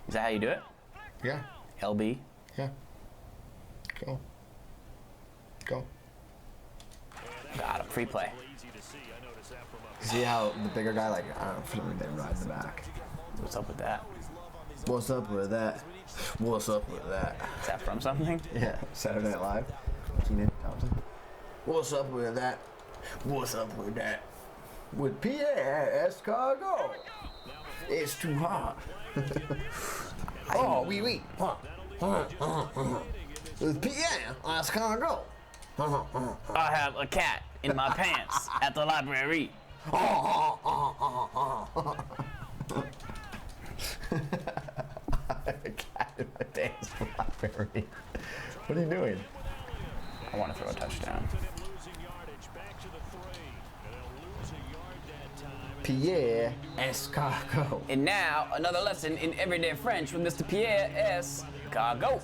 Is that how you do it? Yeah. LB. Yeah. Go. Go. Got him. Free play. easy to see. I noticed that from up. See how the bigger guy, like, I don't know, for some reason they ride in the back. What's up with that? What's up with that? What's up with that? Is that from something? Yeah, Saturday Night Live. Keenan Thompson. What's up with that? What's up with that? With PA Escargot. It's too hot. Oh, oui. With Pierre, let's go. I have a cat in my pants at the library. A cat in my pants at the library. What are you doing? I want to throw a touchdown. Pierre Escargot. And now, another lesson in everyday French with Mr. Pierre Escargot.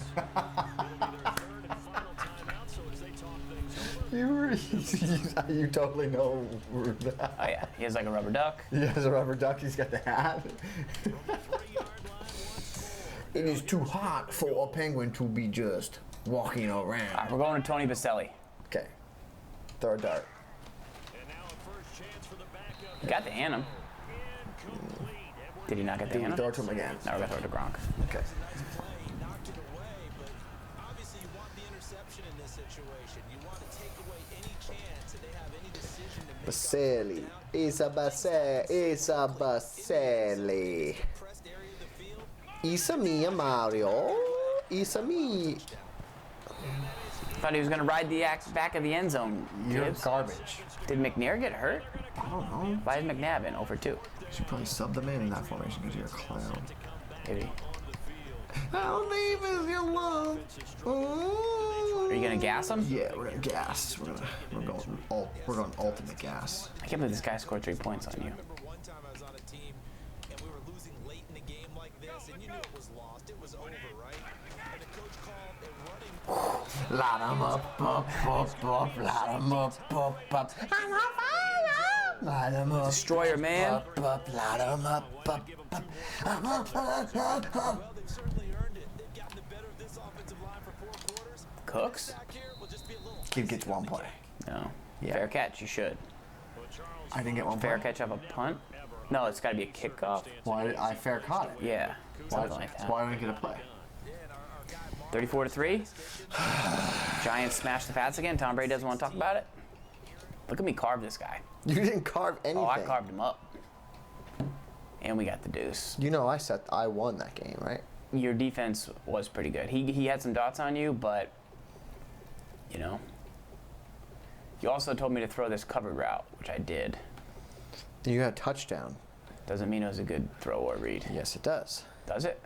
You totally know that. Oh yeah, he has like a rubber duck. He has a rubber duck, he's got the hat. It is too hot for a penguin to be just walking around. All right, we're going to Tony Baselli. Okay. Throw a dart. He got the Annum. Did he not get the Annum? Throw it to him again. Now we're going to throw it to Gronk. Okay. He knocked it away, but obviously you want the interception in this situation. You want to take away any chance that they have any decision to make. Baselli. It's a Baselli. Pressed area of the field. It's a me, Mario. It's a me. Thought he was going to ride the back of the end zone. You're Gibbs. garbage. Did McNair get hurt? I don't know. Why is McNabb in over 2? You should probably sub the man in that formation because you're a clown. Maybe. How deep is your love? Are you going to gas him? Yeah, we're gonna gas. We're going ultimate gas. I can't believe this guy scored 3 points on you. I remember one time I was on a team and we were losing late in the game like this, and you knew it was lost. It was over, right? And the coach called a running play. Light 'em up, light 'em up, I'm on fire! Light 'em up, Destroyer man. light 'em up, Well, they've certainly earned it. They've gotten the better of this offensive line for 4 quarters. Cooks? Back here will just be a little Kid gets one play. No. Yeah. Fair catch, you should. I didn't get one Fair play. catch off a punt? No, it's got to be a kickoff. Why I fair caught it? Yeah, something like that. Why didn't I get a play? 34-3. Giants smash the Pats again. Tom Brady doesn't want to talk about it. Look at me carve this guy. You didn't carve anything. Oh, I carved him up. And we got the deuce. You know I won that game, right? Your defense was pretty good. He had some dots on you, but, you know. You also told me to throw this covered route, which I did. You had a touchdown. Doesn't mean it was a good throw or read. Yes, it does. Does it?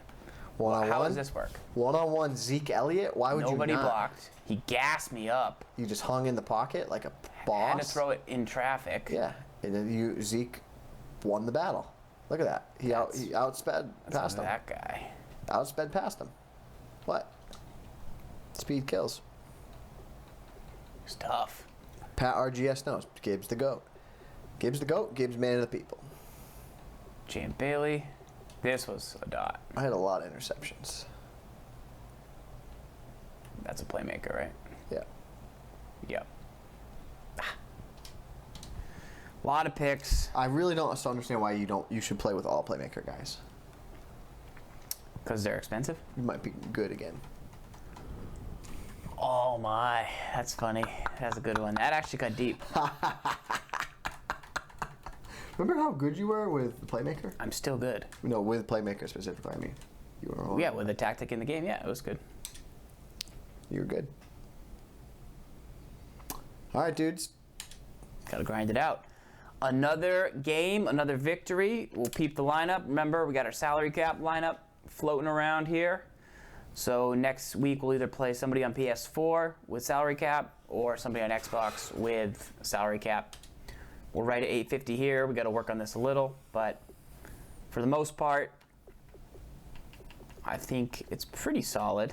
One-on-one. How does this work? One-on-one Zeke Elliott? Why would Nobody you not? blocked. He gassed me up. You just hung in the pocket like a boss? Had to throw it in traffic. Yeah, and then Zeke won the battle. Look at that. He outsped past him. That guy. Outsped past him. What? Speed kills. It's tough. Pat RGS knows. Gibbs the GOAT. Gibbs the GOAT. Gibbs man of the people. Champ Bailey. This was a dot. I had a lot of interceptions. That's a playmaker, right? Yeah. Yep. A lot of picks. I really don't understand why you should play with all playmaker guys. Because they're expensive? You might be good again. Oh my, that's funny. That's a good one. That actually got deep. Remember how good you were with the playmaker? I'm still good. No, with playmaker specifically. I mean, you were. Yeah, with the tactic in the game, yeah, it was good. You were good. All right, dudes. Got to grind it out. Another game, another victory. We'll peep the lineup. Remember, we got our salary cap lineup floating around here. So next week we'll either play somebody on PS4 with salary cap or somebody on Xbox with salary cap. We're right at 850 here. We got to work on this a little, but for the most part, I think it's pretty solid.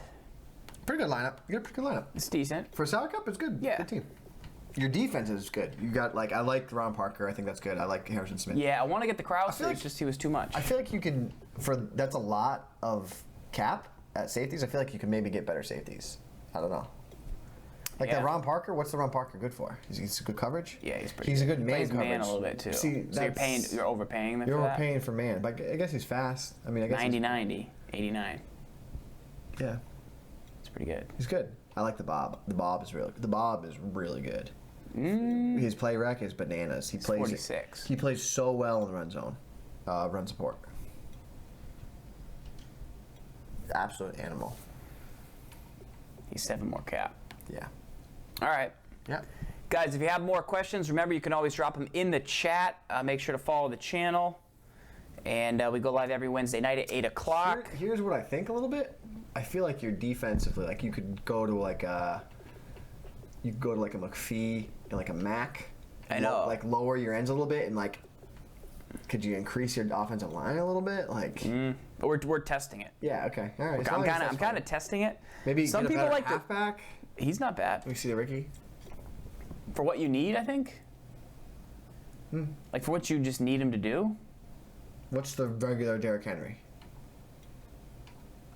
Pretty good lineup. You got a pretty good lineup. It's decent. For salary cap, it's good. Yeah. Good team. Your defense is good. You got I like Ron Parker. I think that's good. I like Harrison Smith. Yeah, I want to get the Krause. feel like- It's just he was too much. I feel like you can. That's a lot of cap at safeties. I feel like you can maybe get better safeties. I don't know. Like Yeah. that Ron Parker. What's the Ron Parker good for? He's good coverage. Yeah, he's pretty. He's good. a good man Plays coverage. man a little bit too. See, so you're overpaying them You're for that? overpaying for man, but I guess he's fast. I mean, I guess 90-90, 89. Yeah, It's pretty good. he's good. I like the Bob. The Bob is really good. Mm. His play rec is bananas. He plays 46. He plays so well in the run zone, run support. absolute animal. He's 7 more cap. Yeah. All right. Yeah. Guys, if you have more questions, remember you can always drop them in the chat. Make sure to follow the channel. And we go live every Wednesday night at 8 o'clock. Here's what I think a little bit. I feel like you're defensively, like you could go to like a McPhee and like a Mac. I know. Like lower your ends a little bit and like, could you increase your offensive line a little bit? Like, We're testing it. yeah, okay, all right. I'm kind of testing it. Maybe some get a people better like halfback. He's not bad Let me see the Ricky. for what you need. I think. Like for what you just need him to do. What's the regular Derrick Henry?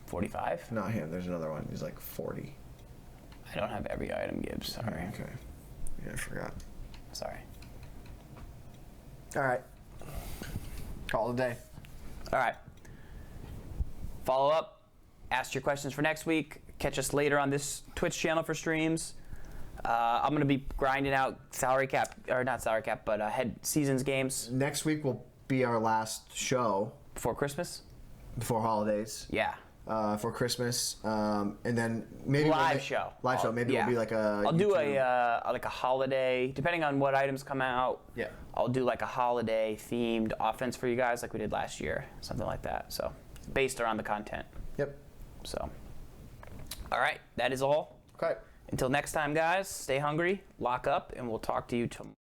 45. Not him. There's another one. He's like 40. I don't have every item, Gibbs. Sorry. Okay. Yeah, I forgot. Sorry. All right. Call it a day. All right. Follow up. Ask your questions for next week. Catch us later on this Twitch channel for streams. I'm going to be grinding out salary cap, or not salary cap, but head seasons games Next week will be our last show before Christmas. before holidays. Yeah. For Christmas, and then maybe Live show. Live show. Maybe it'll be like a. I'll do YouTube. a holiday, depending on what items come out. Yeah. I'll do like a holiday themed offense for you guys, like we did last year, something like that. So based around the content. Yep. So. All right, that is all. Okay. Until next time, guys. Stay hungry, lock up, and we'll talk to you tomorrow.